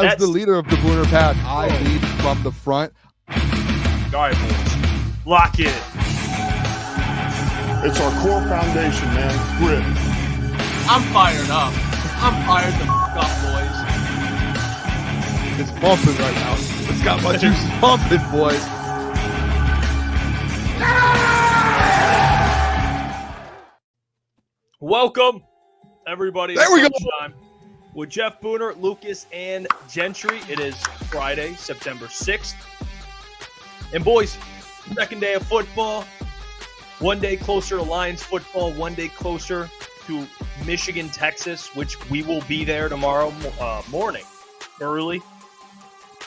As the leader of the Booner pack, I lead from the front. All right, boys. Lock in. It's our core foundation, man. Grit. I'm fired up. I'm fired the up, boys. It's bumping right now. It's got my juices pumping, boys. Welcome, everybody. There we go. With Jeff Booner, Lukas, and Gentry. It is Friday, September 6th. And boys, second day of football. One day closer to Lions football. One day closer to Michigan, Texas, which we will be there tomorrow morning, early.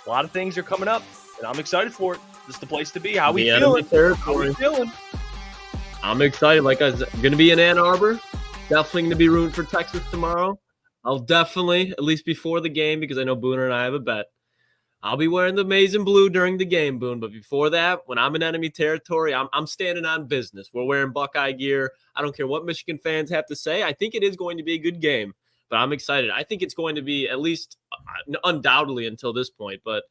A lot of things are coming up, and I'm excited for it. This is the place to be. How we feeling? How we feeling? I'm excited. Like I said, I'm going to be in Ann Arbor. Definitely going to be rooting for Texas tomorrow. I'll definitely, at least before the game, because I know Booner and I have a bet, I'll be wearing the maize and blue during the game, Boone. But before that, when I'm in enemy territory, I'm standing on business. We're wearing Buckeye gear. I don't care what Michigan fans have to say. I think it is going to be a good game, but I'm excited. I think it's going to be, at least undoubtedly until this point, but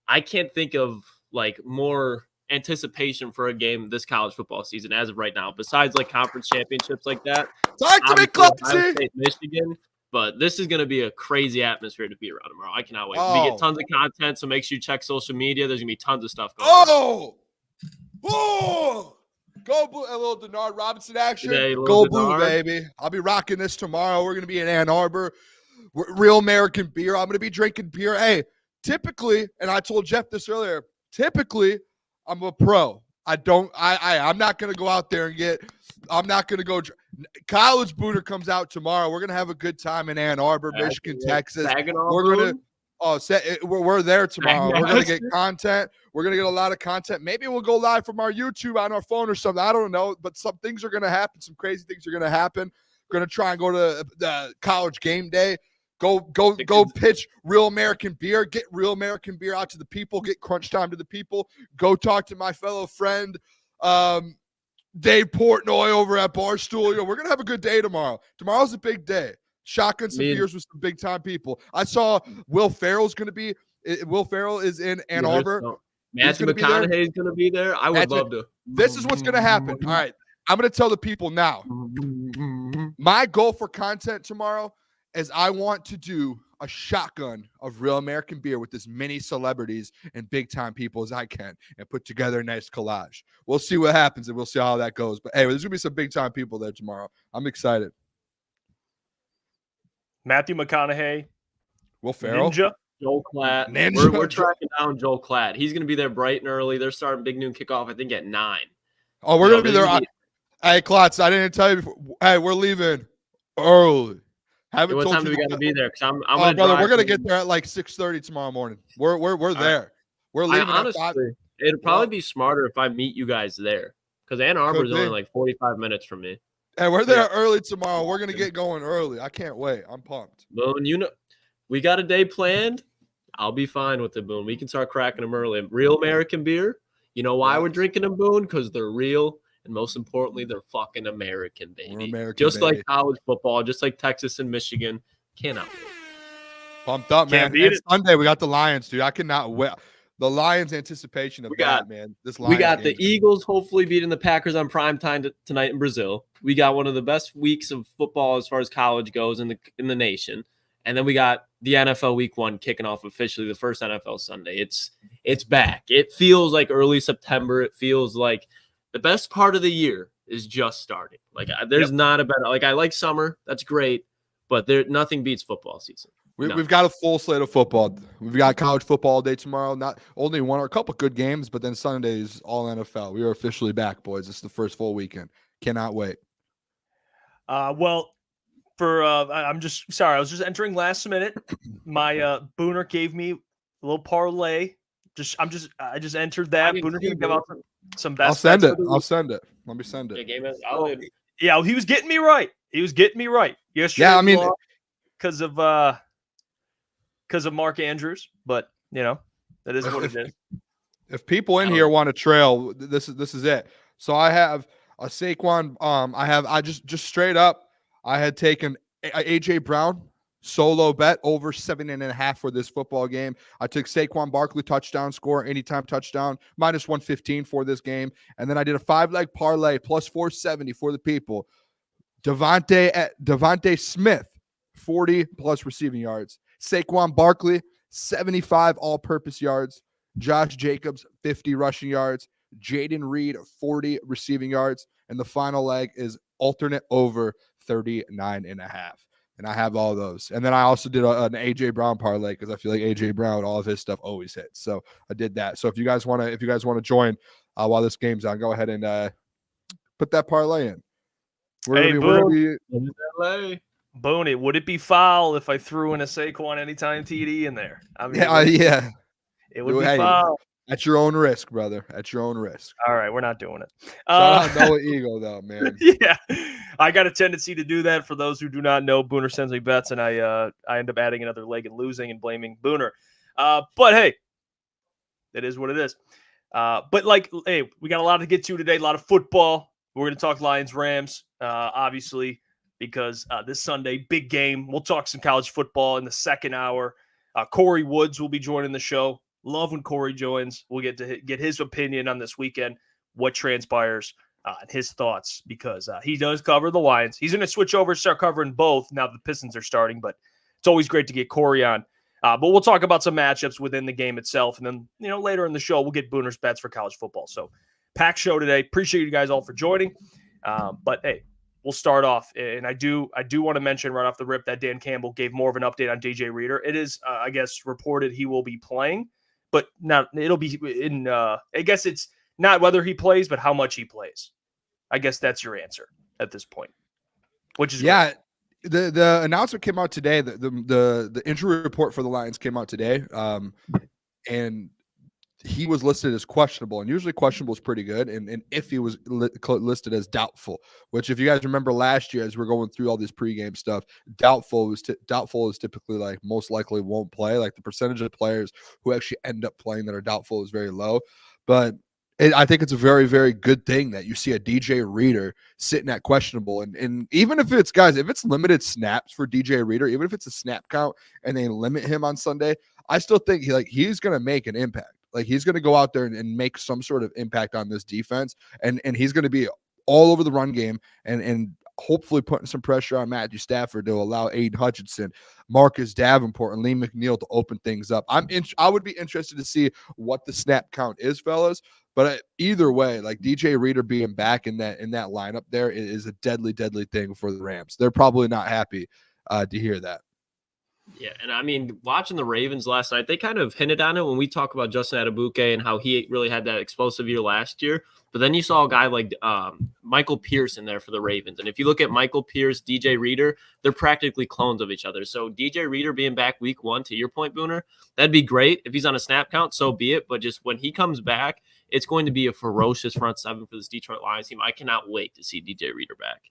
I can't think of like more anticipation for a game this college football season as of right now, besides like conference championships like that. Talk to me, Klotzy. Michigan. But this is going to be a crazy atmosphere to be around tomorrow. I cannot wait. Oh. We get tons of content, so make sure you check social media. There's going to be tons of stuff going on. Oh! Go Blue. A little Denard Robinson action. Today, Go Denard. Blue, baby. I'll be rocking this tomorrow. We're going to be in Ann Arbor. Real American beer. I'm going to be drinking beer. Hey, typically, and I told Jeff this earlier, typically, I'm a pro. I'm not going to go out there and I'm not going to go. College Booner comes out tomorrow. We're going to have a good time in Ann Arbor, Michigan, Texas. We're there tomorrow. We're going to get content. We're going to get a lot of content. Maybe we'll go live from our YouTube on our phone or something. I don't know, but some things are going to happen. Some crazy things are going to happen. We're going to try and go to the college game day. Go pitch Real American beer. Get Real American beer out to the people. Get crunch time to the people. Go talk to my fellow friend, Dave Portnoy over at Barstool. We're going to have a good day tomorrow. Tomorrow's a big day. Shotgun some beers with some big-time people. I saw Will Ferrell's going to be – Will Ferrell is in Ann Arbor. Matthew McConaughey is going to be there. I would love to. This is what's going to happen. All right. I'm going to tell the people now. My goal for content tomorrow is I want to do a shotgun of Real American beer with as many celebrities and big-time people as I can and put together a nice collage. We'll see what happens, and we'll see how that goes. But, hey, there's going to be some big-time people there tomorrow. I'm excited. Matthew McConaughey. Will Ferrell. Ninja. Joel Klatt. We're tracking down Joel Klatt. He's going to be there bright and early. They're starting big noon kickoff, I think, at 9. Oh, we're going to be there. Hey, Klotz, I didn't tell you before. Hey, we're leaving early. What time do we got to be there? Because I'm brother, we're gonna get there at like 6:30 tomorrow morning. We're there. We're leaving. Honestly, it'd probably be smarter if I meet you guys there, because Ann Arbor is only like 45 minutes from me. Hey, we're there early tomorrow. We're gonna get going early. I can't wait. I'm pumped. Boone, we got a day planned. I'll be fine with it, Boone. We can start cracking them early. Real American beer. You know why we're drinking them, Boone? Because they're real. And most importantly, they're fucking American, baby. Like college football, just like Texas and Michigan. Cannot wait. Pumped up, man. And Sunday, we got the Lions, dude. I cannot wait. The Lions' anticipation of that, man. We got the Eagles hopefully beating the Packers on primetime tonight in Brazil. We got one of the best weeks of football as far as college goes in the nation. And then we got the NFL Week 1 kicking off officially, the first NFL Sunday. It's back. It feels like early September. It feels like the best part of the year is just starting. Like there's not a better. Like I like summer, that's great, but nothing beats football season. We've got a full slate of football. We've got college football all day tomorrow. Not only one or a couple good games, but then Sundays all NFL. We are officially back, boys. This is the first full weekend. Cannot wait. I'm just sorry. I was just entering last minute. My Booner gave me a little parlay. I just entered that. Booner can give out some best. I'll send it. Let me send it. Yeah, he was getting me right. Yes. Yeah, I mean, because of Mark Andrews, but that is what it is. If people in here want to trail, this is it. So I have a Saquon. I just straight up. I had taken AJ Brown Solo bet over 7.5 for this football game. I took Saquon Barkley touchdown score, anytime touchdown, minus 115 for this game. And then I did a 5-leg parlay plus 470 for the people. Devontae Smith, 40 plus receiving yards. Saquon Barkley, 75 all-purpose yards. Josh Jacobs, 50 rushing yards. Jaden Reed, 40 receiving yards. And the final leg is alternate over 39.5. And I have all those. And then I also did an AJ Brown parlay because I feel like AJ Brown, all of his stuff always hits. So I did that. So if you guys want to join while this game's on, go ahead and put that parlay in. Boone, would it be foul if I threw in a Saquon anytime TD in there? I mean, yeah. It would be foul. At your own risk, brother. At your own risk. All right, we're not doing it. Shout out Noah Eagle, though, man. Yeah, I got a tendency to do that. For those who do not know, Booner sends me bets, and I end up adding another leg and losing and blaming Booner. But hey, it is what it is. But hey, we got a lot to get to today. A lot of football. We're going to talk Lions-Rams, obviously, because this Sunday, big game. We'll talk some college football in the second hour. Kory Woods will be joining the show. Love when Kory joins. We'll get to get his opinion on this weekend, what transpires, and his thoughts, because he does cover the Lions. He's going to switch over, start covering both now that the Pistons are starting, but it's always great to get Kory on. But we'll talk about some matchups within the game itself, and then later in the show, we'll get Booner's bets for college football. So packed show today. Appreciate you guys all for joining. But hey, we'll start off, and I do want to mention right off the rip that Dan Campbell gave more of an update on DJ Reader. It is, I guess, reported he will be playing. But now it'll be in, I guess it's not whether he plays, but how much he plays. I guess that's your answer at this point, which is great. The announcement came out today. The injury report for the Lions came out today. And he was listed as questionable, and usually questionable is pretty good. And if he was listed as doubtful, which if you guys remember last year, as we're going through all this pregame stuff, doubtful is typically like most likely won't play. Like the percentage of players who actually end up playing that are doubtful is very low. But I think it's a very, very good thing that you see a DJ Reader sitting at questionable. And even if it's, guys, if it's limited snaps for DJ Reader, even if it's a snap count and they limit him on Sunday, I still think he's going to make an impact. Like he's going to go out there and make some sort of impact on this defense. And he's going to be all over the run game and hopefully putting some pressure on Matthew Stafford to allow Aiden Hutchinson, Marcus Davenport, and Lee McNeil to open things up. I would be interested to see what the snap count is, fellas. But either way, like DJ Reader being back in that lineup there is a deadly, deadly thing for the Rams. They're probably not happy to hear that. Yeah, and I mean, watching the Ravens last night, they kind of hinted on it when we talk about Justin Adebuke and how he really had that explosive year last year. But then you saw a guy like Michael Pierce in there for the Ravens. And if you look at Michael Pierce, DJ Reader, they're practically clones of each other. So DJ Reader being back week 1, to your point, Booner, that'd be great. If he's on a snap count, so be it. But just when he comes back, it's going to be a ferocious front seven for this Detroit Lions team. I cannot wait to see DJ Reader back.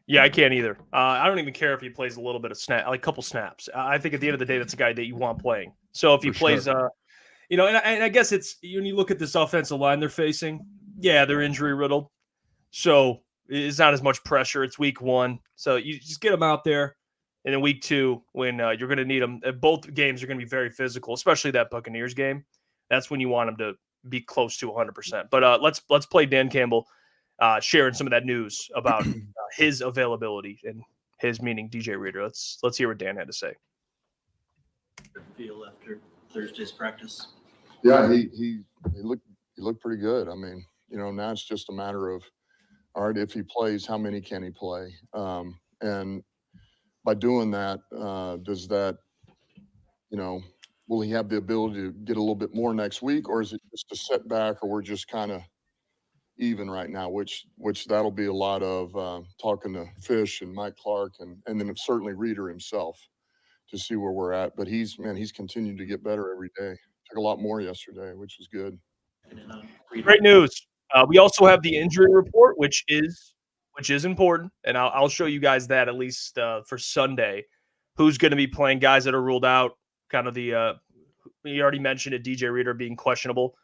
Yeah, I can't either. I don't even care if he plays a little bit of snap, like a couple snaps. I think at the end of the day, that's a guy that you want playing. So if he plays, and I guess it's when you look at this offensive line they're facing, yeah, they're injury riddled. So it's not as much pressure. It's week 1. So you just get them out there. And in week 2, when you're going to need them, both games are going to be very physical, especially that Buccaneers game. That's when you want them to be close to 100%. But let's play Dan Campbell sharing some of that news about his availability, and his meaning DJ Reader. Let's hear what Dan had to say. Feel after Thursday's practice? Yeah, he looked pretty good. I mean, now it's just a matter of, all right, if he plays, how many can he play? And by doing that, does that, will he have the ability to get a little bit more next week, or is it just a setback, or we're just kind of even right now, which that'll be a lot of talking to Fish and Mike Clark and then certainly Reader himself to see where we're at. But he's continued to get better every day. Took a lot more yesterday, which was good. Great news. We also have the injury report, which is important, and I'll show you guys that at least for Sunday. Who's going to be playing? Guys that are ruled out. Kind of the you already mentioned it, DJ Reader being questionable.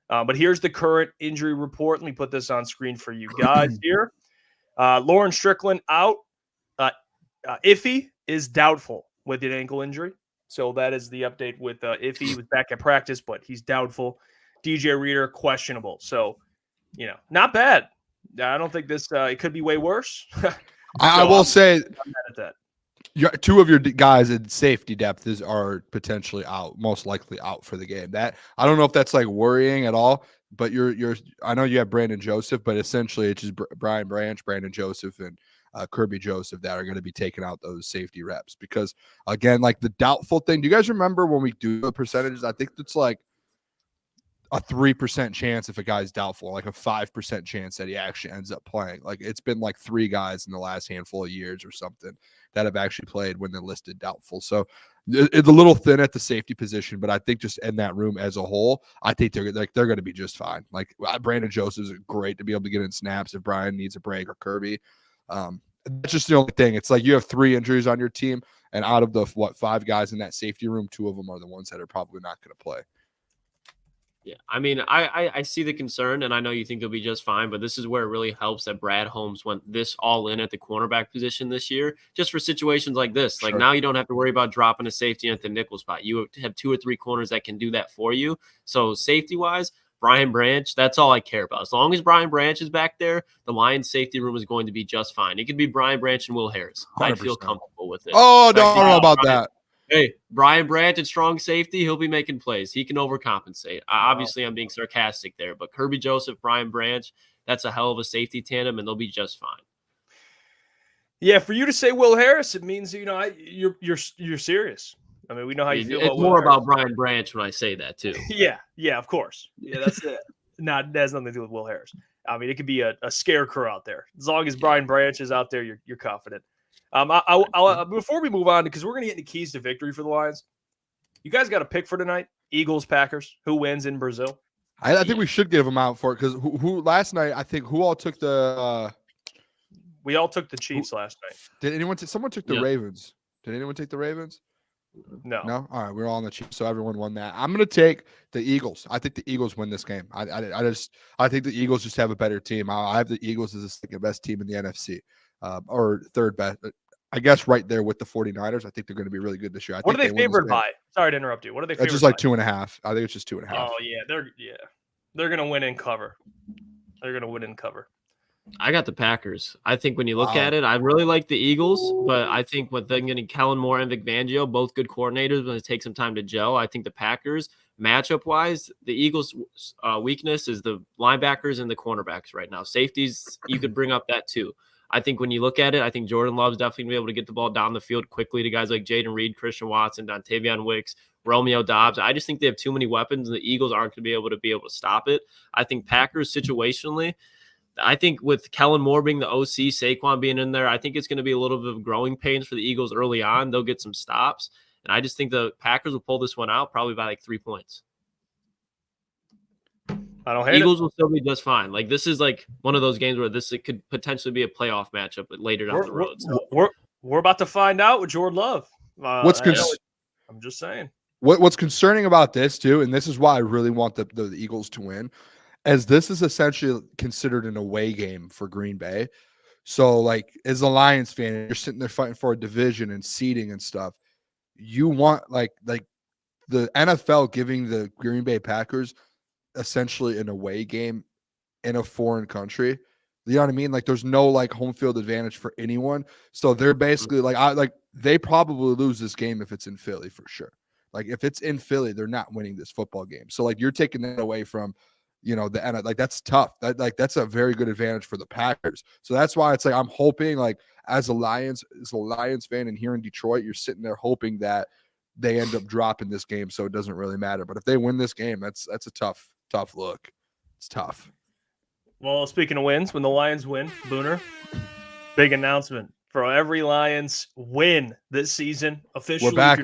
But here's the current injury report. Let me put this on screen for you guys here. Lauren Strickland out. Iffy is doubtful with an ankle injury. So that is the update with Iffy was back at practice, but he's doubtful. DJ Reader, questionable. So, not bad. I don't think this it could be way worse. I will say I'm mad at that. Two of your guys in safety depth are potentially out, most likely out for the game. That I don't know if that's like worrying at all, but I know you have Brandon Joseph, but essentially it's just Brian Branch, Brandon Joseph, and Kirby Joseph that are going to be taking out those safety reps because again, like the doubtful thing. Do you guys remember when we do the percentages? I think it's like a 3% chance if a guy's doubtful, like a 5% chance that he actually ends up playing. Like it's been like 3 guys in the last handful of years or something that have actually played when they're listed doubtful. So it's a little thin at the safety position, but I think just in that room as a whole, I think they're going to be just fine. Like Brandon Joseph is great to be able to get in snaps if Brian needs a break or Kirby. That's just the only thing. It's like you have 3 injuries on your team, and out of the 5 guys in that safety room, 2 of them are the ones that are probably not going to play. Yeah, I mean, I see the concern, and I know you think they'll be just fine, but this is where it really helps that Brad Holmes went this all in at the cornerback position this year, just for situations like this. Like now you don't have to worry about dropping a safety at the nickel spot. You have 2 or 3 corners that can do that for you. So safety-wise, Brian Branch, that's all I care about. As long as Brian Branch is back there, the Lions safety room is going to be just fine. It could be Brian Branch and Will Harris. 100%. I feel comfortable with it. Oh, don't know about that. Hey, Brian Branch at strong safety, he'll be making plays. He can overcompensate. Obviously, I'm being sarcastic there, but Kirby Joseph, Brian Branch, that's a hell of a safety tandem, and they'll be just fine. Yeah, for you to say Will Harris, it means you're serious. I mean, we know how you feel. It's more about Brian Branch when I say that too. Yeah, of course. Yeah, that's it. That has nothing to do with Will Harris. I mean, it could be a scarecrow out there. As long as Brian Branch is out there, you're confident. Before we move on, because we're going to get into keys to victory for the Lions, you guys got a pick for tonight? Eagles, Packers. Who wins in Brazil? I think we should give them out for it because who last night? I think who all took the. We all took the Chiefs last night. Did anyone? Someone took the Ravens. Did anyone take the Ravens? No. All right, we're all on the Chiefs, so everyone won that. I'm going to take the Eagles. I think the Eagles win this game. I think the Eagles just have a better team. I have the Eagles as the second best team in the NFC, or third best. I guess right there with the 49ers. I think they're going to be really good this year. What are they favored by? Sorry to interrupt you. What are they favored by? It's just like 2.5. I think it's just 2.5. Oh, yeah. They're going to win and cover. They're going to win and cover. I got the Packers. I think when you look at it, I really like the Eagles, but I think with them getting Kellen Moore and Vic Fangio, both good coordinators, going to take some time to gel. I think the Packers, matchup-wise, the Eagles' weakness is the linebackers and the cornerbacks right now. Safeties, you could bring up that too. I think when you look at it, I think Jordan Love's definitely going to be able to get the ball down the field quickly to guys like Jaden Reed, Christian Watson, Dontavion Wicks, Romeo Dobbs. I just think they have too many weapons, and the Eagles aren't going to be able to stop it. I think Packers situationally, I think with Kellen Moore being the OC, Saquon being in there, I think it's going to be a little bit of growing pains for the Eagles early on. They'll get some stops, and I just think the Packers will pull this one out probably by like 3 points. I don't hate Eagles will still be just fine. Like this is like one of those games where it could potentially be a playoff matchup, but later down the road. So. We're about to find out with Jordan Love. I'm just saying. What's concerning about this too, and this is why I really want the Eagles to win, as this is essentially considered an away game for Green Bay. So like as a Lions fan, you're sitting there fighting for a division and seeding and stuff. You want like the NFL giving the Green Bay Packers essentially an away game in a foreign country. You know what I mean? Like there's no like home field advantage for anyone. So they're basically they probably lose this game if it's in Philly for sure. Like if it's in Philly, they're not winning this football game. So like you're taking that away from, the end. Like that's tough. That's a very good advantage for the Packers. So that's why it's like I'm hoping like as a Lions fan and here in Detroit, you're sitting there hoping that they end up dropping this game so it doesn't really matter. But if they win this game, that's a tough look. It's tough. Well, speaking of wins, when the Lions win, Booner, big announcement for every Lions win this season officially. We're back,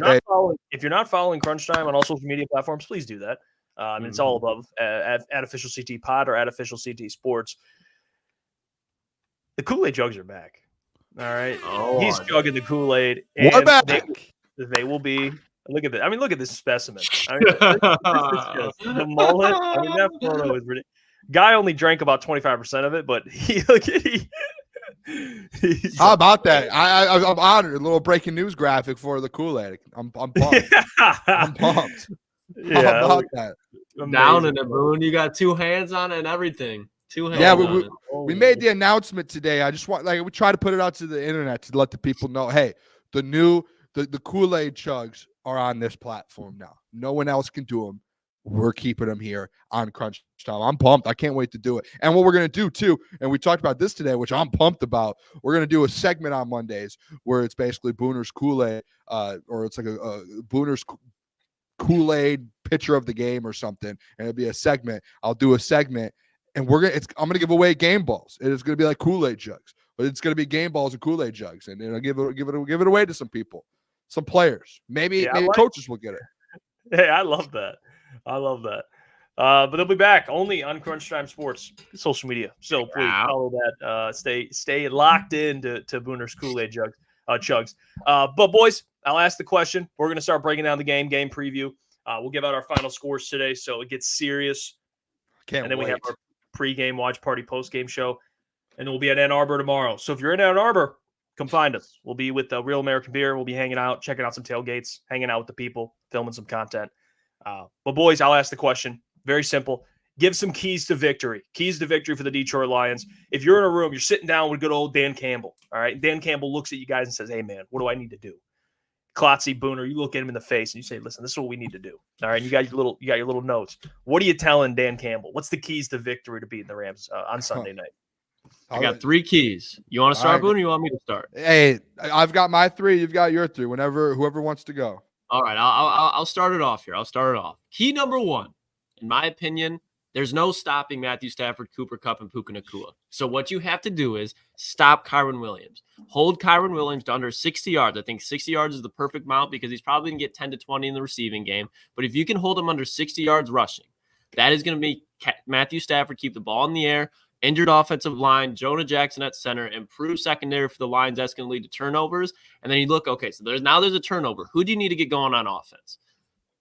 if you're not following Crunch Time on all social media platforms, please do that. It's all above at Official CT Pod or at Official CT Sports. The Kool-Aid jugs are back. All right. Oh, he's chugging the Kool-Aid. We're back. They will be. Look at that. I mean, look at this specimen. I mean, this is the mullet. I mean, that photo is ridiculous. Guy only drank about 25% of it, but How about that? I'm honored. A little breaking news graphic for the Kool-Aid. I'm pumped. I'm pumped. Yeah, How about that? Down in it, Boone. You got 2 hands on it and everything. 2 hands Yeah, on it. we made the announcement today. I just want we try to put it out to the internet to let the people know, hey, the Kool-Aid chugs are on this platform now. No one else can do them. We're keeping them here on Crunch Time. I'm pumped. I can't wait to do it. And what we're going to do too, and we talked about this today, which I'm pumped about, we're going to do a segment on Mondays where it's basically Booner's Kool-Aid, or it's like a Booner's Kool-Aid picture of the game or something. And it'll be a segment. I'll do a segment, and I'm gonna give away game balls. It is gonna be like Kool-Aid jugs, but it's gonna be game balls and Kool-Aid jugs, and I'll give it away to some people, some players. Maybe coaches will get it. Hey, I love that. But they'll be back only on Crunch Time Sports social media. So please follow that. Stay locked in to Booner's Kool-Aid chugs. But boys, I'll ask the question. We're gonna start breaking down the game preview. We'll give out our final scores today, so it gets serious. And then we have our pregame watch party, postgame show, and we'll be at Ann Arbor tomorrow. So if you're in Ann Arbor, come find us. We'll be with Real American Beer. We'll be hanging out, checking out some tailgates, hanging out with the people, filming some content. But boys, I'll ask the question. Very simple. Give some keys to victory. Keys to victory for the Detroit Lions. If you're in a room, you're sitting down with good old Dan Campbell. All right. Dan Campbell looks at you guys and says, hey, man, what do I need to do? Klotzy, Booner, you look at him in the face and you say, listen, this is what we need to do. All right. And you got your little notes. What are you telling Dan Campbell? What's the keys to victory to beating the Rams on Sunday night? I got 3 keys. You want to start, Booner, or you want me to start? Hey, I've got my 3. You've got your 3. Whoever wants to go. All right. I'll start it off here. Key number 1, in my opinion, there's no stopping Matthew Stafford, Cooper Kupp, and Puka Nacua. So what you have to do is stop Kyren Williams. Hold Kyren Williams to under 60 yards. I think 60 yards is the perfect amount because he's probably going to get 10 to 20 in the receiving game. But if you can hold him under 60 yards rushing, that is going to make Matthew Stafford keep the ball in the air, injured offensive line, Jonah Jackson at center, improve secondary for the Lions. That's going to lead to turnovers. And then you look, okay, so there's a turnover. Who do you need to get going on offense?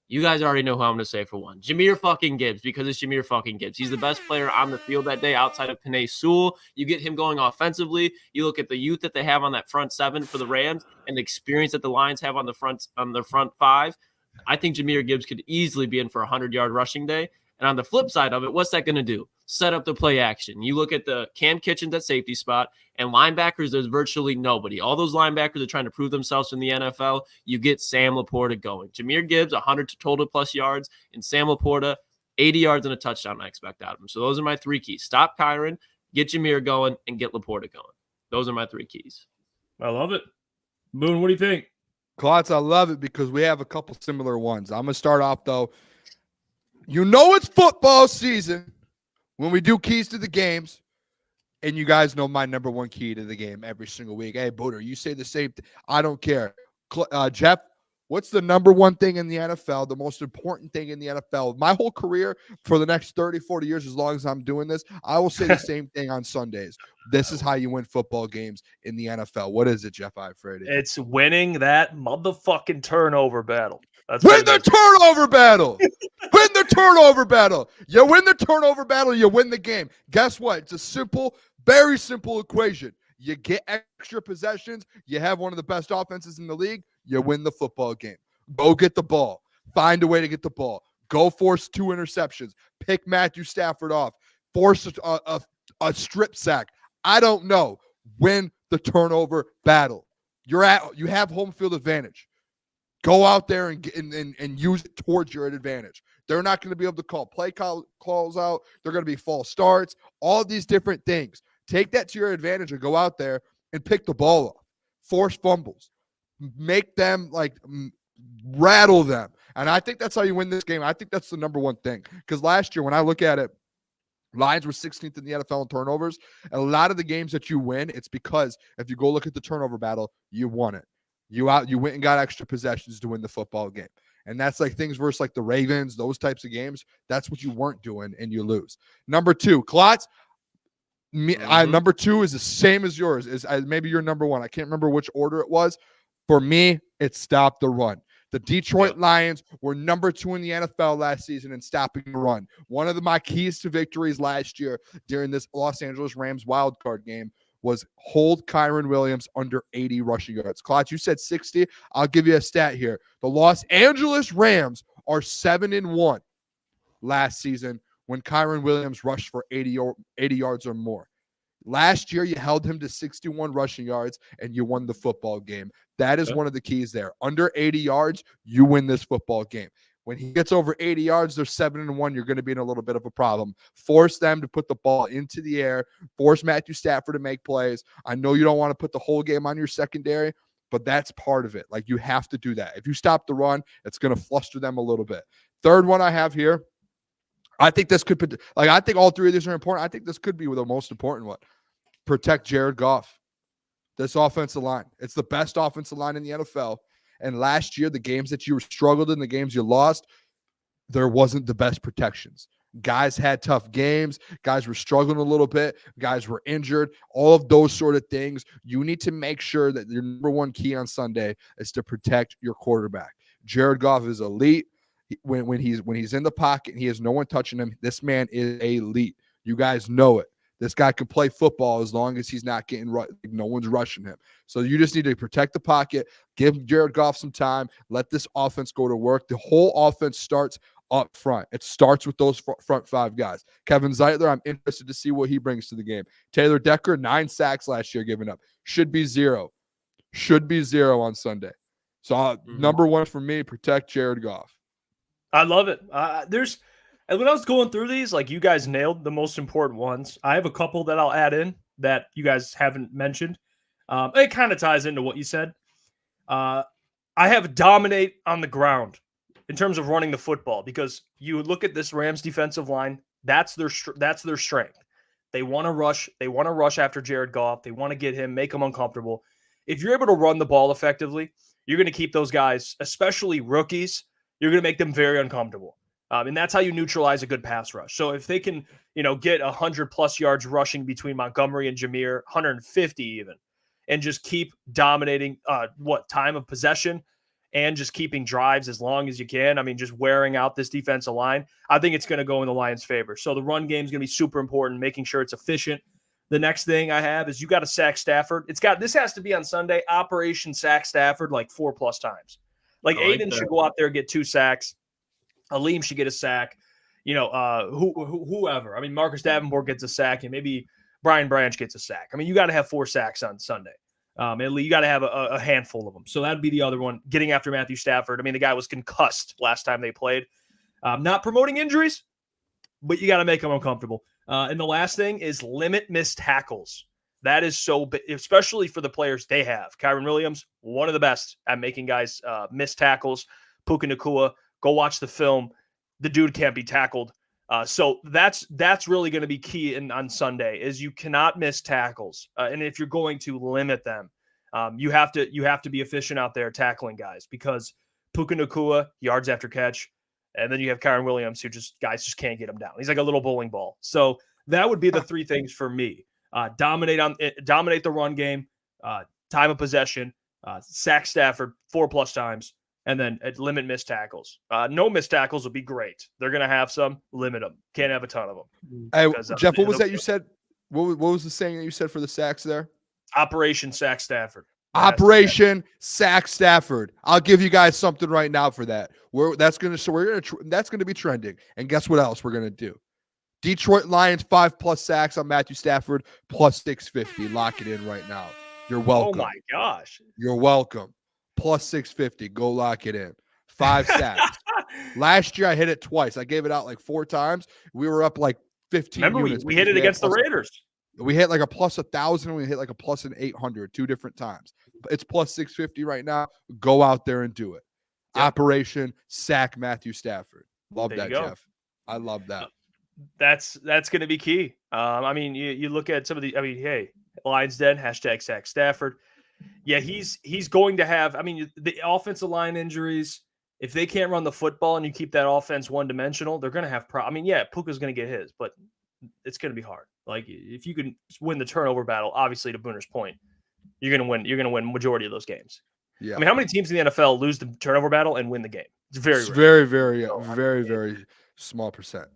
You guys already know who I'm going to say for one. Jahmyr fucking Gibbs, because it's Jahmyr fucking Gibbs. He's the best player on the field that day outside of Penei Sewell. You get him going offensively. You look at the youth that they have on that front 7 for the Rams and the experience that the Lions have on the front 5. I think Jahmyr Gibbs could easily be in for a 100-yard rushing day. And on the flip side of it, what's that going to do? Set up the play action. You look at the Cam Kitchens at safety spot, and linebackers, there's virtually nobody. All those linebackers are trying to prove themselves in the NFL. You get Sam Laporta going. Jahmyr Gibbs, 100 total plus yards, and Sam Laporta, 80 yards and a touchdown I expect out of him. So those are my 3 keys. Stop Kyren, get Jahmyr going, and get Laporta going. Those are my 3 keys. I love it. Boone, what do you think? Klotz, I love it because we have a couple similar ones. I'm going to start off, though. You know it's football season when we do keys to the games, and you guys know my number 1 key to the game every single week. Hey, Booner, you say the same thing. I don't care. Jeff, what's the number 1 thing in the NFL, the most important thing in the NFL? My whole career for the next 30, 40 years, as long as I'm doing this, I will say the same thing on Sundays. This is how you win football games in the NFL. What is it, Jeff Iafrate? It's winning that motherfucking turnover battle. Win the turnover battle. Win the turnover battle. You win the turnover battle, you win the game. Guess what? It's a simple, very simple equation. You get extra possessions. You have one of the best offenses in the league. You win the football game. Go get the ball. Find a way to get the ball. Go force 2 interceptions. Pick Matthew Stafford off. Force a strip sack. I don't know. Win the turnover battle. You have home field advantage. Go out there and use it towards your advantage. They're not going to be able to call play calls out. They're going to be false starts, all these different things. Take that to your advantage and go out there and pick the ball off. Force fumbles. Make them, rattle them. And I think that's how you win this game. I think that's the number 1 thing. Because last year, when I look at it, Lions were 16th in the NFL in turnovers. And a lot of the games that you win, it's because if you go look at the turnover battle, you won it. You went and got extra possessions to win the football game. And that's things versus the Ravens, those types of games. That's what you weren't doing, and you lose. Number 2, Klotz. Number 2 is the same as yours. Maybe your number 1. I can't remember which order it was. For me, it's stop the run. The Detroit Lions were number 2 in the NFL last season in stopping the run. One of my keys to victories last year during this Los Angeles Rams wildcard game was hold Kyron Williams under 80 rushing yards. Klotz, you said 60. I'll give you a stat here. The Los Angeles Rams are 7-1 last season when Kyron Williams rushed for 80 yards or more. Last year, you held him to 61 rushing yards, and you won the football game. That is one of the keys there. Under 80 yards, you win this football game. When he gets over 80 yards, they're 7-1. You're going to be in a little bit of a problem. Force them to put the ball into the air. Force Matthew Stafford to make plays. I know you don't want to put the whole game on your secondary, but that's part of it. Like, you have to do that. If you stop the run, it's going to fluster them a little bit. Third one I have here, I think this could, I think all three of these are important. I think this could be the most important one. Protect Jared Goff. This offensive line. It's the best offensive line in the NFL. And last year, the games that you struggled in, the games you lost, there wasn't the best protections. Guys had tough games. Guys were struggling a little bit. Guys were injured. All of those sort of things. You need to make sure that your number one key on Sunday is to protect your quarterback. Jared Goff is elite. When he's in the pocket and he has no one touching him, this man is elite. You guys know it. This guy can play football as long as he's not getting no one's rushing him. So you just need to protect the pocket, give Jared Goff some time, let this offense go to work. The whole offense starts up front. It starts with those front five guys. Kevin Zeitler, I'm interested to see what he brings to the game. Taylor Decker, 9 sacks last year given up. Should be 0. Should be 0 on Sunday. So number one for me, protect Jared Goff. I love it. And when I was going through these, like, you guys nailed the most important ones. I have a couple that I'll add in that you guys haven't mentioned. It kind of ties into what you said. I have dominate on the ground in terms of running the football, because you look at this Rams defensive line. That's their strength. They want to rush. They want to rush after Jared Goff. They want to get him, make him uncomfortable. If you're able to run the ball effectively, you're going to keep those guys, especially rookies, you're going to make them very uncomfortable. And that's how you neutralize a good pass rush. So if they can, get 100+ yards rushing between Montgomery and Jameer, 150 even, and just keep dominating time of possession and just keeping drives as long as you can. I mean, just wearing out this defensive line, I think it's going to go in the Lions' favor. So the run game is going to be super important, making sure it's efficient. The next thing I have is you got to sack Stafford. This has to be on Sunday, Operation Sack Stafford, like 4+ times. Like Aiden should go out there and get 2 sacks. Aleem should get a sack, whoever. I mean, Marcus Davenport gets a sack, and maybe Brian Branch gets a sack. I mean, you got to have 4 sacks on Sunday. You got to have a handful of them. So that'd be the other one, getting after Matthew Stafford. I mean, the guy was concussed last time they played. Not promoting injuries, but you got to make them uncomfortable. And the last thing is limit missed tackles. That is so big, especially for the players they have. Kyron Williams, one of the best at making guys miss tackles. Puka Nacua, go watch the film. The dude can't be tackled. So that's really going to be key on Sunday, is you cannot miss tackles. And if you're going to limit them, you have to be efficient out there tackling guys, because Puka Nacua, yards after catch, and then you have Kyron Williams, who guys just can't get him down. He's like a little bowling ball. So that would be the 3 things for me. Dominate the run game, time of possession, sack Stafford 4+ times, and then limit missed tackles. No missed tackles would be great. They're going to have some. Limit them. Can't have a ton of them. Hey, Jeff, what was that you said? What was the saying that you said for the sacks there? Operation Sack Stafford. Operation Sack Stafford. I'll give you guys something right now for that. That's going to be trending. And guess what else we're going to do? Detroit Lions 5+ sacks on Matthew Stafford plus 650. Lock it in right now. You're welcome. Oh my gosh. You're welcome. Plus 650. Go lock it in. 5 sacks. Last year I hit it twice. I gave it out like 4 times. We were up like 15 Remember, units. we hit it against the Raiders. We hit like a plus 1,000. We hit like a plus an 800 2 different times. It's plus 650 right now. Go out there and do it. Yep. Operation Sack Matthew Stafford. Love that, Jeff. I love that. That's going to be key. I mean, you look at some of the. I mean, hey, Lions Den #sack Stafford. Yeah, he's going to have. I mean, the offensive line injuries. If they can't run the football and you keep that offense one-dimensional, they're going to have problems. I mean, yeah, Puka's going to get his, but it's going to be hard. Like, if you can win the turnover battle, obviously to Booner's point, you're going to win. You're going to win majority of those games. Yeah. I mean, how many teams in the NFL lose the turnover battle and win the game? It's very, very, very small percent.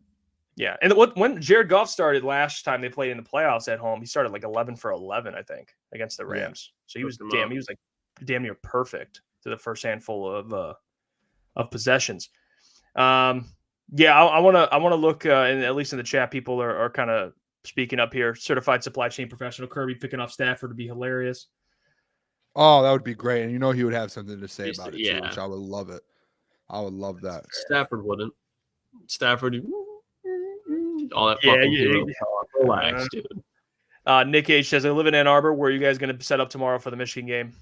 Yeah, and when Jared Goff started last time they played in the playoffs at home, he started like 11 for 11, I think, against the Rams. So he was like damn near perfect to the first handful of possessions. I want to look, and at least in the chat, people are kind of speaking up here. Certified supply chain professional Kirby picking off Stafford would be hilarious. Oh, that would be great, and he would have something to say about it too, Yeah. which I would love it. I would love that. Stafford wouldn't. Stafford, all that Yeah, fucking yeah, hero talk. Relax, dude. Nick H says, I live in Ann Arbor. Where are you guys going to set up tomorrow for the Michigan game?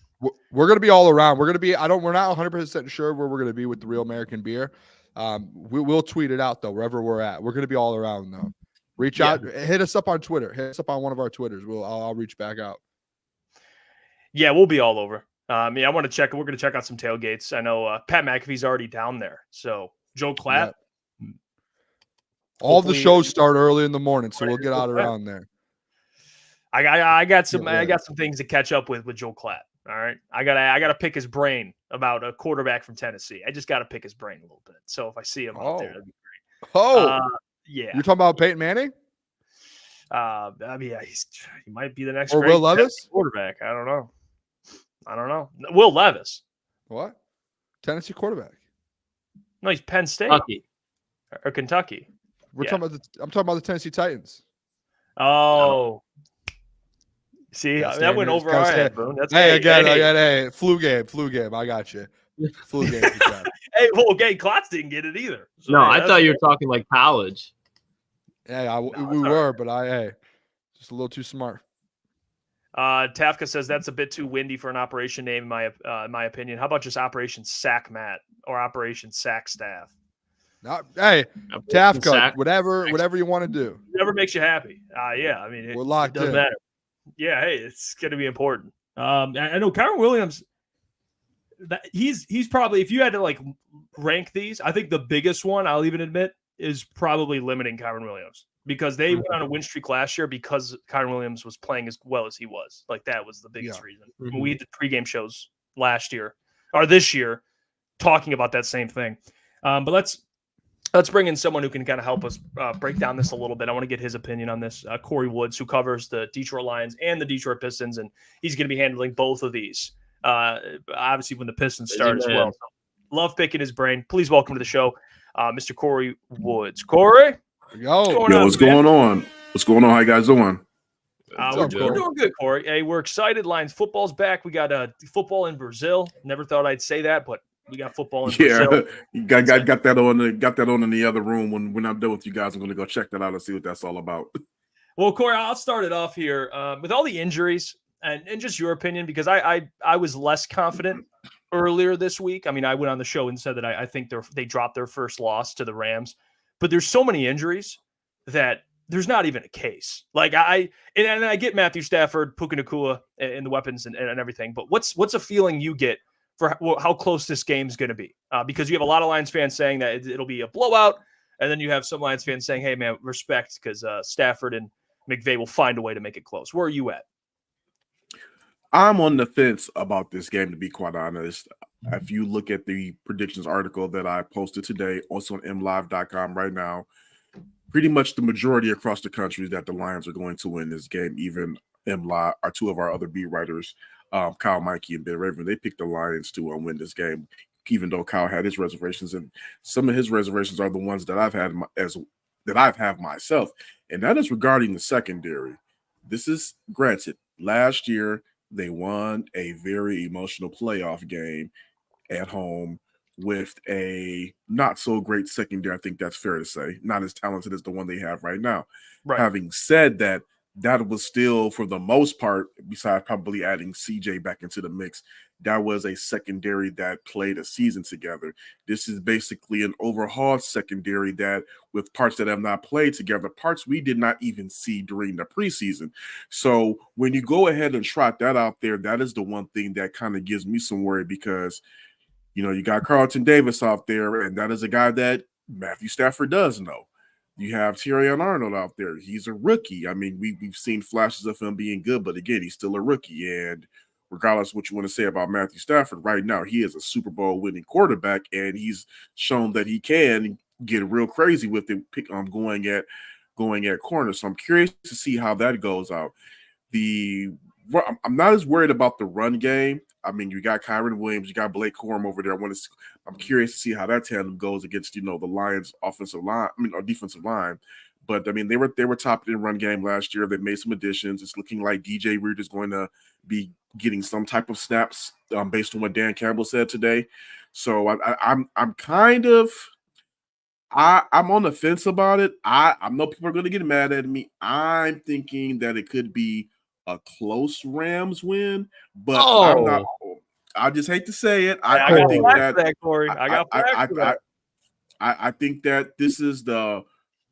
We're going to be all around. We're going to be. We're not 100% sure where we're going to be with the Real American Beer. We'll tweet it out though wherever we're at. We're going to be all around though. Reach out, hit us up on Twitter. Hit us up on one of our Twitters. I'll reach back out. Yeah, we'll be all over. I want to check. We're going to check out some tailgates. I know Pat McAfee's already down there. So Joe Klatt. Yeah. All the shows start early in the morning, so we'll get out around there. I got some things to catch up with Joe Klatt. All right, I gotta pick his brain about a quarterback from Tennessee. I just gotta pick his brain a little bit. So if I see him out there, that'd be great. Yeah. You're talking about Peyton Manning? He might be the next or Will Levis quarterback. I don't know. Will Levis. What? Tennessee quarterback? No, he's Penn State or Kentucky. I'm talking about the Tennessee Titans. Oh. See, that went over our head, bro. That's I got it. Flu game. I got you. Flu game. Hey, Klotz didn't get it either. So, no, I thought you were talking like college. Yeah, we were, but just a little too smart. Tafka says that's a bit too windy for an operation name, in my opinion. How about just Operation Sack Matt or Operation Sack Staff? Tafka, whatever you want to do. Whatever makes you happy. We're locked in. It doesn't matter. Yeah, hey, it's going to be important. I know Kyron Williams. He's probably, if you had to like rank these, I think the biggest one, I'll even admit, is probably limiting Kyron Williams because they went on a win streak last year because Kyron Williams was playing as well as he was. Like that was the biggest reason. Mm-hmm. We did pregame shows this year talking about that same thing. But let's bring in someone who can kind of help us break down this a little bit. I want to get his opinion on this. Kory Woods, who covers the Detroit Lions and the Detroit Pistons, and he's going to be handling both of these. Obviously, when the Pistons start as well. So, love picking his brain. Please welcome to the show, Mr. Kory Woods. Kory? What's going on? What's going on? How you guys doing? We're doing good, Kory. Hey, we're excited. Lions football's back. We got football in Brazil. Never thought I'd say that, but we got football in Brazil. You got that on in the other room. When I'm done with you guys, I'm going to go check that out and see what that's all about. Well, Kory, I'll start it off here with all the injuries and just your opinion, because I was less confident earlier this week. I mean, I went on the show and said that I think they dropped their first loss to the Rams, but there's so many injuries that there's not even a case. Like I get Matthew Stafford, Puka Nacua, and the weapons and everything, but what's a feeling you get for how close this game's going to be? Because you have a lot of Lions fans saying that it'll be a blowout, and then you have some Lions fans saying, hey, man, respect, because Stafford and McVay will find a way to make it close. Where are you at? I'm on the fence about this game, to be quite honest. If you look at the predictions article that I posted today, also on mlive.com right now, pretty much the majority across the country is that the Lions are going to win this game. Even MLive, are two of our other beat writers, Kyle Mikey and Ben Raven, they picked the Lions to win this game, even though Kyle had his reservations, and some of his reservations are the ones that I've had myself, and that is regarding the secondary. This is granted. Last year they won a very emotional playoff game at home with a not so great secondary. I think that's fair to say, not as talented as the one they have right now. Right. Having said that, that was still, for the most part, besides probably adding CJ back into the mix, that was a secondary that played a season together. This is basically an overhauled secondary that, with parts that have not played together, parts we did not even see during the preseason. So when you go ahead and trot that out there, that is the one thing that kind of gives me some worry, because, you know, you got Carlton Davis out there, and that is a guy that Matthew Stafford does know. You have Tyrion Arnold out there. He's a rookie. I mean, we've seen flashes of him being good, but again, he's still a rookie. And regardless of what you want to say about Matthew Stafford, right now he is a Super Bowl winning quarterback, and he's shown that he can get real crazy with it, going at corner. So I'm curious to see how that goes out. I'm not as worried about the run game. I mean, you got Kyron Williams, you got Blake Corum over there. I'm curious to see how that tandem goes against the Lions offensive line, or defensive line. But I mean, they were top in the run game last year. They've made some additions. It's looking like DJ Reed is going to be getting some type of snaps based on what Dan Campbell said today. So I'm on the fence about it. I know people are going to get mad at me. I'm thinking that it could be a close Rams win, but I'm not. I just hate to say it. I got flack for that, Kory. I got flack for that. I think that this is the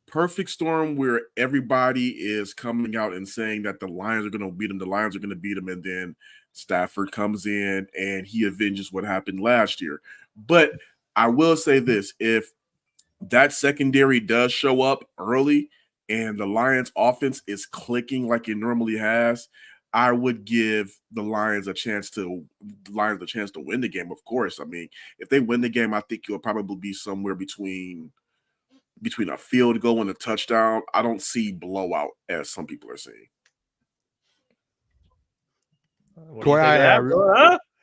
perfect storm where everybody is coming out and saying that the Lions are going to beat them. The Lions are going to beat them, and then Stafford comes in and he avenges what happened last year. But I will say this: if that secondary does show up early and the Lions offense is clicking like it normally has, I would give the Lions a chance to win the game. Of course, I mean, if they win the game, I think it'll probably be somewhere between a field goal and a touchdown. I don't see blowout as some people are saying. Kory,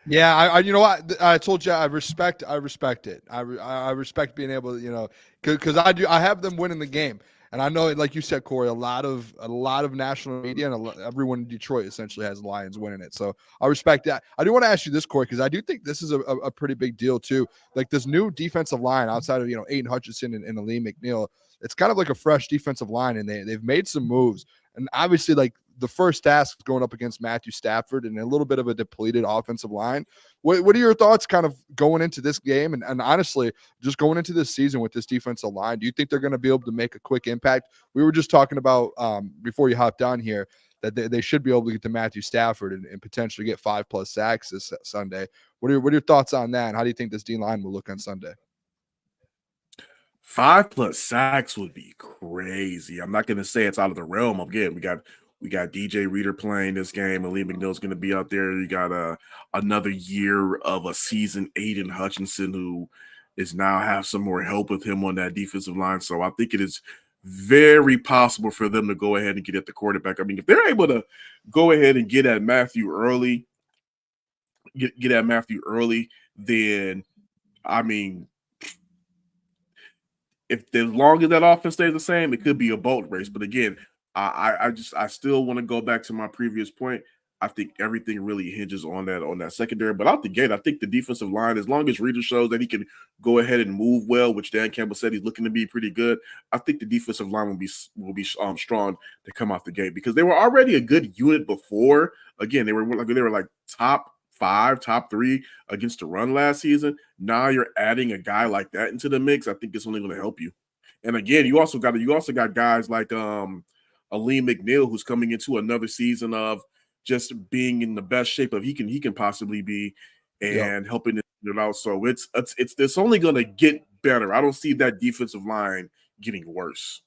yeah, you know what? I told you I respect it. I respect being able to, because I have them winning the game. And I know, like you said, Kory, a lot of national media and everyone in Detroit essentially has Lions winning it. So I respect that. I do want to ask you this, Kory, because I do think this is a pretty big deal too. Like this new defensive line outside of Aiden Hutchinson and Aleem McNeil, it's kind of like a fresh defensive line, and they've made some moves. And obviously, like the first task is going up against Matthew Stafford and a little bit of a depleted offensive line. What are your thoughts kind of going into this game and honestly just going into this season with this defensive line? Do you think they're going to be able to make a quick impact? We were just talking about before you hopped on here that they should be able to get to Matthew Stafford and potentially get 5+ sacks this Sunday. What are your thoughts on that? And how do you think this D line will look on Sunday? 5+ sacks would be crazy. I'm not going to say it's out of the realm. Again, we got DJ Reader playing this game. Aleem McNeil's going to be out there. You got another year of a seasoned Aiden Hutchinson who is now have some more help with him on that defensive line. So I think it is very possible for them to go ahead and get at the quarterback. I mean, if they're able to go ahead and get at Matthew early, then I mean, if as long as that offense stays the same, it could be a boat race. But again, I still want to go back to my previous point. I think everything really hinges on that secondary. But out the gate, I think the defensive line, as long as Reader shows that he can go ahead and move well, which Dan Campbell said he's looking to be pretty good, I think the defensive line will be strong to come out the gate because they were already a good unit before. Again, they were like top 5, top 3 against the run last season. Now you're adding a guy like that into the mix. I think it's only going to help you. And again, you also got guys like Aleem McNeil, who's coming into another season of just being in the best shape of he can possibly be, and helping it out. So it's only going to get better. I don't see that defensive line getting worse.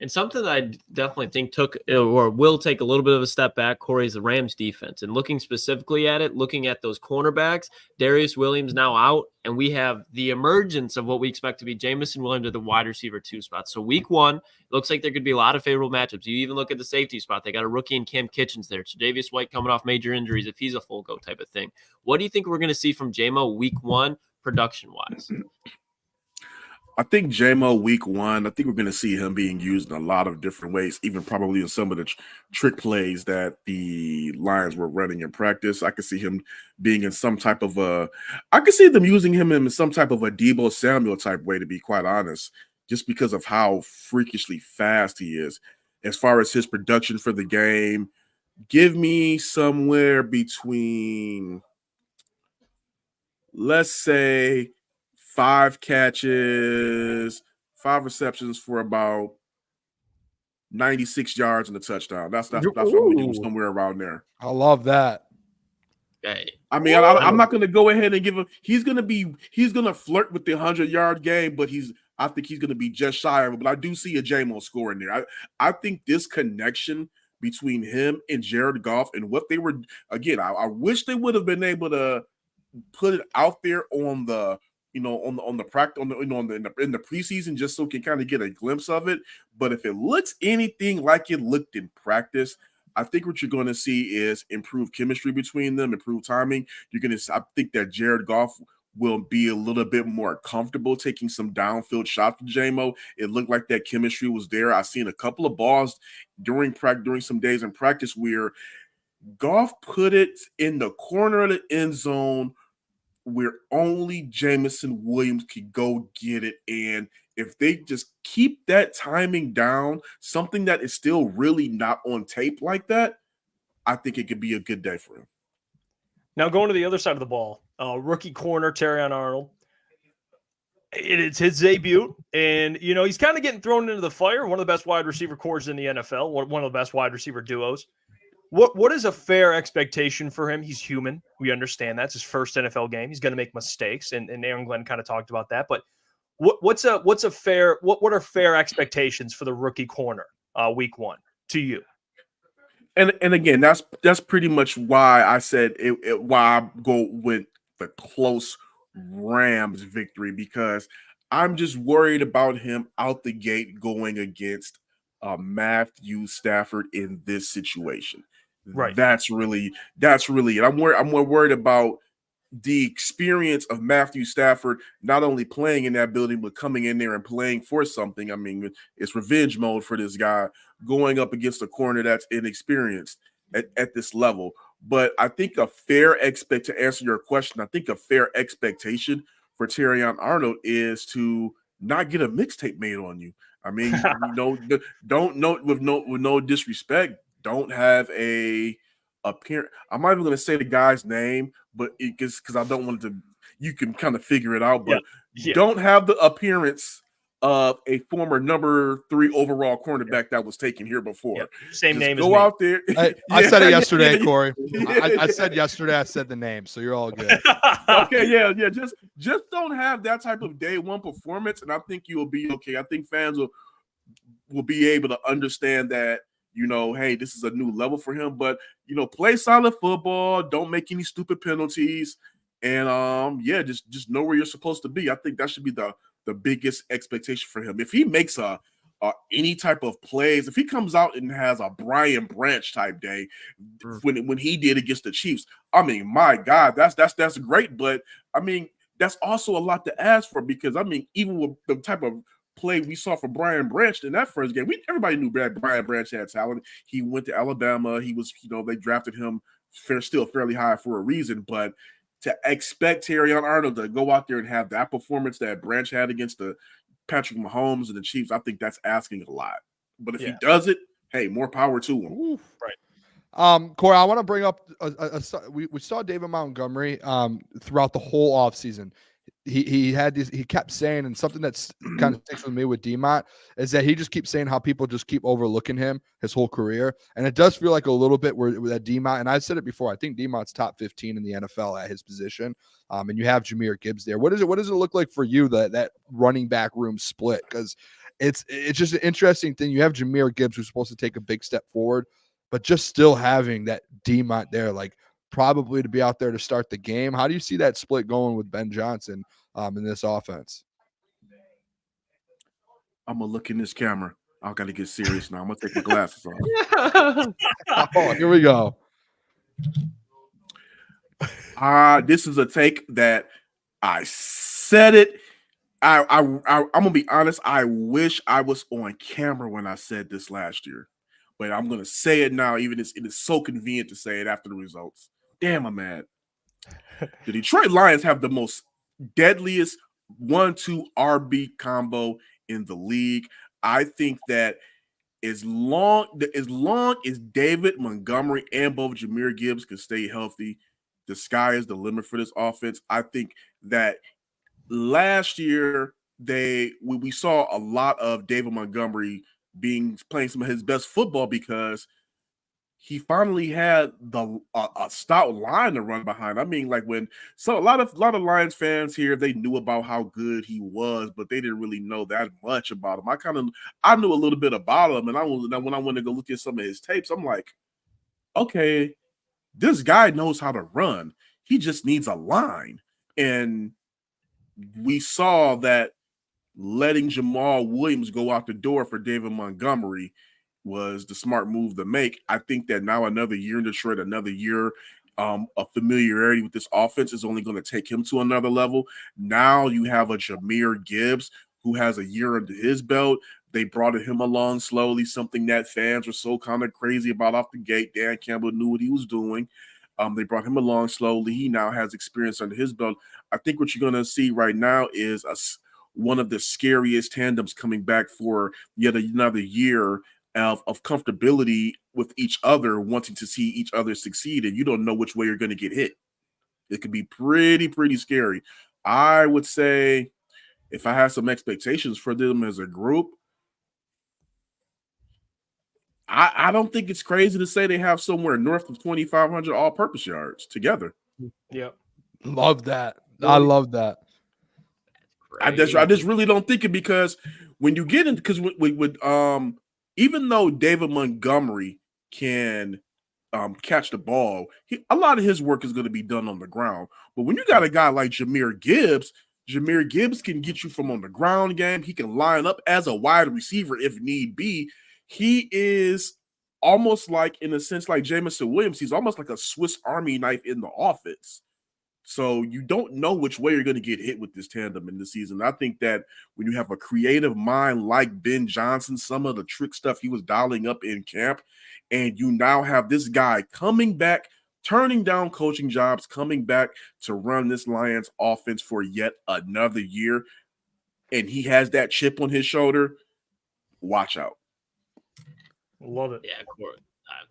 And something that I definitely think took or will take a little bit of a step back, Kory, is the Rams defense. And looking specifically at it, looking at those cornerbacks, Darius Williams now out, and we have the emergence of what we expect to be Jamison Williams at the wide receiver 2 spot. So week 1, it looks like there could be a lot of favorable matchups. You even look at the safety spot. They got a rookie in Cam Kitchens there. Tre'Davious White coming off major injuries if he's a full go type of thing. What do you think we're going to see from JMO week 1 production-wise? I think JMO week 1, I think we're going to see him being used in a lot of different ways, even probably in some of the trick plays that the Lions were running in practice. I could see him being in some type of I could see them using him in some type of a Deebo Samuel type way, to be quite honest, just because of how freakishly fast he is. As far as his production for the game, give me somewhere between, let's say, 5 catches, 5 receptions for about 96 yards and a touchdown. That's what I'm going to do, somewhere around there. I love that. Hey. I mean, I'm not going to go ahead and give him. He's going to flirt with the 100-yard game, but I think he's going to be just shy of it. But I do see a JMO score in there. I think this connection between him and Jared Goff and what they were, again, I wish they would have been able to put it out there on the on the practice in the preseason, just so we can kind of get a glimpse of it. But if it looks anything like it looked in practice, I think what you're going to see is improved chemistry between them, improved timing. I think that Jared Goff will be a little bit more comfortable taking some downfield shots to JMO. It looked like that chemistry was there. I've seen a couple of balls during some days in practice where Goff put it in the corner of the end zone where only Jamison Williams could go get it. And if they just keep that timing down, something that is still really not on tape like that, I think it could be a good day for him. Now going to the other side of the ball, rookie corner Terrion Arnold. It's his debut, and he's kind of getting thrown into the fire. One of the best wide receiver cores in the NFL, one of the best wide receiver duos. What is a fair expectation for him? He's human. We understand that's his first NFL game. He's going to make mistakes, and Aaron Glenn kind of talked about that. But what are fair expectations for the rookie corner week one to you? And again, that's pretty much why I said why I go with the close Rams victory, because I'm just worried about him out the gate going against Matthew Stafford in this situation. Right. That's really it. I'm more worried about the experience of Matthew Stafford, not only playing in that building, but coming in there and playing for something. I mean, it's revenge mode for this guy going up against a corner that's inexperienced at this level. But I think to answer your question, I think a fair expectation for Terrion Arnold is to not get a mixtape made on you. I mean, with no disrespect, don't have a appearance. I'm not even going to say the guy's name, but because I don't want to. You can kind of figure it out, but don't have the appearance of a former number 3 overall cornerback that was taken here before. Yeah. Same Just name go as me. out there. I said it yesterday, Kory. I said yesterday. I said the name, so you're all good. Okay, yeah. Just don't have that type of day one performance, and I think you will be okay. I think fans will be able to understand that. Hey, this is a new level for him, but play solid football. Don't make any stupid penalties, and just know where you're supposed to be. I think that should be the biggest expectation for him. If he makes any type of plays, if he comes out and has a Brian Branch type day, when he did against the Chiefs, I mean, my God, that's great. But I mean, that's also a lot to ask for, because I mean, even with the type of play we saw from Brian Branch in that first game, everybody knew Brian Branch had talent. He went to Alabama. He was, they drafted him still fairly high for a reason. But to expect Terrion Arnold to go out there and have that performance that Branch had against the Patrick Mahomes and the Chiefs, I think that's asking a lot. But if he does it, hey, more power to him. Ooh, right. Kory, I want to bring up we saw David Montgomery throughout the whole offseason. He kept saying, and something that's kind of sticks with me with D-Mont is that he just keeps saying how people just keep overlooking him his whole career. And it does feel like a little bit where that D-Mont, and I've said it before, I think D-Mont's top 15 in the NFL at his position. And you have Jahmyr Gibbs there. What does it look like for you, that running back room split? Because it's just an interesting thing. You have Jahmyr Gibbs, who's supposed to take a big step forward, but just still having that D-Mont there, like probably to be out there to start the game. How do you see that split going with Ben Johnson in this offense? I'm going to look in this camera. I got to get serious now. I'm going to take my glasses off. Oh, here we go. This is a take that I said it. I'm going to be honest. I wish I was on camera when I said this last year, but I'm going to say it now. Even it is so convenient to say it after the results. Damn, I'm mad. The Detroit Lions have the most deadliest 1-2 RB combo in the league. I think that as long as David Montgomery and both Jahmyr Gibbs can stay healthy, the sky is the limit for this offense. I think that last year we saw a lot of David Montgomery playing some of his best football because he finally had a stout line to run behind. I mean, like a lot of Lions fans here, they knew about how good he was, but they didn't really know that much about him. I knew a little bit about him, and when I went to go look at some of his tapes, I'm like, okay, this guy knows how to run. He just needs a line. And we saw that letting Jamal Williams go out the door for David Montgomery was the smart move to make. I think that now another year in Detroit, another year of familiarity with this offense is only going to take him to another level. Now you have a Jahmyr Gibbs who has a year under his belt. They brought him along slowly, something that fans were so kind of crazy about off the gate. Dan Campbell knew what he was doing. They brought him along slowly. He now has experience under his belt. I think what you're going to see right now is one of the scariest tandems coming back for yet another year of comfortability with each other, wanting to see each other succeed, and you don't know which way you're going to get hit. It could be pretty scary. I would say if I had some expectations for them as a group, I don't think it's crazy to say they have somewhere north of 2,500 all-purpose yards together. Yeah. Love that. I love that. I just really don't think it, because when you get into, because with even though David Montgomery can catch the ball, a lot of his work is going to be done on the ground. But when you got a guy like Jahmyr Gibbs can get you from on the ground game. He can line up as a wide receiver if need be. He is almost like, in a sense, like Jamison Williams. He's almost like a Swiss Army knife in the offense. So you don't know which way you're going to get hit with this tandem in the season. I think that when you have a creative mind like Ben Johnson, some of the trick stuff he was dialing up in camp, and you now have this guy coming back, turning down coaching jobs, coming back to run this Lions offense for yet another year, and he has that chip on his shoulder, watch out. Love it. Yeah, Kory.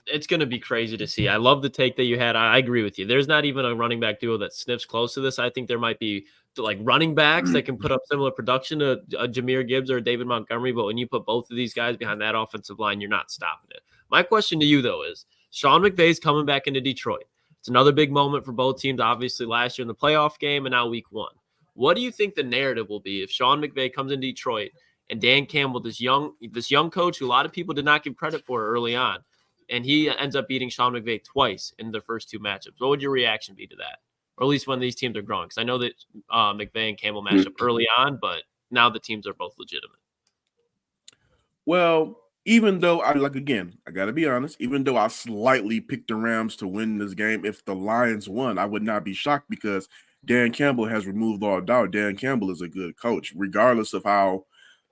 It's going to be crazy to see. I love the take that you had. I agree with you. There's not even a running back duo that sniffs close to this. I think there might be like running backs that can put up similar production to a Jahmyr Gibbs or a David Montgomery, but when you put both of these guys behind that offensive line, you're not stopping it. My question to you, though, is Sean McVay's coming back into Detroit. It's another big moment for both teams, obviously last year in the playoff game and now week one. What do you think the narrative will be if Sean McVay comes in Detroit and Dan Campbell, this young coach who a lot of people did not give credit for early on, and he ends up beating Sean McVay twice in their first two matchups? What would your reaction be to that? Or at least when these teams are growing? Because I know that McVay and Campbell matched up early on, but now the teams are both legitimate. Well, even though I got to be honest, even though I slightly picked the Rams to win this game, if the Lions won, I would not be shocked, because Dan Campbell has removed all doubt. Dan Campbell is a good coach, regardless of how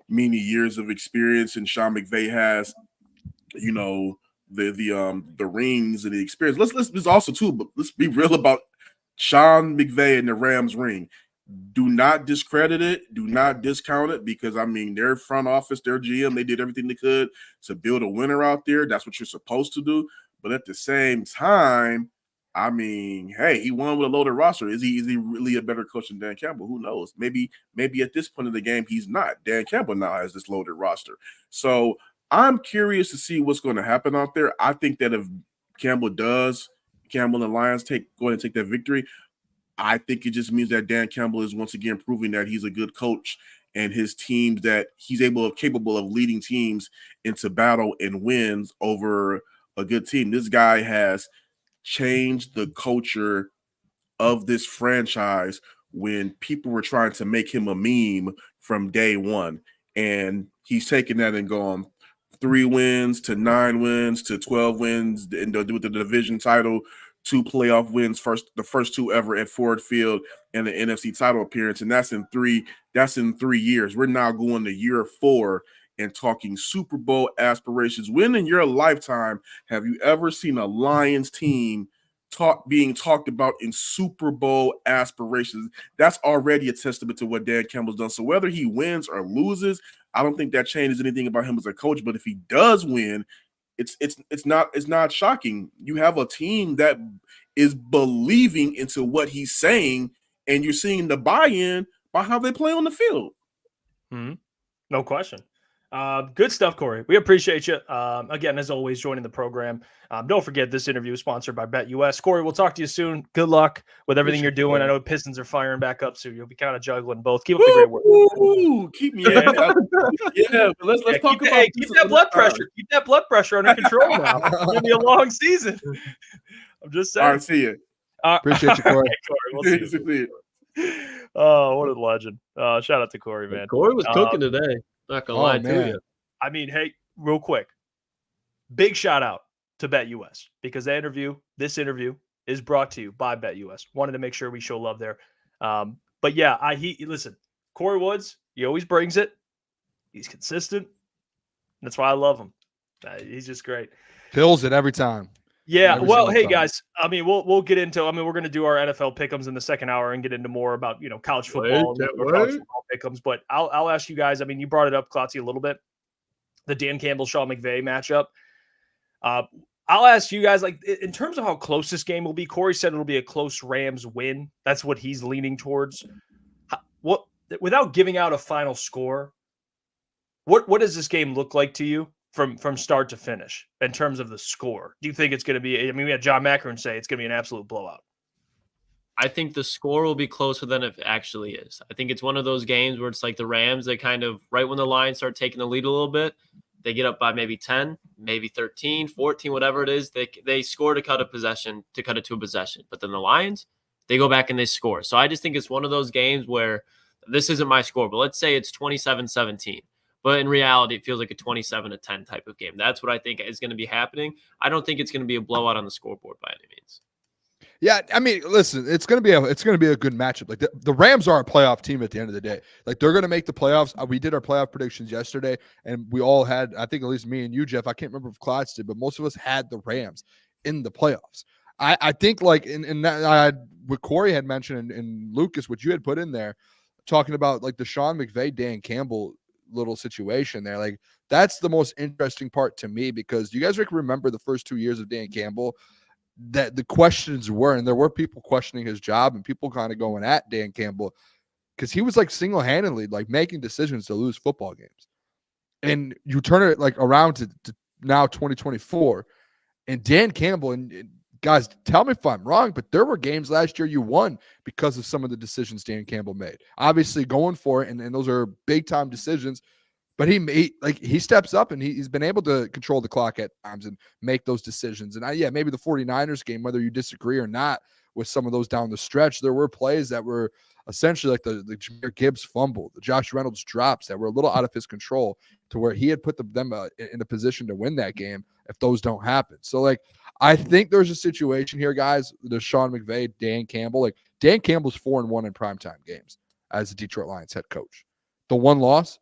many years of experience and Sean McVay has, you know, the rings and the experience. Let's also too, but let's be real about Sean McVay and the Rams ring. Do not discredit it. Do not discount it, because I mean, their front office, their GM, they did everything they could to build a winner out there. That's what you're supposed to do. But at the same time, I mean, hey, he won with a loaded roster. Is he really a better coach than Dan Campbell? Who knows? Maybe at this point in the game, he's not. Dan Campbell now has this loaded roster. So I'm curious to see what's going to happen out there. I think that if Campbell and the Lions go ahead and take that victory, I think it just means that Dan Campbell is once again proving that he's a good coach, and his teams, that he's capable of leading teams into battle and wins over a good team. This guy has changed the culture of this franchise when people were trying to make him a meme from day one. And he's taken that and gone 3 wins to 9 wins to 12 wins with the division title, 2 playoff wins, the first 2 ever at Ford Field, and the NFC title appearance. And that's in 3 years. We're now going to year 4 and talking Super Bowl aspirations. When in your lifetime have you ever seen a Lions team being talked about in Super Bowl aspirations? That's already a testament to what Dan Campbell's done. So whether he wins or loses, I don't think that changes anything about him as a coach. But if he does win, it's not shocking. You have a team that is believing into what he's saying, and you're seeing the buy-in by how they play on the field. Mm-hmm. No question. Good stuff, Kory. We appreciate you. Again, as always, joining the program. Don't forget, this interview is sponsored by BetUS. Kory, we'll talk to you soon. Good luck with everything you're doing. I know Pistons are firing back up, so you'll be kind of juggling both. Keep up the great work. Keep me in. Yeah, let's talk about keep that blood pressure. Keep that blood pressure under control now. It's going to be a long season. I'm just saying. All right, see you. Appreciate you, Kory. Kory, we'll see you. Oh, what a legend. Shout out to Kory, man. Kory was cooking today. Not gonna lie to you. I mean, hey, real quick, big shout out to BetUS because this interview is brought to you by BetUS. Wanted to make sure we show love there. But yeah, listen, Kory Woods, he always brings it. He's consistent. That's why I love him. He's just great. Fills it every time. Yeah. Well, hey guys, I mean, we'll get into. I mean, we're going to do our NFL pick'ems in the second hour and get into more about college football, college football pick'ems. But I'll ask you guys. I mean, you brought it up, Klotz, a little bit. The Dan Campbell, Sean McVay matchup. I'll ask you guys, like, in terms of how close this game will be. Kory said it'll be a close Rams win. That's what he's leaning towards. What, without giving out a final score, what does this game look like to you from start to finish in terms of the score? Do you think it's going to be? I mean, we had John Macaron say it's going to be an absolute blowout. I think the score will be closer than it actually is. I think it's one of those games where it's like the Rams, they kind of, right when the Lions start taking the lead a little bit, they get up by maybe 10, maybe 13, 14, whatever it is. They score to cut it to a possession. But then the Lions, they go back and they score. So I just think it's one of those games where this isn't my score, but let's say it's 27-17. But in reality, it feels like a 27-10 type of game. That's what I think is going to be happening. I don't think it's going to be a blowout on the scoreboard by any means. Yeah, I mean, listen, it's gonna be a good matchup. Like the Rams are a playoff team at the end of the day. Like they're gonna make the playoffs. We did our playoff predictions yesterday, and we all had, I think at least me and you, Jeff. I can't remember if Klotz did, but most of us had the Rams in the playoffs. I think like in that what Kory had mentioned and Lukas, what you had put in there, talking about like the Sean McVay, Dan Campbell little situation there. Like that's the most interesting part to me because you guys remember the first 2 years of Dan Campbell. That the questions were, and there were people questioning his job and people kind of going at Dan Campbell because he was like single-handedly like making decisions to lose football games. And you turn it like around to now 2024 and Dan Campbell, and guys, tell me if I'm wrong, but there were games last year you won because of some of the decisions Dan Campbell made. Obviously going for it, and those are big-time decisions. But he steps up and he's been able to control the clock at times and make those decisions. And maybe the 49ers game, whether you disagree or not with some of those down the stretch, there were plays that were essentially like the Jahmyr Gibbs fumble, the Josh Reynolds drops that were a little out of his control to where he had put them in a position to win that game if those don't happen. So like, I think there's a situation here, guys, the Sean McVay, Dan Campbell, like Dan Campbell's 4-1 in primetime games as the Detroit Lions head coach. The one loss,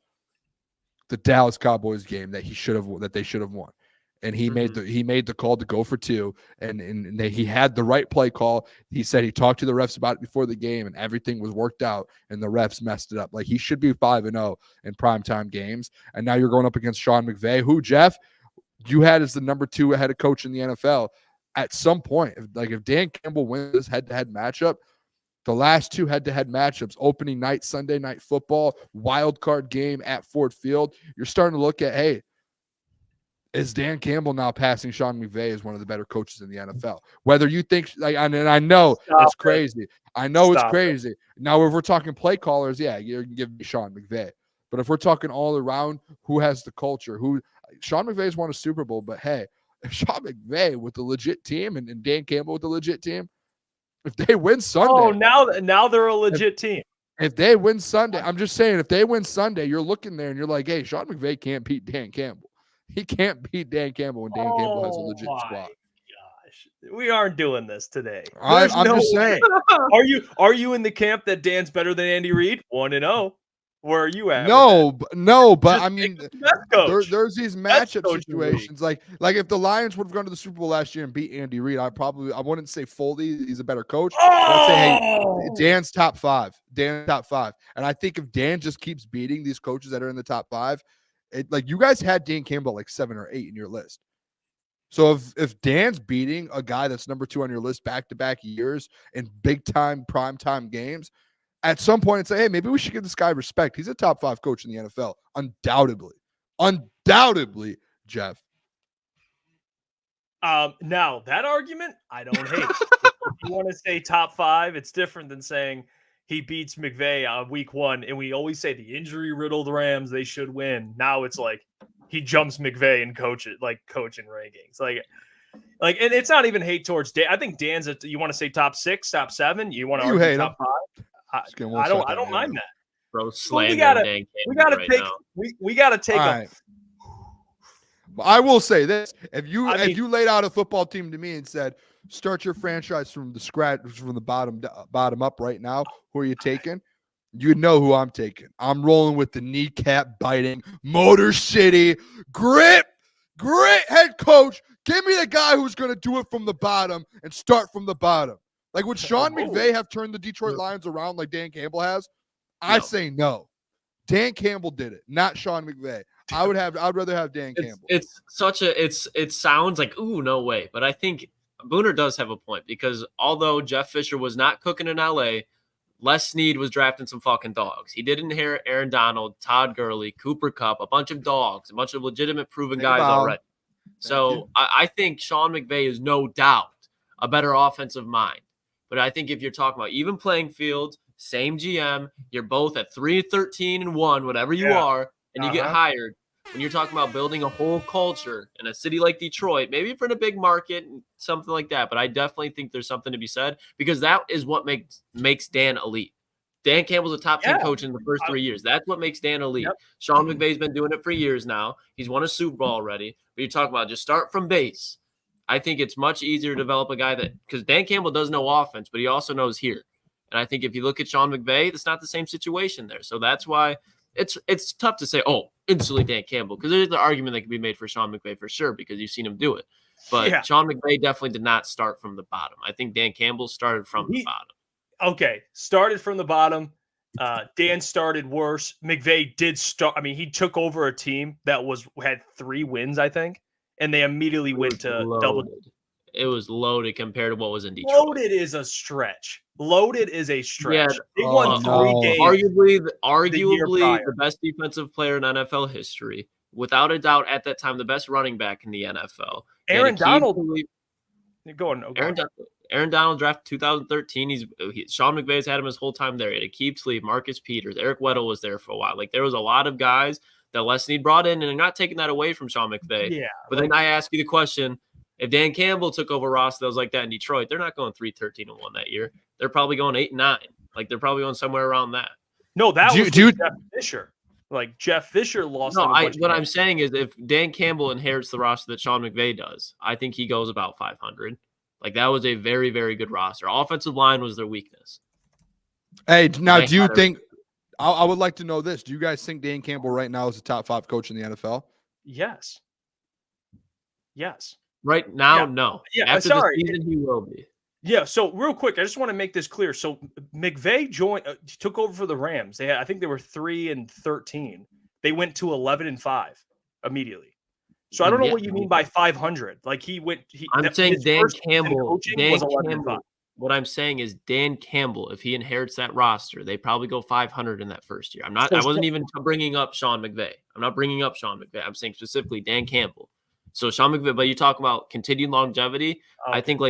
the Dallas Cowboys game that they should have won, and he made the call to go for 2, and he had the right play call. He said he talked to the refs about it before the game, and everything was worked out, and the refs messed it up. Like he should be 5-0 in primetime games, and now you're going up against Sean McVay, who Jeff you had as the number 2 head coach in the NFL. At some point, if Dan Campbell wins this head-to-head matchup. The last 2 head-to-head matchups, opening night, Sunday Night Football, wild card game at Ford Field, you're starting to look at, hey, is Dan Campbell now passing Sean McVay as one of the better coaches in the NFL? Whether you think, like, and I know it's crazy. I know it's crazy. Now, if we're talking play callers, yeah, you can give me Sean McVay. But if we're talking all around, who has the culture? Sean McVay's won a Super Bowl, but hey, if Sean McVay with the legit team and Dan Campbell with the legit team, if they win Sunday. Oh, now they're a legit team. If they win Sunday, I'm just saying, if they win Sunday, you're looking there and you're like, hey, Sean McVay can't beat Dan Campbell. He can't beat Dan Campbell when Dan Campbell has a legit squad. Gosh, we aren't doing this today. I'm just saying. Are you in the camp that Dan's better than Andy Reid? 1-0. Where are you at? No, but Just I mean, there's these Best matchup coach situations. Like if the Lions would have gone to the Super Bowl last year and beat Andy Reid, I wouldn't say fully he's a better coach. I'd say, hey, Dan's top 5. Dan's top 5. And I think if Dan just keeps beating these coaches that are in the top 5, like you guys had Dan Campbell like 7 or 8 in your list. So if Dan's beating a guy that's number 2 on your list back-to-back years in big-time primetime games, at some point, say, hey, maybe we should give this guy respect. He's a top 5 coach in the NFL. Undoubtedly, Jeff. Now, that argument, I don't hate. If you want to say top 5, it's different than saying he beats McVay on week 1. And we always say the injury-riddled Rams, they should win. Now it's like he jumps McVay and coaching rankings. Like, and it's not even hate towards Dan. I think Dan's you want to say top 6, top 7? You want to argue top 5? I Just we'll start don't mind that. Bro, slandering gotta- Dan We Campbell gotta right take now. we gotta take All a right. But I will say this: if I you mean- laid out a football team to me and said, "Start your franchise from the scratch, from the bottom up right now," who are you taking? You know who I'm taking. I'm rolling with the kneecap biting, Motor City, grit head coach. Give me the guy who's going to do it from the bottom and start from the bottom. Like, would Sean McVay have turned the Detroit Lions around like Dan Campbell has? I No. say no. Dan Campbell did it, not Sean McVay. I'd rather have Dan Campbell. It sounds like, ooh, no way. But I think Booner does have a point, because although Jeff Fisher was not cooking in LA, Les Snead was drafting some fucking dogs. He did inherit Aaron Donald, Todd Gurley, Cooper Kupp, a bunch of dogs, a bunch of legitimate proven guys already. So I think Sean McVay is no doubt a better offensive mind. But I think if you're talking about even playing field, same GM, you're both at 3-13-1, whatever you are, and you get hired. When you're talking about building a whole culture in a city like Detroit, maybe for a big market and something like that, but I definitely think there's something to be said, because that is what makes Dan elite. Dan Campbell's a top 10 coach in the first 3 years. That's what makes Dan elite. Sean McVay's been doing it for years now. He's won a Super Bowl already. But you're talking about just start from base. I think it's much easier to develop a guy because Dan Campbell does know offense, but he also knows here. And I think if you look at Sean McVay, it's not the same situation there. So that's why it's tough to say, oh, instantly Dan Campbell, because there's the argument that can be made for Sean McVay for sure, because you've seen him do it. But Sean McVay definitely did not start from the bottom. I think Dan Campbell started from the bottom. Okay, started from the bottom. Dan started worse. McVay did start. I mean, he took over a team that had 3 wins, I think, and they immediately went to double. It was loaded compared to what was in Detroit. Loaded is a stretch. Yeah, they no. won 3 games. Arguably the best defensive player in NFL history, without a doubt. At that time, the best running back in the NFL. Aaron Donald. Go on. Aaron Donald drafted 2013. Sean McVay's had him his whole time there. He had Akeem Sleeve, Marcus Peters, Eric Weddle was there for a while. Like, there was a lot of guys that Les Snead brought in, and they're not taking that away from Sean McVay. Yeah. But then I ask you the question: if Dan Campbell took over a roster that was like that in Detroit, they're not going 3-13-1 that year. They're probably going 8-9. Like, they're probably going somewhere around that. No, that was Jeff Fisher. Like, Jeff Fisher lost. No, what I'm saying is, if Dan Campbell inherits the roster that Sean McVay does, I think he goes about 500. Like, that was a very, very good roster. Offensive line was their weakness. Hey, now, do you think – I would like to know this. Do you guys think Dan Campbell right now is a top 5 coach in the NFL? Yes. Right now, no. Yeah, After the season, he will be. Yeah, so real quick, I just want to make this clear. So McVay took over for the Rams. I think they were 3-13. They went to 11-5 immediately. So I don't know what you mean by 500. Like, I'm saying Dan Campbell. What I'm saying is Dan Campbell, if he inherits that roster, they probably go 500 in that first year. I wasn't even bringing up Sean McVay. I'm saying specifically Dan Campbell. So Sean McVay, but you talk about continued longevity. Okay. I think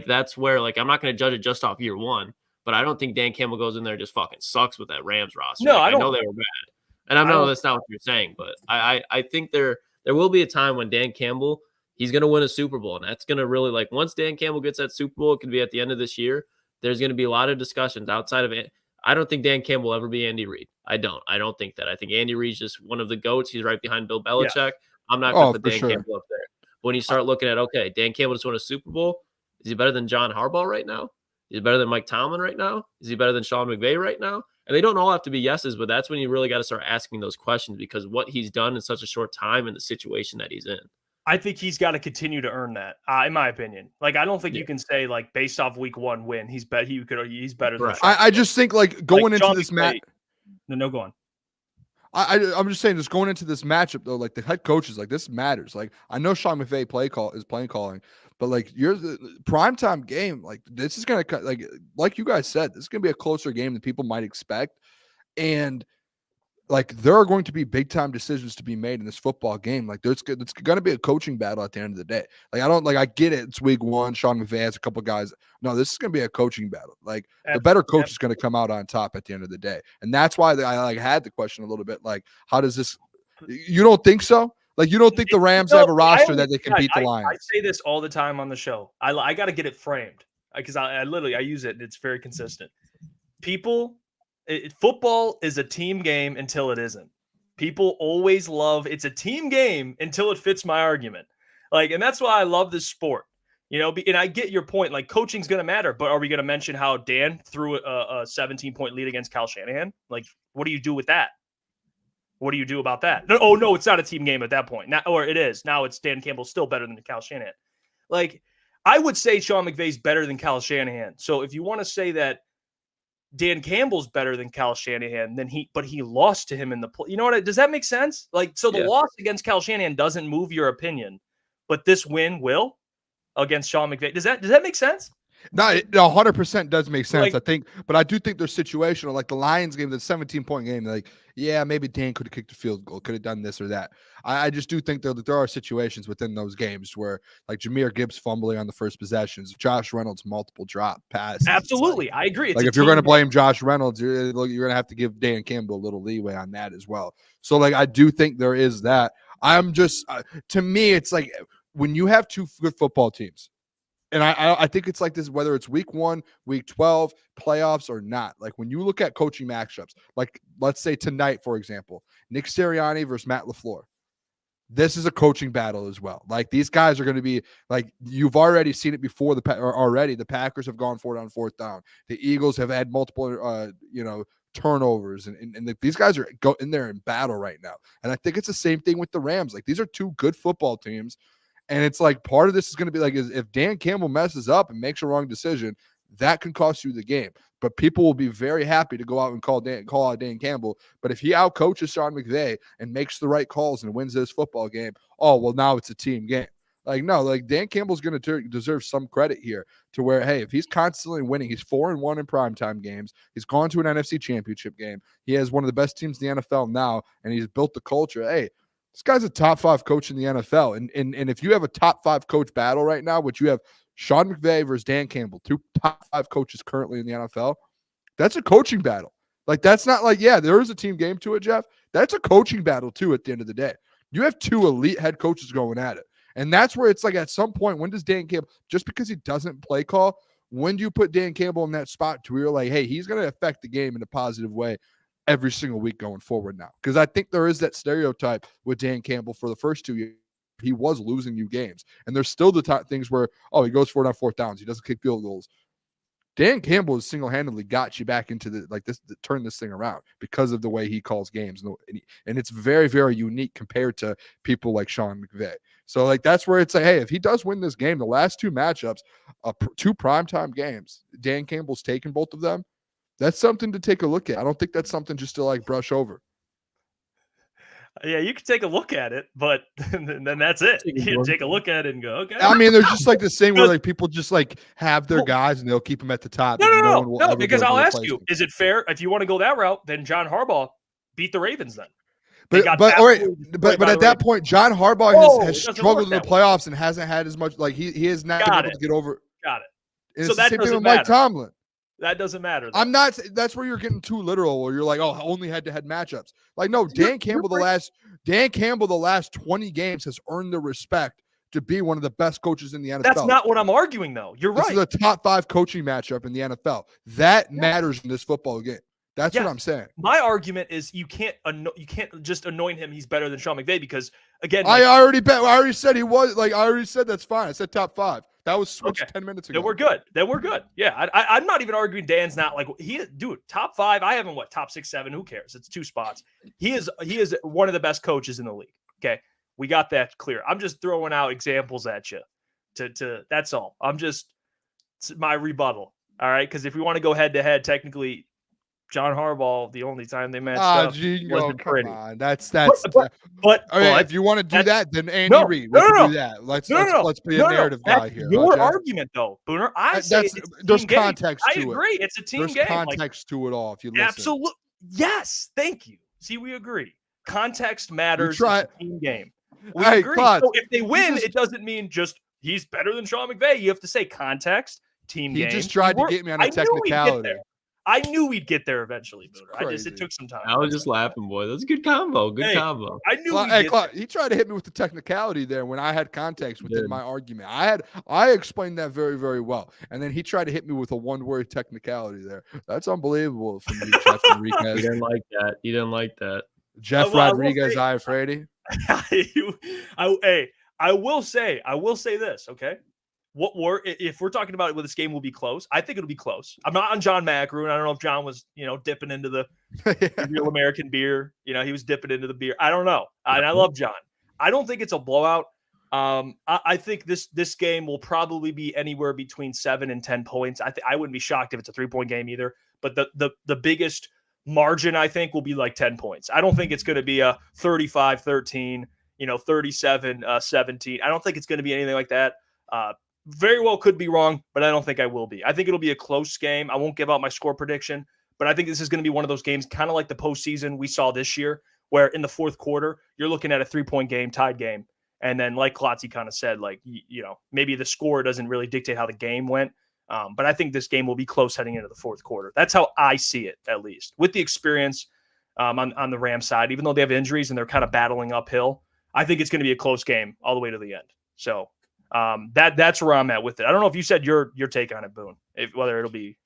that's where, I'm not going to judge it just off year one, but I don't think Dan Campbell goes in there and just fucking sucks with that Rams roster. No, I know they were bad. And I know that's not what you're saying, but I think there will be a time when Dan Campbell, he's going to win a Super Bowl. And that's going to really, once Dan Campbell gets that Super Bowl, it could be at the end of this year. There's going to be a lot of discussions outside of it. I don't think Dan Campbell will ever be Andy Reid. I don't think that. I think Andy Reid's just one of the GOATs. He's right behind Bill Belichick. Yeah. I'm not going to put Dan Campbell up there. But when you start looking at, okay, Dan Campbell just won a Super Bowl. Is he better than John Harbaugh right now? Is he better than Mike Tomlin right now? Is he better than Sean McVay right now? And they don't all have to be yeses, but that's when you really got to start asking those questions, because what he's done in such a short time and the situation that he's in. I think he's got to continue to earn that, in my opinion. I don't think you can say, based off week 1 win, he's better than I just think, going into this match. No, go on. I'm just saying, just going into this matchup, though, the head coaches, this matters. I know Sean McVay is playing calling, but you're the primetime game. This is going to, like you guys said, this is going to be a closer game than people might expect. And there are going to be big time decisions to be made in this football game. It's going to be a coaching battle at the end of the day. I get it. It's week 1. Sean McVay has a couple guys. No, this is going to be a coaching battle. The better coach is going to come out on top at the end of the day. And that's why I had the question a little bit, how does this, you don't think so? You don't think the Rams have a roster that they can beat the Lions? I say this all the time on the show. I got to get it framed because I use it and it's very consistent. football is a team game until it isn't. People always love it's a team game until it fits my argument. Like, and that's why I love this sport. You know, and I get your point. Like, coaching's going to matter, but are we going to mention how Dan threw a 17-point lead against Kyle Shanahan? Like, what do you do with that? What do you do about that? No, it's not a team game at that point. Now, or it is. Now it's Dan Campbell still better than Kyle Shanahan. Like, I would say Sean McVay's better than Kyle Shanahan. So if you want to say that Dan Campbell's better than Kyle Shanahan, but he lost to him in the play. You know what? Does that make sense? Like, so the loss against Kyle Shanahan doesn't move your opinion, but this win will against Sean McVay. Does that make sense? No, it 100% does make sense. Like, I think, but I do think they're situational. Like the Lions game, the 17-point game. Like, yeah, maybe Dan could have kicked a field goal, could have done this or that. I just do think that there are situations within those games where, like Jahmyr Gibbs fumbling on the first possessions, Josh Reynolds multiple drop passes. Absolutely, I agree. It's like if you're going to blame Josh Reynolds, you're going to have to give Dan Campbell a little leeway on that as well. So, like, I do think there is that. I'm just, to me, it's like when you have two good football teams. And I think it's like this, whether it's week 1, week 12, playoffs or not. Like when you look at coaching matchups, like let's say tonight, for example, Nick Sirianni versus Matt LaFleur. This is a coaching battle as well. Like these guys are going to be like, you've already seen it before already. The Packers have gone for it on 4th down. The Eagles have had multiple, turnovers. And these guys are in there in battle right now. And I think it's the same thing with the Rams. Like these are two good football teams. And it's like part of this is going to be like, if Dan Campbell messes up and makes a wrong decision, that can cost you the game. But people will be very happy to go out and call out Dan Campbell. But if he outcoaches Sean McVay and makes the right calls and wins this football game, oh, well, now it's a team game. Like, no, like Dan Campbell's going to deserve some credit here to where, hey, if he's constantly winning, he's 4-1 in primetime games. He's gone to an NFC championship game. He has one of the best teams in the NFL now, and he's built the culture. Hey, this guy's a top 5 coach in the NFL. And if you have a top 5 coach battle right now, which you have Sean McVay versus Dan Campbell, 2 top 5 coaches currently in the NFL, that's a coaching battle. Like, that's not like, yeah, there is a team game to it, Jeff. That's a coaching battle, too, at the end of the day. You have 2 elite head coaches going at it. And that's where it's like at some point, when does Dan Campbell, just because he doesn't play call, when do you put Dan Campbell in that spot to where you're like, hey, he's going to affect the game in a positive way every single week going forward now? Because I think there is that stereotype with Dan Campbell for the first 2 years. He was losing you games. And there's still the things where, oh, he goes for it on 4th downs. He doesn't kick field goals. Dan Campbell has single-handedly got you back into turn this thing around because of the way he calls games. And it's very, very unique compared to people like Sean McVay. So, like, that's where it's like, hey, if he does win this game, the last 2 matchups, 2 primetime games, Dan Campbell's taken both of them. That's something to take a look at. I don't think that's something just to like brush over. Yeah, you can take a look at it, but then that's it. You take a look at it and go, okay. I mean, there's just like this thing where like people just like have their guys and they'll keep them at the top. No, because I'll ask you, is it fair if you want to go that route? Then John Harbaugh beat the Ravens then. But at that point, John Harbaugh has struggled in the playoffs and hasn't had as much. Like he has not been able to get over. Got it. And so it's the same thing with Mike Tomlin. That doesn't matter. Though. I'm not. That's where you're getting too literal. Where you're like, oh, only head-to-head matchups. Like, no, Dan Campbell the last 20 games has earned the respect to be one of the best coaches in the NFL. That's not what I'm arguing, though. You're right. This is a top 5 coaching matchup in the NFL. That matters in this football game. That's what I'm saying. My argument is you can't just anoint him. He's better than Sean McVay because again, I already said he was. Like, I already said that's fine. I said top 5. That was switched 10 minutes ago. Then we're good. Yeah, I'm not even arguing Dan's not like top 5. I haven't top 6, 7. Who cares? It's 2 spots. He is one of the best coaches in the league. Okay, we got that clear. I'm just throwing out examples at you. To that's all. It's my rebuttal. All right, because if we want to go head to head, technically, John Harbaugh, the only time they matched up wasn't pretty. On. That's. But if you want to do that, then Andy Reid. We can do that. Let's be a narrative guy here. Your argument, though, Booner. There's context to it. I agree. It's a team game. There's context to it all. If you listen. Absolutely. Yes. Thank you. See, we agree. Context matters. It's a team game. We agree. Klotz, so if they win, it doesn't mean just he's better than Sean McVay. You have to say context, team game. He just tried to get me on a technicality. I knew we'd get there eventually, Booner. It crazy. took some time. I was just laughing, boy. That's a good combo. Good combo. I knew Well, we'd hey, get Clark, there. he tried to hit me with the technicality there when I had context within did. my argument. I explained that very, very well. And then he tried to hit me with a one-word technicality there. That's unbelievable from you, Jeff He Rodriguez. didn't like that. He didn't like that. Jeff Well, I will Rodriguez, say- Iafrate. I will say this, okay? If we're talking about whether this game will be close, I think it'll be close. I'm not on John Macru, and I don't know if John was, dipping into the real American beer. He was dipping into the beer. I don't know. And I love John. I don't think it's a blowout. I think this game will probably be anywhere between 7 and 10 points. I wouldn't be shocked if it's a 3-point game either. But the biggest margin, I think, will be like 10 points. I don't think it's going to be a 35-13, 37-17. I don't think it's going to be anything like that. Very well could be wrong, but I don't think I will be. I think it'll be a close game. I won't give out my score prediction, but I think this is going to be one of those games, kind of like the postseason we saw this year, where in the fourth quarter, you're looking at a 3-point game, tied game. And then like Klotz kind of said, like, maybe the score doesn't really dictate how the game went. But I think this game will be close heading into the fourth quarter. That's how I see it, at least. With the experience on the Rams side, even though they have injuries and they're kind of battling uphill, I think it's going to be a close game all the way to the end. So that's where I'm at with it. I don't know if you said your take on it, Boone, whether it'll be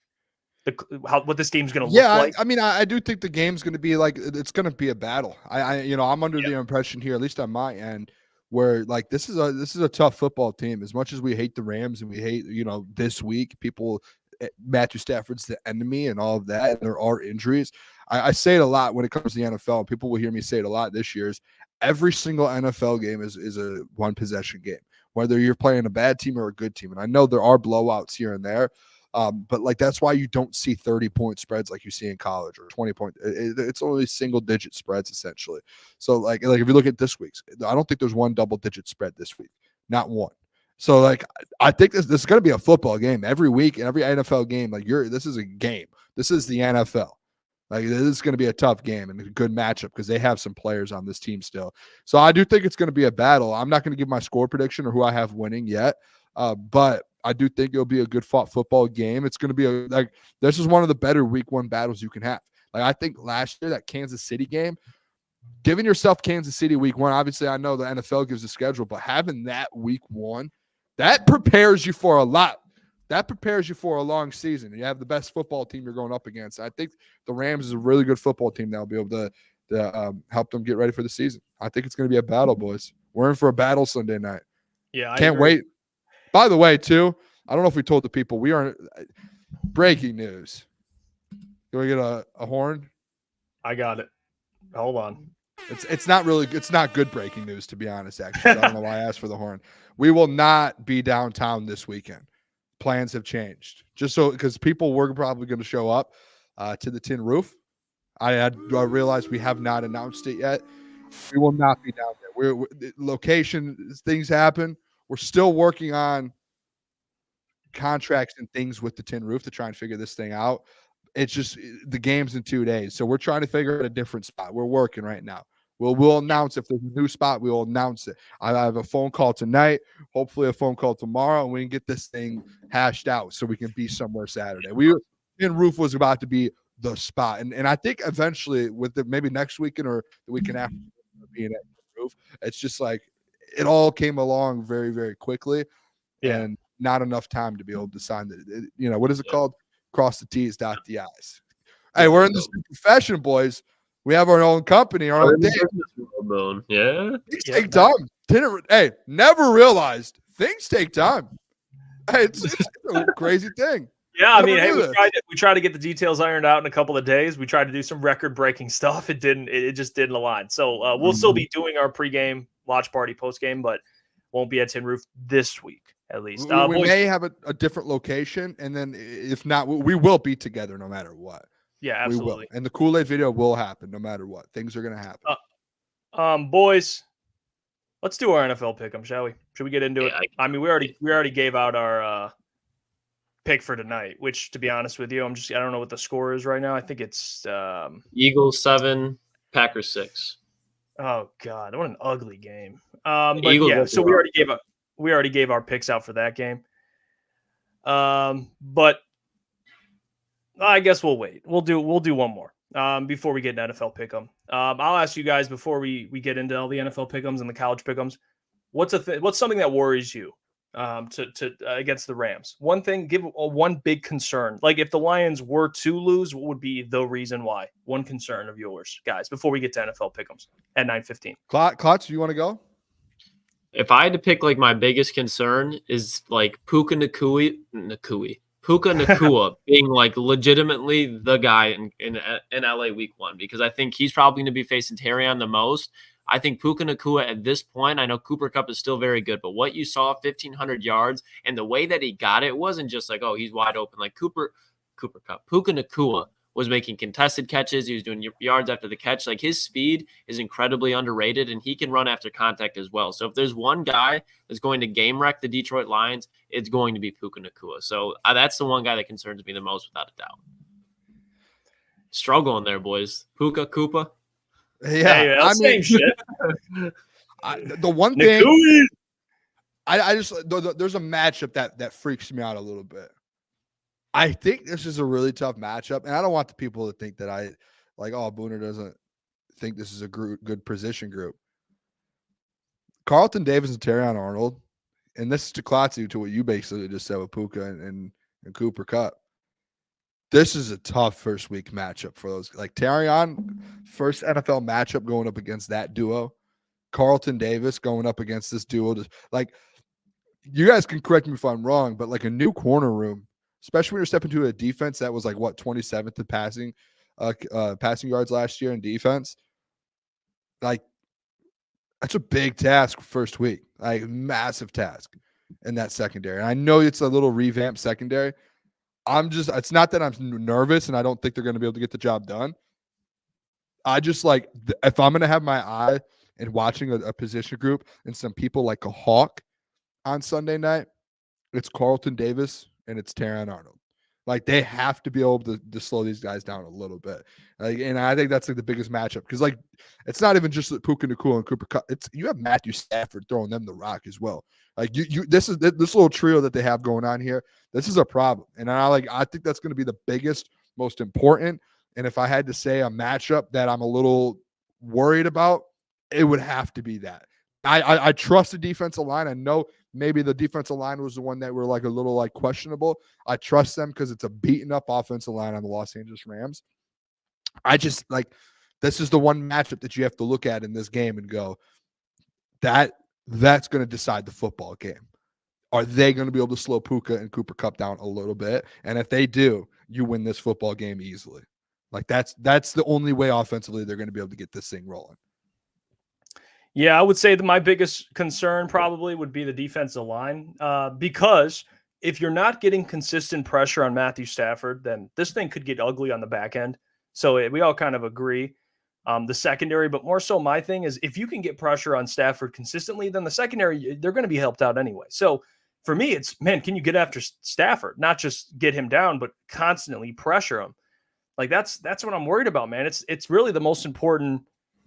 what this game's going to look like. I do think the game's going to be like, it's going to be a battle. I'm under the impression here, at least on my end, where like this is a tough football team. As much as we hate the Rams and we hate, this week Matthew Stafford's the enemy and all of that, and there are injuries. I say it a lot when it comes to the NFL, and people will hear me say it a lot this year, is every single NFL game is a one possession game, whether you're playing a bad team or a good team. And I know there are blowouts here and there, but like that's why you don't see 30-point spreads like you see in college, or 20-point. It's only single-digit spreads essentially. So like if you look at this week's, I don't think there's one double-digit spread this week, not one. So like I think this is going to be a football game every week, and every NFL game. Like this is a game. This is the NFL. Like this is going to be a tough game and a good matchup because they have some players on this team still. So I do think it's going to be a battle. I'm not going to give my score prediction or who I have winning yet, but I do think it'll be a good fought football game. It's going to be this is one of the better week one battles you can have. Like I think last year that Kansas City game, giving yourself Kansas City week one. Obviously, I know the NFL gives a schedule, but having that week one, that prepares you for a lot. That prepares you for a long season. You have the best football team you're going up against. I think the Rams is a really good football team that will be able to help them get ready for the season. I think it's going to be a battle, boys. We're in for a battle Sunday night. Yeah, Can't wait. By the way, too, I don't know if we told the people, we are breaking news. Can we get a horn? I got it. Hold on. It's not good breaking news, to be honest, actually. I don't know why I asked for the horn. We will not be downtown this weekend. Plans have changed. Just so, because people were probably going to show up to the Tin Roof. I realized we have not announced it yet. We will not be down there. We're location, things happen. We're still working on contracts and things with the Tin Roof to try and figure this thing out. It's just the game's in 2 days. So we're trying to figure out a different spot. We're working right now. We'll announce if there's a new spot. We will announce it. I have a phone call tonight, hopefully a phone call tomorrow, and we can get this thing hashed out so we can be somewhere Saturday. Tin Roof was about to be the spot, and I think eventually with maybe next weekend or the weekend after being at Tin Roof, it's just like it all came along very, very quickly, and not enough time to be able to sign the. What is it called? Cross the T's, dot the I's. Hey, we're in this profession, boys. We have our own company, our own thing. Yeah. Things take time. Hey, never realized things take time. Hey, it's a crazy thing. Yeah, I mean, hey, we tried to get the details ironed out in a couple of days. We tried to do some record-breaking stuff. It just didn't align. So we'll still be doing our pregame, watch party, postgame, but won't be at Tin Roof this week, at least. We may have a different location, and then if not, we will be together no matter what. Yeah, absolutely. We will. And the Kool-Aid video will happen no matter what. Things are going to happen. Boys, let's do our NFL pick 'em, shall we? Should we get into it? I mean, we already gave out our pick for tonight, which, to be honest with you, I don't know what the score is right now. I think it's Eagles 7, Packers 6. Oh God, what an ugly game. But yeah, so we already gave our picks out for that game. But I guess we'll wait. We'll do one more before we get into NFL Pick'em. I'll ask you guys before we get into all the NFL Pick'ems and the college Pick'ems. What's something that worries you to against the Rams? One thing, give one big concern. Like if the Lions were to lose, what would be the reason why? One concern of yours, guys, before we get to NFL Pick'ems at 9:15. Klotz, do you want to go? If I had to pick like my biggest concern is like Puka Nacua being like legitimately the guy in LA week 1, because I think he's probably going to be facing Terrion the most. I think Puka Nacua at this point, I know Cooper Kupp is still very good, but what you saw, 1,500 yards, and the way that he got it wasn't just like, oh, he's wide open. Like Puka Nacua was making contested catches. He was doing yards after the catch. Like his speed is incredibly underrated, and he can run after contact as well. So if there's one guy that's going to game wreck the Detroit Lions, it's going to be Puka Nacua. So that's the one guy that concerns me the most, without a doubt. Struggling there, boys. Puka, Koopa. Yeah, hey, I mean, shit. The one thing I just there's a matchup that freaks me out a little bit. I think this is a really tough matchup, and I don't want the people to think that I like, oh, Booner doesn't think this is a good position group. Carlton Davis and Terrion Arnold, and this is to Klotz, to what you basically just said with Puka and Cooper Kupp. This is a tough first week matchup for those. Like Terrion, first NFL matchup going up against that duo. Carlton Davis going up against this duo. Just, like, you guys can correct me if I'm wrong, but like a new corner room, especially when you're stepping into a defense that was like 27th in passing yards last year in defense. Like that's a big task first week, like massive task in that secondary. And I know it's a little revamped secondary. It's not that I'm nervous and I don't think they're going to be able to get the job done. I just like, if I'm going to have my eye and watching a position group and some people like a hawk on Sunday night, it's Carlton Davis and it's Terrion Arnold. Like they have to be able to slow these guys down a little bit. Like, and I think that's like the biggest matchup because like it's not even just Puka Nacua and Cooper Kupp. It's you have Matthew Stafford throwing them the rock as well. Like this little trio that they have going on here. This is a problem, and I think that's going to be the biggest, most important. And if I had to say a matchup that I'm a little worried about, it would have to be that. I trust the defensive line. I know maybe the defensive line was the one that were like a little like questionable. I trust them because it's a beaten up offensive line on the Los Angeles Rams. I just like this is the one matchup that you have to look at in this game and go, that's going to decide the football game. Are they going to be able to slow Puka and Cooper Kupp down a little bit? And if they do, you win this football game easily. Like that's the only way offensively they're going to be able to get this thing rolling. Yeah, I would say that my biggest concern probably would be the defensive line because if you're not getting consistent pressure on Matthew Stafford, then this thing could get ugly on the back end. So we all kind of agree. The secondary, but more so my thing is if you can get pressure on Stafford consistently, then the secondary, they're going to be helped out anyway. So for me, it's, man, can you get after Stafford? Not just get him down, but constantly pressure him. Like that's what I'm worried about, man. It's really the most important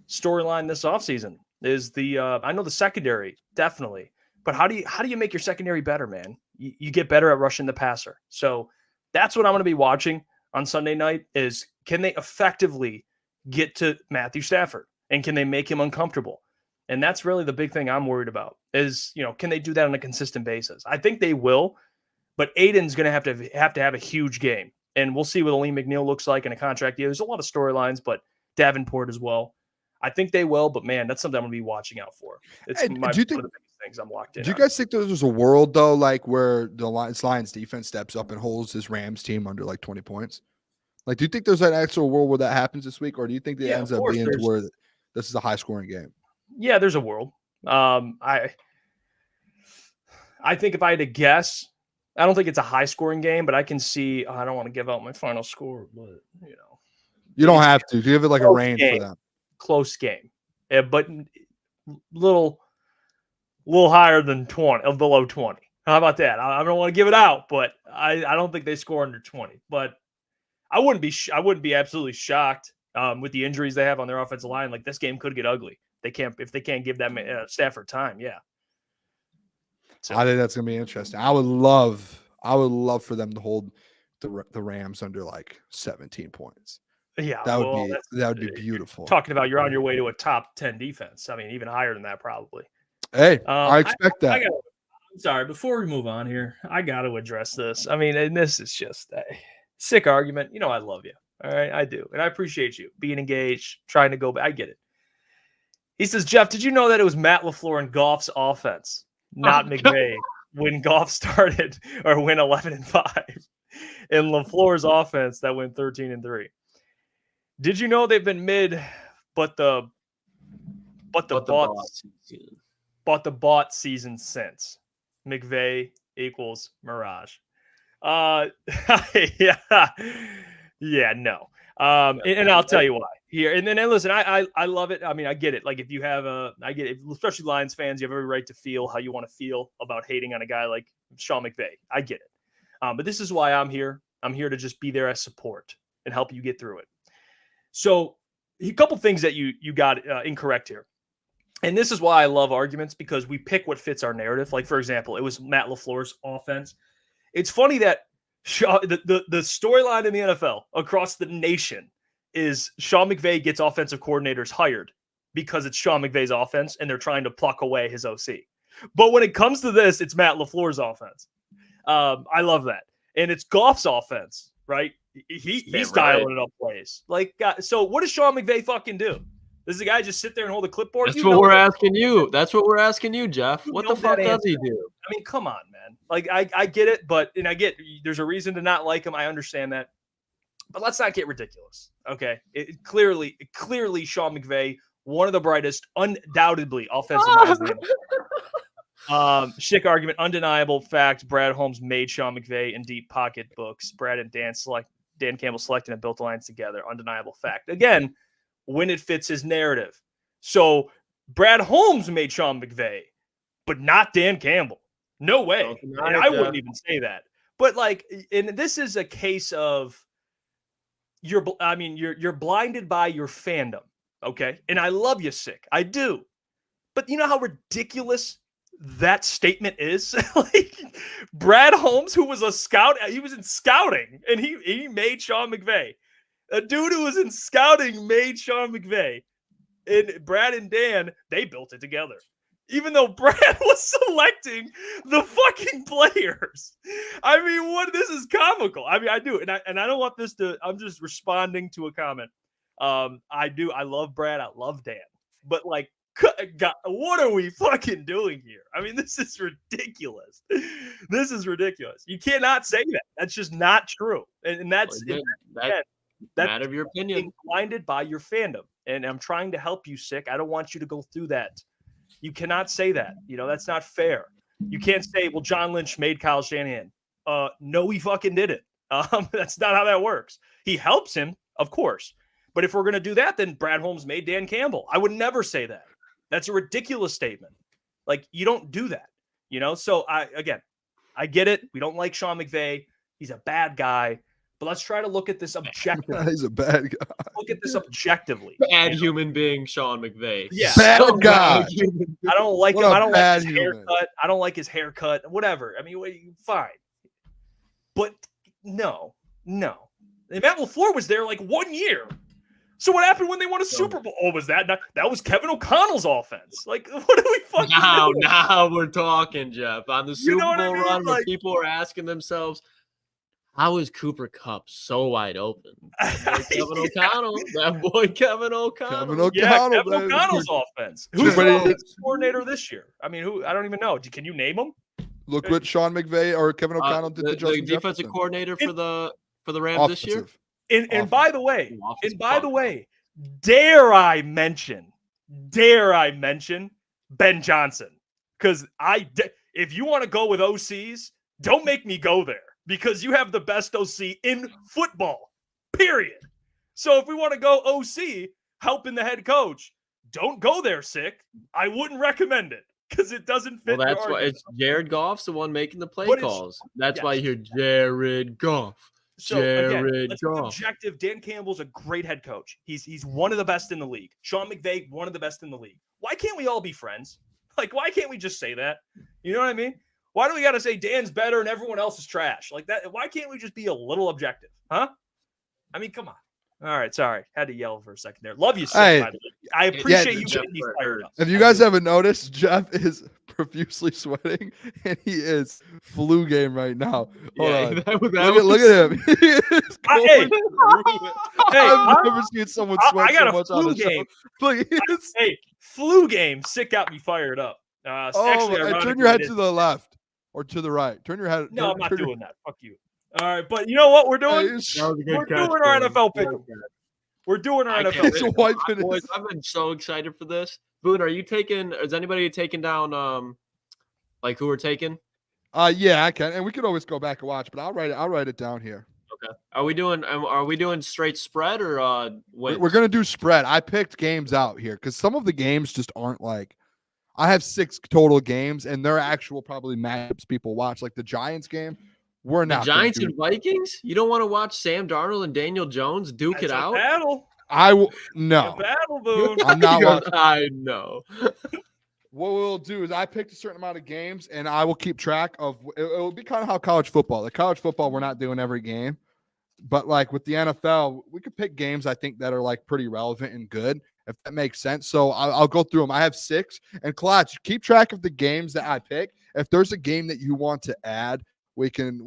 storyline this offseason is the I know the secondary, definitely. But how do you make your secondary better, man? You get better at rushing the passer. So that's what I'm going to be watching on Sunday night is can they effectively get to Matthew Stafford and can they make him uncomfortable? And that's really the big thing I'm worried about is, can they do that on a consistent basis? I think they will, but Aiden's going to have a huge game. And we'll see what Aleem McNeil looks like in a contract year. There's a lot of storylines, but Davenport as well. I think they will, but man, that's something I'm going to be watching out for. It's one of the biggest things I'm locked in. Do you guys think there's a world though, like where the Lions defense steps up and holds his Rams team under like 20 points? Like, do you think there's an actual world where that happens this week, or do you think it ends up being where this is a high scoring game? Yeah, there's a world. I think if I had to guess, I don't think it's a high scoring game, but I can see. I don't want to give out my final score, but you don't have to give it like a range for them. Close game, but little higher than 20, below 20. How about that? I don't want to give it out, but I don't think they score under 20. But I wouldn't be absolutely shocked with the injuries they have on their offensive line. Like this game could get ugly. If they can't give that Stafford time. Yeah. So I think that's gonna be interesting. I would love for them to hold the Rams under like 17 points. Yeah, That would well, be beautiful. talking about you're on your way to a top 10 defense. I mean, even higher than that probably. Hey, I expect that. I'm sorry. Before we move on here, I got to address this. I mean, and this is just a sick argument. You know, I love you. All right, I do, and I appreciate you being engaged, trying to go back. I get it. He says, Jeff, did you know that it was Matt LaFleur and Goff's offense, not McVay, when Goff started or went 11-5, and LaFleur's offense that went 13-3? Did you know they've been mid, but the bought season since McVay equals Mirage? No. And I'll tell you why here. And then listen, I love it. I mean, I get it. Like if you have I get it, especially Lions fans, you have every right to feel how you want to feel about hating on a guy like Sean McVay. I get it. But this is why I'm here. I'm here to just be there as support and help you get through it. So a couple things that you got incorrect here. And this is why I love arguments, because we pick what fits our narrative. Like, for example, it was Matt LaFleur's offense. It's funny that the storyline in the NFL across the nation is Sean McVay gets offensive coordinators hired because it's Sean McVay's offense and they're trying to pluck away his OC. But when it comes to this, it's Matt LaFleur's offense. I love that. And it's Goff's offense, right? He's dialing it up plays. Like, so what does Sean McVay fucking do? Does the guy just sit there and hold a clipboard? That's what we're asking you. That's what we're asking you, Jeff. What the fuck does he do? I mean, come on, man. Like, I get it, and I get there's a reason to not like him. I understand that. But let's not get ridiculous, okay? Clearly, Sean McVay, one of the brightest, undoubtedly offensive minds in the NFL. Schick argument, undeniable fact. Brad Holmes made Sean McVay in deep pocket books. Brad and Dan Campbell selected and built alliance together. Undeniable fact. Again, when it fits his narrative. So Brad Holmes made Sean McVay, but not Dan Campbell. No way. And I wouldn't even say that. But like, and this is a case of you're blinded by your fandom. Okay. And I love you, Sick. I do. But you know how ridiculous that statement is? Like Brad Holmes, who was a scout, he was in scouting and he made Sean McVay. A dude who was in scouting made Sean McVay. And Brad and Dan, they built it together. Even though Brad was selecting the fucking players. I mean, this is comical. I mean, I do. And I don't want this to, I'm just responding to a comment. I love Brad. I love Dan. But like, God, what are we fucking doing here? I mean, this is ridiculous. This is ridiculous. You cannot say that. That's just not true. And that's matter of your opinion. Being blinded by your fandom. And I'm trying to help you, Sick. I don't want you to go through that. You cannot say that. You know, that's not fair. You can't say, well, John Lynch made Kyle Shanahan. No, he fucking didn't. That's not how that works. He helps him, of course. But if we're going to do that, then Brad Holmes made Dan Campbell. I would never say that. That's a ridiculous statement. Like, you don't do that. You know, so I get it. We don't like Sean McVay. He's a bad guy. But let's try to look at this objectively. He's a bad guy. Look at this objectively. Bad human being, Sean McVay. Yeah. Bad guy. I don't like him. I don't like his haircut. I don't like his haircut. Whatever. I mean, fine. But no. And Matt LaFleur was there like 1 year. So what happened when they won a Super Bowl? Oh, was that was Kevin O'Connell's offense? Like, what are we fucking doing? Now we're talking, Jeff. On the Super Bowl run, where people are asking themselves, how is Cooper Kupp so wide open? Kevin O'Connell. That boy Kevin O'Connell. Kevin O'Connell's offense. Who's the offensive coordinator this year? I mean, who? I don't even know. Can you name him? Look what Sean McVay or Kevin O'Connell did to Justin the defensive coordinator for the Rams this year. And by the way, dare I mention Ben Johnson? Because if you want to go with OCs, don't make me go there. Because you have the best OC in football, period. So if we want to go OC, helping the head coach, don't go there, Sick. I wouldn't recommend it because it doesn't fit. Well, that's why it's Jared Goff's the one making the play calls. That's why you hear Jared Goff. So again, let's be objective. Dan Campbell's a great head coach. He's one of the best in the league. Sean McVay, one of the best in the league. Why can't we all be friends? Like, why can't we just say that? You know what I mean? Why do we got to say Dan's better and everyone else is trash? Like that. Why can't we just be a little objective? Huh? I mean, come on. All right. Sorry. Had to yell for a second there. Love you, Sid, Hey, by the way. I appreciate you Jeff getting me fired up. If you guys haven't noticed, Jeff is profusely sweating, and he is flu game right now. Hold on. Look at him. He is Hey, I've never seen someone sweat I got so a much on flu the show. game. Look, he is- Hey, flu game. Sick got me fired up. Actually, and turn ironically, your head it to is. the left or to the right. Turn your head. No, I'm not turn your- doing that. Fuck you. All right, but you know what we're doing? Hey, it's- We're doing our NFL pick. We're doing our I NFL can't It's pick. a wiping Boys, his- I've been so excited for this. Boone, are you taking? Is anybody taking down? Like who we're taking? Yeah, I can, and we could always go back and watch, but I'll write it down here. Okay. Are we doing straight spread or wins? We're gonna do spread. I picked games out here because some of the games just aren't like. I have 6 total games, and they're actual probably matchups people watch, like the Giants game. We're the not gonna Giants do- and Vikings? You don't want to watch Sam Darnold and Daniel Jones duke It's it a out? battle. I will A no. battle, Boone. I'm not He goes, watching. I know. What we'll do is I picked a certain amount of games, and I will keep track of. It'll be kind of how college football. Like college football, we're not doing every game, but like with the NFL, we could pick games I think that are like pretty relevant and good, if that makes sense. So I'll go through them. I have 6, and Klotz, keep track of the games that I pick. If there's a game that you want to add, we can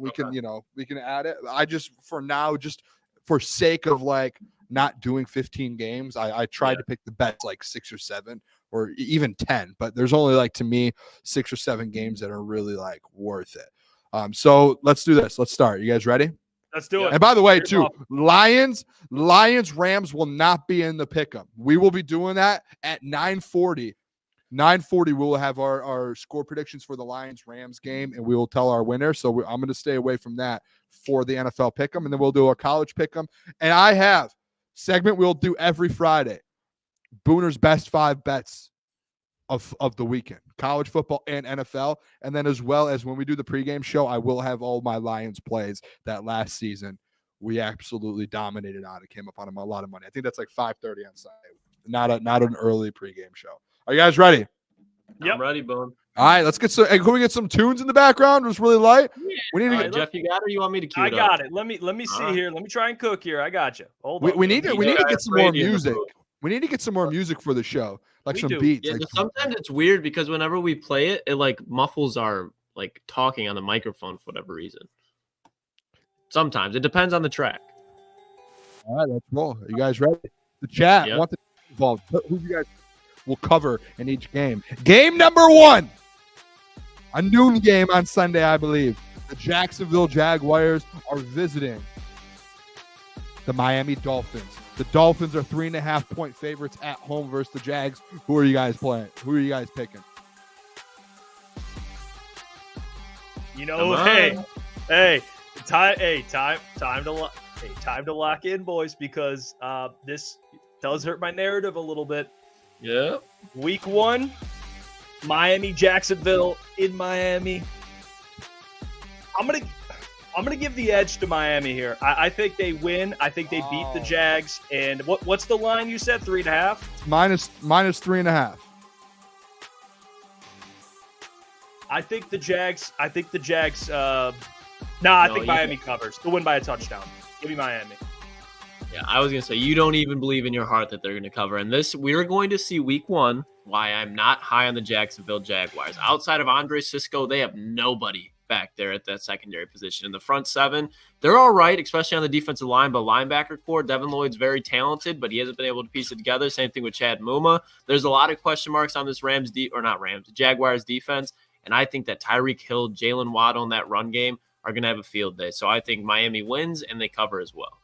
add it. I just for now, just for sake of like not doing 15 games, I tried to pick the best like 6 or 7 or even 10, but there's only like to me 6 or 7 games that are really like worth it. So let's do this. Let's start. You guys ready? Let's do it. And by the way, Here's too, off. Lions, Rams will not be in the pick'em. We will be doing that at 9:40. 9:40, we will have our score predictions for the Lions Rams game, and we will tell our winner. So I'm going to stay away from that for the NFL pick'em, and then we'll do our college pick'em. And I have segment we'll do every Friday. Booner's best 5 bets of the weekend, college football and NFL. And then as well as when we do the pregame show, I will have all my Lions plays that last season we absolutely dominated on. It came up on a lot of money. I think that's like 5:30 on Sunday. Not an early pregame show. Are you guys ready? Yep. I'm ready, Boone. All right, let's get some. Can we get some tunes in the background? It was really light. We need to All get. right, Jeff, you got it or you want me to cue I it got up? it. Let me see All right. here. Let me try and cook here. I got you. Hold We, on. we need to get some more Brady in the music. booth. We need to get some more music for the show, like We some do. beats. Yeah, like just sometimes it's weird because whenever we play it, it like muffles our like talking on the microphone for whatever reason. Sometimes it depends on the track. All right, let's roll. Are you guys ready? The chat Yeah. want to be involved. Who you guys will cover in each game? Game number 1, a noon game on Sunday, I believe. The Jacksonville Jaguars are visiting the Miami Dolphins. The Dolphins are 3.5-point favorites at home versus the Jags. Who are you guys playing? Who are you guys picking? You know, Come time to lock in, boys, because this does hurt my narrative a little bit. Yeah. Week 1, Miami, Jacksonville in Miami. I'm gonna give the edge to Miami here. I think they win. I think they beat the Oh. Jags. And what's the line you said? 3.5. Minus 3.5. I think the Jags. I think No, you- Miami covers. They'll win by a touchdown. Give me Miami. Yeah, I was gonna say you don't even believe in your heart that they're gonna cover. And this we're going to see week 1 why I'm not high on the Jacksonville Jaguars. Outside of Andre Cisco, they have nobody back there at that secondary position. In the front 7, they're all right, especially on the defensive line, but linebacker core, Devin Lloyd's very talented, but he hasn't been able to piece it together. Same thing with Chad Muma. There's a lot of question marks on this Jaguars defense, and I think that Tyreek Hill, Jalen Waddle in that run game are going to have a field day. So I think Miami wins, and they cover as well.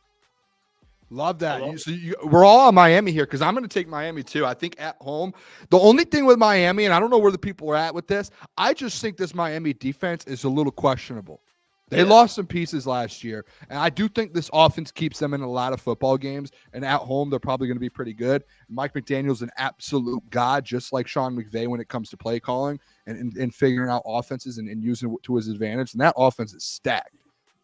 Love that. I love We're all on Miami here because I'm going to take Miami too. I think at home, the only thing with Miami, and I don't know where the people are at with this, I just think this Miami defense is a little questionable. They lost some pieces last year, and I do think this offense keeps them in a lot of football games, and at home, they're probably going to be pretty good. Mike McDaniel's an absolute god, just like Sean McVay when it comes to play calling and figuring out offenses and using it to his advantage, and that offense is stacked.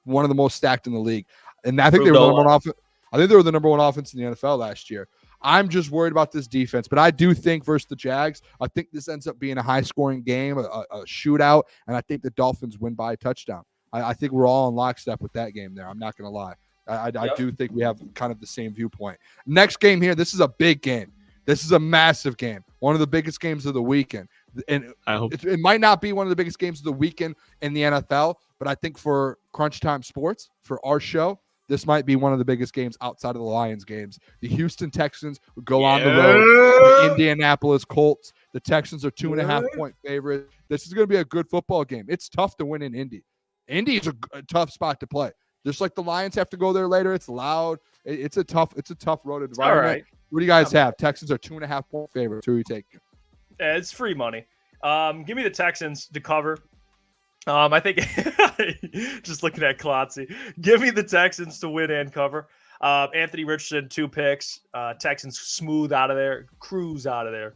One of the most stacked in the league. And I think they were the number one offense. I think they were the number 1 offense in the NFL last year. I'm just worried about this defense. But I do think versus the Jags, I think this ends up being a high-scoring game, a shootout, and I think the Dolphins win by a touchdown. I think we're all in lockstep with that game there. I'm not going to lie. I do think we have kind of the same viewpoint. Next game here, this is a big game. This is a massive game, one of the biggest games of the weekend. And it might not be one of the biggest games of the weekend in the NFL, but I think for Crunch Time Sports, for our show, this might be one of the biggest games outside of the Lions games. The Houston Texans go on the road. The Indianapolis Colts. The Texans are 2.5-point favorites. This is going to be a good football game. It's tough to win in Indy. Indy is a tough spot to play. Just like the Lions have to go there later. It's loud. It's a tough road environment. All right. What do you guys have? Texans are 2.5-point favorites. Who are you taking? Yeah, it's free money. Give me the Texans to cover. I think just looking at Klotzy, give me the Texans to win and cover. Anthony Richardson, 2 picks. Texans smooth out of there, cruise out of there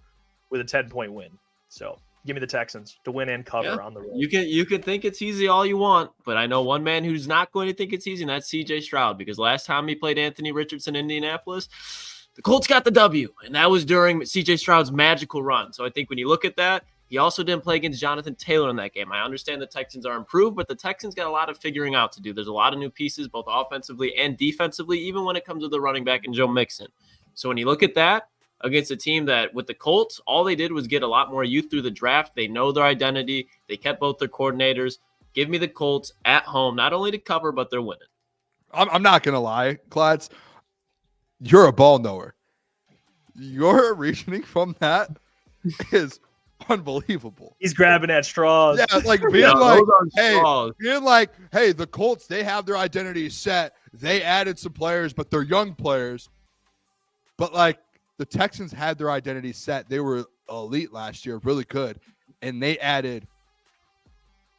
with a 10-point win. So give me the Texans to win and cover on the road. You can think it's easy all you want, but I know one man who's not going to think it's easy, and that's CJ Stroud, because last time he played Anthony Richardson in Indianapolis, the Colts got the W, and that was during CJ Stroud's magical run. So I think when you look at that, he also didn't play against Jonathan Taylor in that game. I understand the Texans are improved, but the Texans got a lot of figuring out to do. There's a lot of new pieces, both offensively and defensively, even when it comes to the running back and Joe Mixon. So when you look at that against a team that, with the Colts, all they did was get a lot more youth through the draft. They know their identity. They kept both their coordinators. Give me the Colts at home, not only to cover, but they're winning. I'm not going to lie, Klotz. You're a ball knower. Your reasoning from that is unbelievable. He's grabbing at straws. Yeah, like being hey, the Colts, they have their identity set. They added some players, but they're young players. But like the Texans had their identity set. They were elite last year, really good. And they added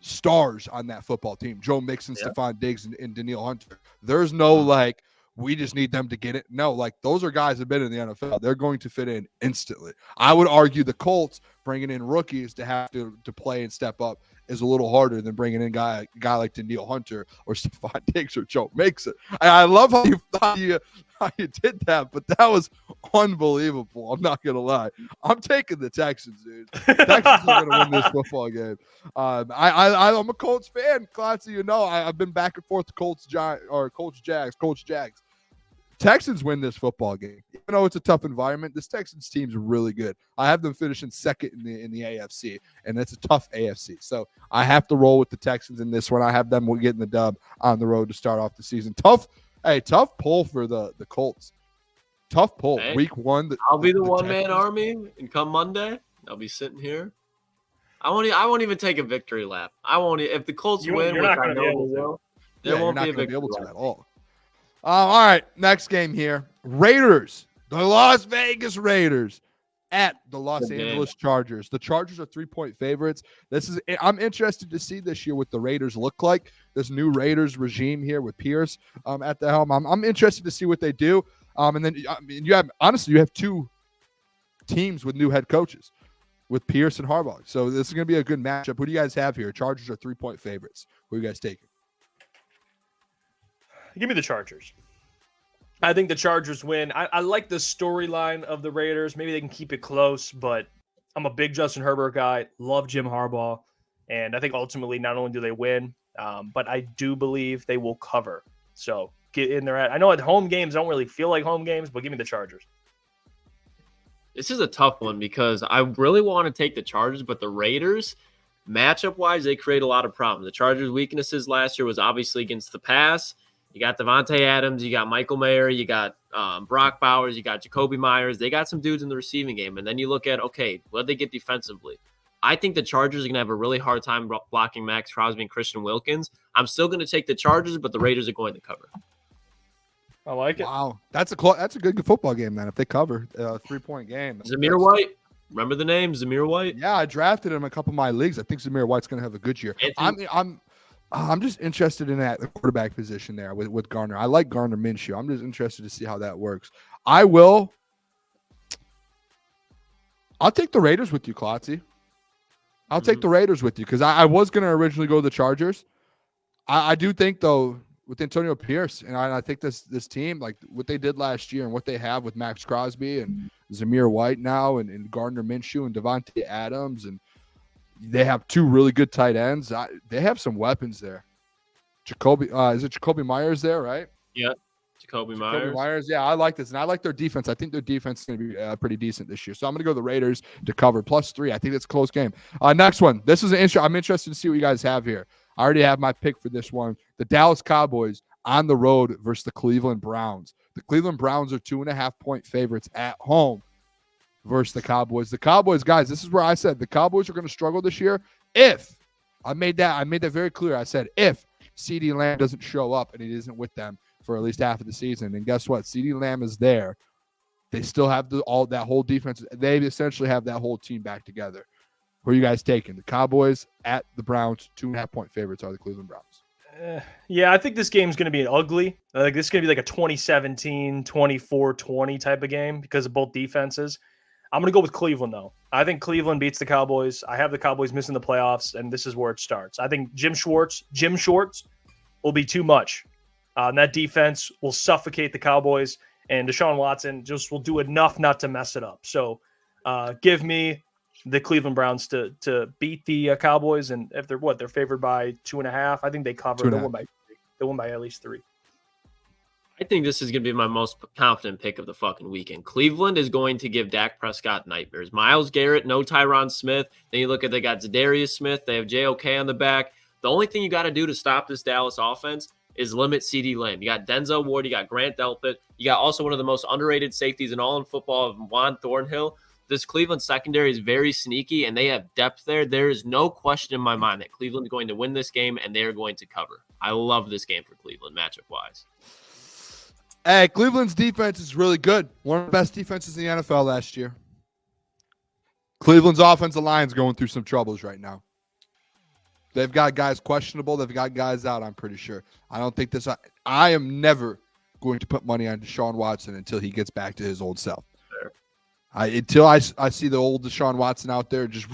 stars on that football team. Joe Mixon, Stephon Diggs, and Danielle Hunter. There's no like, we just need them to get it. No, like those are guys that have been in the NFL. They're going to fit in instantly. I would argue the Colts bringing in rookies to have to play and step up is a little harder than bringing in a guy like Danielle Hunter or Stephon Diggs or Joe Mixon. I love how you did that, but that was unbelievable. I'm not gonna lie. I'm taking the Texans, dude. Texans are gonna win this football game. I'm a Colts fan, Klotzy. You know, I've been back and forth to Colts Jags. Texans win this football game. Even though it's a tough environment, this Texans team's really good. I have them finishing second in the AFC, and it's a tough AFC. So I have to roll with the Texans in this one. I have them getting the dub on the road to start off the season. Tough pull for the Colts. Tough pull. Hey, Week 1. I'll be the one-man army, and come Monday, I'll be sitting here. I won't even take a victory lap. I won't. If the Colts win, which I know they will, there won't be a victory lap at all. All right, next game here. Raiders, the Las Vegas Raiders at the Los Angeles Chargers. The Chargers are 3-point favorites. I'm interested to see this year what the Raiders look like. This new Raiders regime here with Pierce at the helm. I'm interested to see what they do. And then you have 2 teams with new head coaches with Pierce and Harbaugh. So this is going to be a good matchup. Who do you guys have here? Chargers are 3-point favorites. Who are you guys taking? Give me the Chargers. I think the Chargers win. I like the storyline of the Raiders. Maybe they can keep it close, but I'm a big Justin Herbert guy. Love Jim Harbaugh. And I think ultimately not only do they win, but I do believe they will cover. So get in there. I know at home games don't really feel like home games, but give me the Chargers. This is a tough one because I really want to take the Chargers, but the Raiders, matchup-wise, they create a lot of problems. The Chargers' weaknesses last year was obviously against the pass. You got Devontae Adams, you got Michael Mayer, you got Brock Bowers, you got Jacoby Myers. They got some dudes in the receiving game. And then you look at, okay, what did they get defensively? I think the Chargers are going to have a really hard time blocking Max Crosby and Christian Wilkins. I'm still going to take the Chargers, but the Raiders are going to cover. I like it. Wow. That's a good football game then if they cover a 3-point game. Zamir White. Remember the name, Zamir White? Yeah, I drafted him a couple of my leagues. I think Zamir White's going to have a good year. I'm just interested in the quarterback position there with Gardner. I like Gardner Minshew. I'm just interested to see how that works. I'll take the Raiders with you, Klotzy. I'll take the Raiders with you because I was going to originally go the Chargers. I do think, though, with Antonio Pierce. And I think this team, like what they did last year and what they have with Max Crosby and Zamir White now and Gardner Minshew and Devontae Adams, and they have 2 really good tight ends. They have some weapons there. Is it Jacoby Myers there, right? Yeah, Jacoby Myers. Yeah, I like this. And I like their defense. I think their defense is going to be pretty decent this year. So I'm going to go the Raiders to cover +3. I think that's a close game. Next one. This is I'm interested to see what you guys have here. I already have my pick for this one. The Dallas Cowboys on the road versus the Cleveland Browns. The Cleveland Browns are 2.5-point favorites at home versus the Cowboys. The Cowboys, guys, this is where I said the Cowboys are going to struggle this year if I made that very clear. I said if CeeDee Lamb doesn't show up and he isn't with them for at least half of the season. And guess what? CeeDee Lamb is there. They still have that whole defense. They essentially have that whole team back together. Who are you guys taking? The Cowboys at the Browns, 2.5-point favorites are the Cleveland Browns. Yeah, I think this game's going to be ugly. Like this is going to be like a 2017, 24-20 type of game because of both defenses. I'm going to go with Cleveland, though. I think Cleveland beats the Cowboys. I have the Cowboys missing the playoffs, and this is where it starts. I think Jim Schwartz will be too much. And that defense will suffocate the Cowboys, and Deshaun Watson just will do enough not to mess it up. So give me the Cleveland Browns to beat the Cowboys, and if they're favored by 2.5, I think they cover. They win by at least 3. I think this is going to be my most confident pick of the fucking weekend. Cleveland is going to give Dak Prescott nightmares. Myles Garrett, no Tyron Smith. Then you look at they got Zadarius Smith. They have JOK on the back. The only thing you got to do to stop this Dallas offense is limit CeeDee Lamb. You got Denzel Ward. You got Grant Delpit. You got also one of the most underrated safeties in all in football, Juan Thornhill. This Cleveland secondary is very sneaky, and they have depth there. There is no question in my mind that Cleveland's going to win this game, and they are going to cover. I love this game for Cleveland, matchup-wise. Hey, Cleveland's defense is really good. One of the best defenses in the NFL last year. Cleveland's offensive line is going through some troubles right now. They've got guys questionable. They've got guys out, I'm pretty sure. I don't think this – I am never going to put money on Deshaun Watson until he gets back to his old self. Until I see the old Deshaun Watson out there, just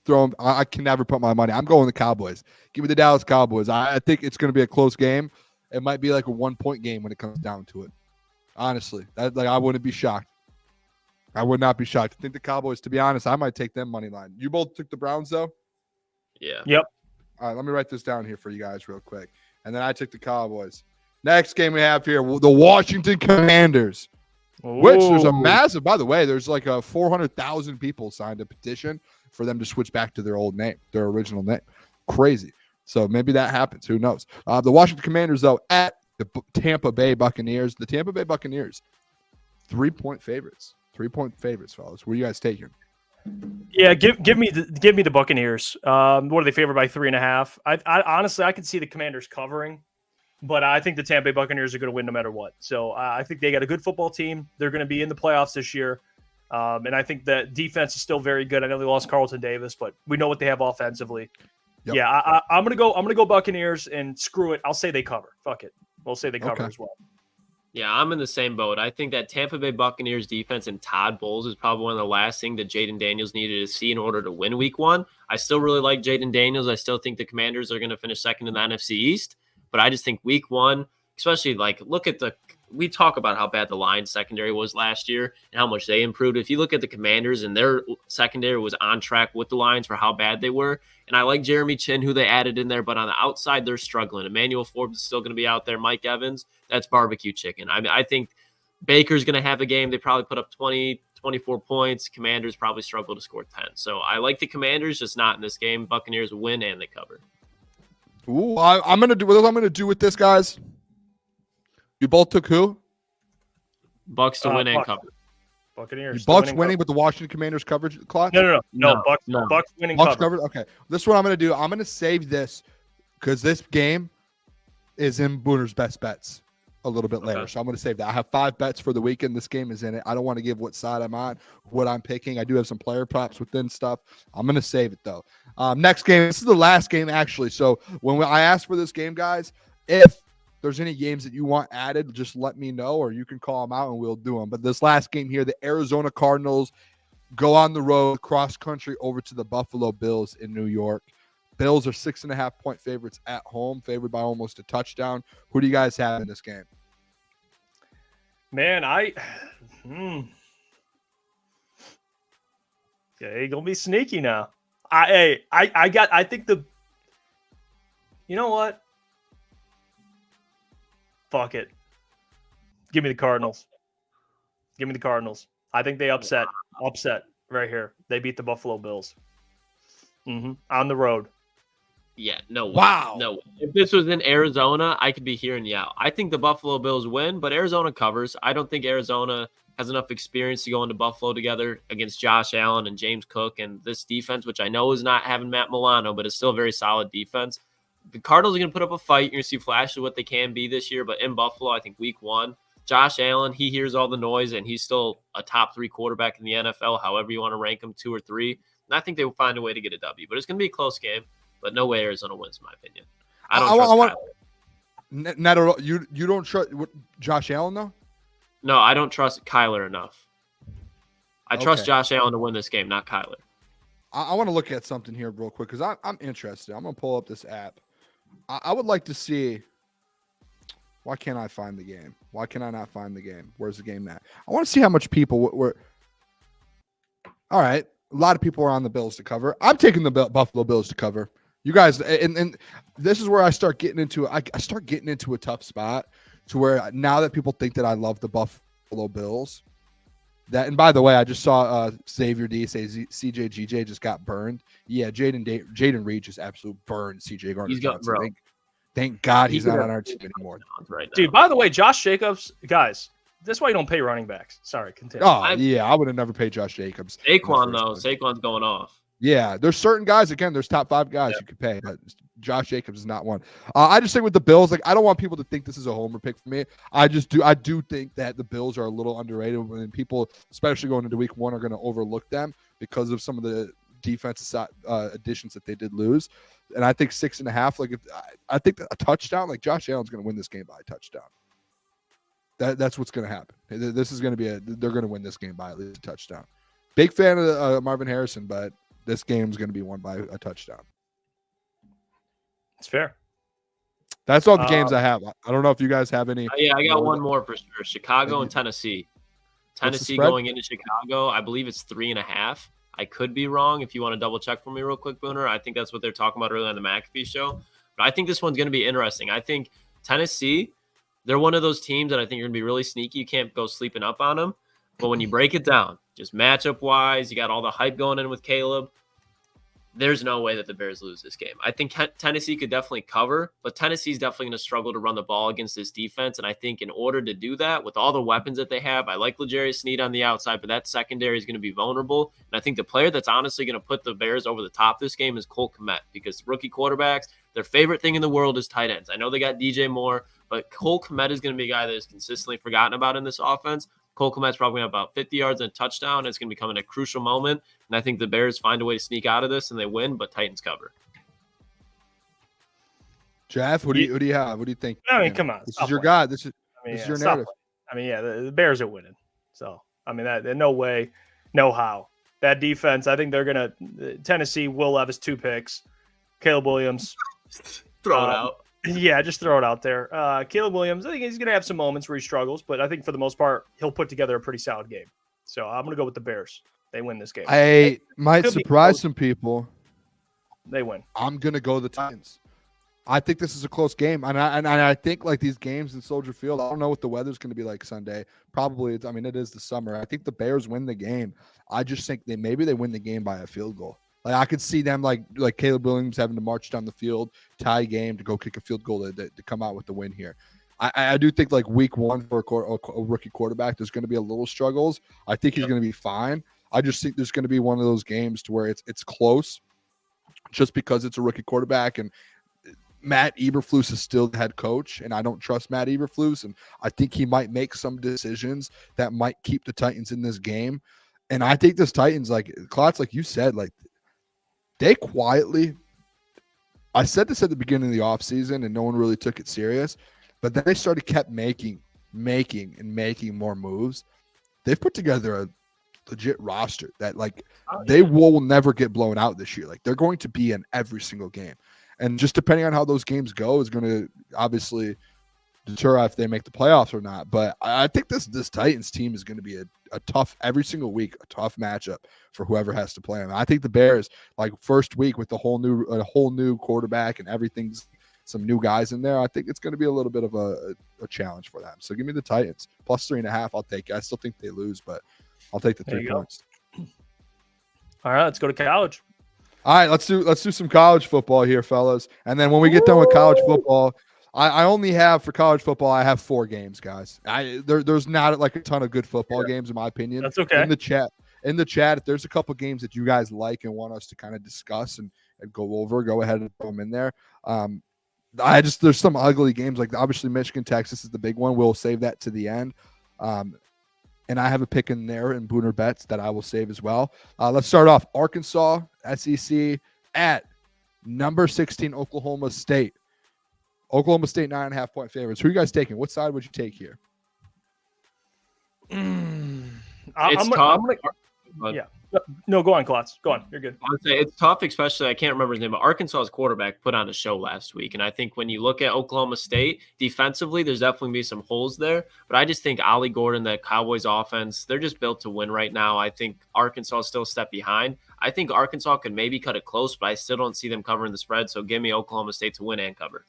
throw him. I can never put my money. I'm going the Cowboys. Give me the Dallas Cowboys. I think it's going to be a close game. It might be like a 1-point game when it comes down to it. Honestly, I wouldn't be shocked. I would not be shocked. I think the Cowboys, to be honest, I might take them money line. You both took the Browns, though? Yeah. Yep. All right, let me write this down here for you guys real quick. And then I took the Cowboys. Next game we have here, the Washington Commanders. Which there's a massive, by the way, there's like 400,000 people signed a petition for them to switch back to their old name, their original name. Crazy. So maybe that happens. Who knows? The Washington Commanders, though, at the Tampa Bay Buccaneers. The Tampa Bay Buccaneers, 3-point favorites. 3-point favorites, fellas. Where are you guys taking? Yeah, give me the Buccaneers. What are they favored by 3.5? I honestly, I could see the Commanders covering. But I think the Tampa Bay Buccaneers are going to win no matter what. So I think they got a good football team. They're going to be in the playoffs this year. And I think that defense is still very good. I know they lost Carlton Davis, but we know what they have offensively. Yep. Yeah, I'm going to go Buccaneers, and screw it. I'll say they cover. Fuck it. We'll say they cover as well. Yeah, I'm in the same boat. I think that Tampa Bay Buccaneers defense and Todd Bowles is probably one of the last things that Jaden Daniels needed to see in order to win week 1. I still really like Jaden Daniels. I still think the Commanders are going to finish second in the NFC East. But I just think week 1, especially look at we talk about how bad the Lions secondary was last year and how much they improved. If you look at the Commanders and their secondary was on track with the Lions for how bad they were. And I like Jeremy Chin, who they added in there, but on the outside, they're struggling. Emmanuel Forbes is still going to be out there. Mike Evans, that's barbecue chicken. I mean, I think Baker's going to have a game. They probably put up 20, 24 points. Commanders probably struggle to score 10. So I like the Commanders, just not in this game. Buccaneers win and they cover. Ooh, I'm gonna do what I'm gonna do with this, guys. You both took who? Bucks to win and cover. Buccaneers. Bucks winning with the Washington Commanders coverage clock? No. Bucks winning cover. Okay. This is what I'm gonna do. I'm gonna save this because this game is in Booner's best bets a little bit later. So I'm gonna save that. I have 5 bets for the weekend. This game is in it. I don't want to give what side I'm on, what I'm picking. I do have some player props within stuff. I'm gonna save it though. Next game. This is the last game actually. So when I asked for this game, guys, if there's any games that you want added, just let me know, or you can call them out and we'll do them. But this last game here, the Arizona Cardinals go on the road, cross country over to the Buffalo Bills in New York. Bills are 6.5-point favorites at home, favored by almost a touchdown. Who do you guys have in this game? Man, yeah, you're gonna be sneaky now. I think you know what? Fuck it. Give me the Cardinals. Give me the Cardinals. I think they upset right here. They beat the Buffalo Bills. On the road. Yeah, no way. Wow. No way. If this was in Arizona, I could be hearing you out. I think the Buffalo Bills win, but Arizona covers. I don't think Arizona has enough experience to go into Buffalo together against Josh Allen and James Cook and this defense, which I know is not having Matt Milano, but it's still a very solid defense. The Cardinals are going to put up a fight. You're going to see flashes of what they can be this year, but in Buffalo, I think week 1, Josh Allen, he hears all the noise, and he's still a top 3 quarterback in the NFL, however you want to rank him, 2 or 3. And I think they will find a way to get a W, but it's going to be a close game. But no way Arizona wins, in my opinion. I don't trust Kyler. Not at all. You don't trust Josh Allen, though? No, I don't trust Kyler enough. I trust Okay. Josh Allen to win this game, not Kyler. I want to look at something here real quick because I'm interested. I'm going to pull up this app. I would like to see. Why can't I find the game? Why can I not find the game? Where's the game at? I want to see how much people were. All right. A lot of people are on the Bills to cover. I'm taking the Buffalo Bills to cover. You guys, and this is where I start getting into I start getting into a tough spot to where now that people think that I love the Buffalo Bills. And by the way, I just saw Xavier D say CJGJ just got burned. Yeah, Jaden Reed just absolutely burned CJ Gardner. He's got, bro. Thank God he's not on our team anymore. Right now. Dude, by the way, Josh Jacobs, guys, that's why you don't pay running backs. Sorry, continue. Oh, I would have never paid Josh Jacobs. Saquon, though. Saquon's going off. Yeah, there's certain guys, again, there's top 5 guys you could pay, but Josh Jacobs is not one. I just think with the Bills, like, I don't want people to think this is a homer pick for me. I do think that the Bills are a little underrated, and people, especially going into week 1, are going to overlook them because of some of the defensive additions that they did lose. And I think 6.5, like, I think a touchdown, like Josh Allen's going to win this game by a touchdown. That's what's going to happen. This is going to be they're going to win this game by at least a touchdown. Big fan of Marvin Harrison, but this game's going to be won by a touchdown. It's fair. That's all the games I have. I don't know if you guys have any. Yeah, I got one more for sure. Chicago and Tennessee. Tennessee going into Chicago, I believe it's 3.5. I could be wrong. If you want to double check for me real quick, Booner, I think that's what they're talking about earlier on the McAfee show. But I think this one's going to be interesting. I think Tennessee, they're one of those teams that I think are going to be really sneaky. You can't go sleeping up on them. But when you break it down, just matchup-wise, you got all the hype going in with Caleb. There's no way that the Bears lose this game. I think Tennessee could definitely cover, but Tennessee's definitely going to struggle to run the ball against this defense. And I think in order to do that, with all the weapons that they have, I like L'Jarius Sneed on the outside, but that secondary is going to be vulnerable. And I think the player that's honestly going to put the Bears over the top this game is Cole Kmet, because rookie quarterbacks, their favorite thing in the world is tight ends. I know they got DJ Moore, but Cole Kmet is going to be a guy that is consistently forgotten about in this offense. Cole Kmet's probably about 50 yards and a touchdown. It's going to be coming at a crucial moment. And I think the Bears find a way to sneak out of this and they win, but Titans cover. Jeff, what do you have? What do you think? I mean, come on. This is your guy. This is your narrative. I mean, yeah, the Bears are winning. So, I mean, no way, no how. That defense, I think they're going to – Tennessee, Will Levis, 2 picks. Caleb Williams. Throw it out. Yeah, just throw it out there. Caleb Williams, I think he's going to have some moments where he struggles, but I think for the most part, he'll put together a pretty solid game. So I'm going to go with the Bears. They win this game. I might surprise some people. They win. I'm going to go the Titans. I think this is a close game. And I think like these games in Soldier Field, I don't know what the weather's going to be like Sunday. Probably, it is the summer. I think the Bears win the game. I just think maybe they win the game by a field goal. Like I could see them like Caleb Williams having to march down the field, tie game to go kick a field goal to come out with the win here. I do think like week 1 for a rookie quarterback, there's going to be a little struggles. I think he's going to be fine. I just think there's going to be one of those games to where it's close just because it's a rookie quarterback and Matt Eberflus is still the head coach, and I don't trust Matt Eberflus, and I think he might make some decisions that might keep the Titans in this game. And I think this Titans, like Klotz, like you said, like they quietly, I said this at the beginning of the offseason and no one really took it serious, but then they kept making more moves. They've put together a legit roster that like Oh, they yeah. will never get blown out this year. Like they're going to be in every single game. And just depending on how those games go is going to obviously deter if they make the playoffs or not. But I think this Titans team is going to be a tough every single week, a tough matchup for whoever has to play them. I think the Bears, like first week with a whole new quarterback and everything's some new guys in there, I think it's going to be a little bit of a challenge for them. So give me the Titans plus 3.5. I'll take it. I still think they lose, but I'll take the There 3 you go. points. All right, let's go to college. All right, let's do some college football here, fellas. And then when we get done with college football, I only have for college football, I have 4 games, guys. There's not like a ton of good football games in my opinion. That's okay. In the chat, if there's a couple games that you guys like and want us to kind of discuss and go over, go ahead and throw them in there. There's some ugly games, like obviously Michigan, Texas is the big one. We'll save that to the end. And I have a pick in there in Booner bets that I will save as well. Let's start off Arkansas, SEC at number 16, Oklahoma State. Oklahoma State 9.5 point favorites. Who are you guys taking? What side would you take here? It's tough. Yeah. No, go on, Klotz. Go on. You're good. I would say it's tough, especially I can't remember his name, but Arkansas's quarterback put on a show last week. And I think when you look at Oklahoma State defensively, there's definitely be some holes there. But I just think Ollie Gordon, the Cowboys offense, they're just built to win right now. I think Arkansas is still a step behind. I think Arkansas could maybe cut it close, but I still don't see them covering the spread. So give me Oklahoma State to win and cover.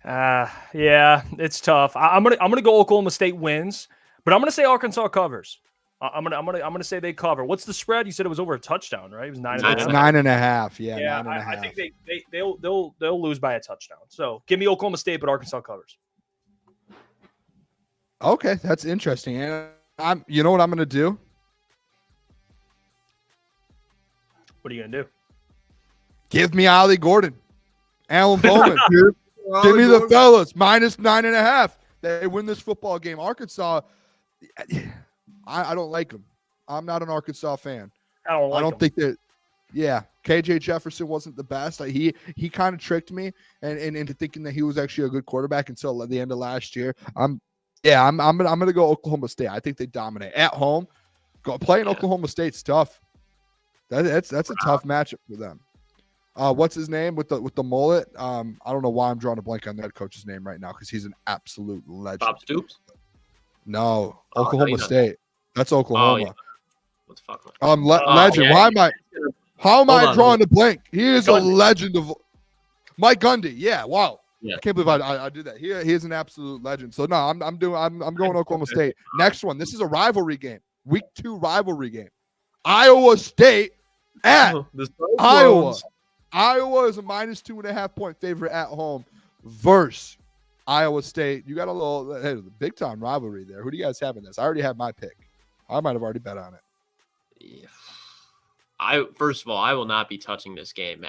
Yeah, it's tough. I'm gonna go Oklahoma State wins, but I'm gonna say Arkansas covers. I'm gonna say they cover. What's the spread? You said it was over a touchdown, right? It was 9.5. It's 9.5. Yeah, Yeah, 9.5. I think they'll lose by a touchdown. So give me Oklahoma State, but Arkansas covers. Okay, that's interesting. And you know what I'm gonna do? What are you gonna do? Give me Ollie Gordon, Alan Bowman. Give me the fellas minus 9.5. They win this football game. Arkansas, I don't like them. I'm not an Arkansas fan. I don't think that. Yeah, KJ Jefferson wasn't the best. He kind of tricked me and into thinking that he was actually a good quarterback until the end of last year. I'm gonna go Oklahoma State. I think they dominate at home. Playing Oklahoma State's tough. That's a tough matchup for them. What's his name with the mullet? I don't know why I'm drawing a blank on that coach's name right now because he's an absolute legend. Bob Stoops? No, Oklahoma State. That's Oklahoma. Oh, yeah. What the fuck? Legend. Yeah. How am I drawing a blank? He is Gundy. a legend of Mike Gundy. Yeah, wow. Yeah. I can't believe I did that. He is an absolute legend. So no, I'm going Oklahoma State. Next one. This is a rivalry game. Week 2 rivalry game. Iowa State at Iowa. Iowa is a minus 2.5 point favorite at home versus Iowa State. You got a little big time rivalry there. Who do you guys have in this? I already have my pick. I might have already bet on it. Yeah. First of all, I will not be touching this game.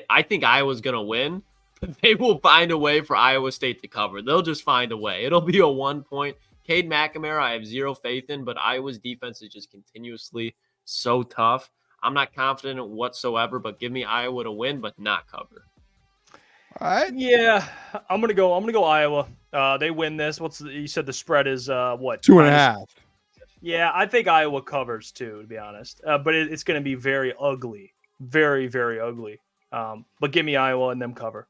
I think Iowa's gonna win, but they will find a way for Iowa State to cover. They'll just find a way. It'll be a 1 point. Cade McNamara, I have zero faith in, but Iowa's defense is just continuously so tough. I'm not confident whatsoever, but give me Iowa to win, but not cover. All right. Yeah, I'm gonna go Iowa. They win this. You said the spread is what? 2.5. Yeah, I think Iowa covers too, to be honest. But it's going to be very ugly, very, very ugly. But give me Iowa and them cover.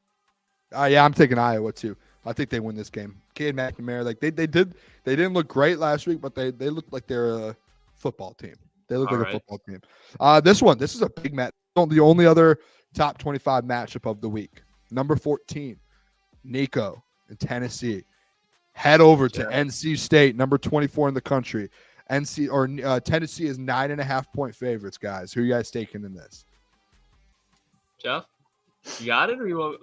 Yeah, I'm taking Iowa too. I think they win this game. Cade McNamara, like they didn't look great last week, but they looked like they're a football team. They look like a football team. This is a big match. The only other top 25 matchup of the week. Number 14, Nico in Tennessee. Head over to NC State, number 24 in the country. Tennessee is 9.5 point favorites, guys. Who are you guys taking in this? Jeff, you got it, or you want?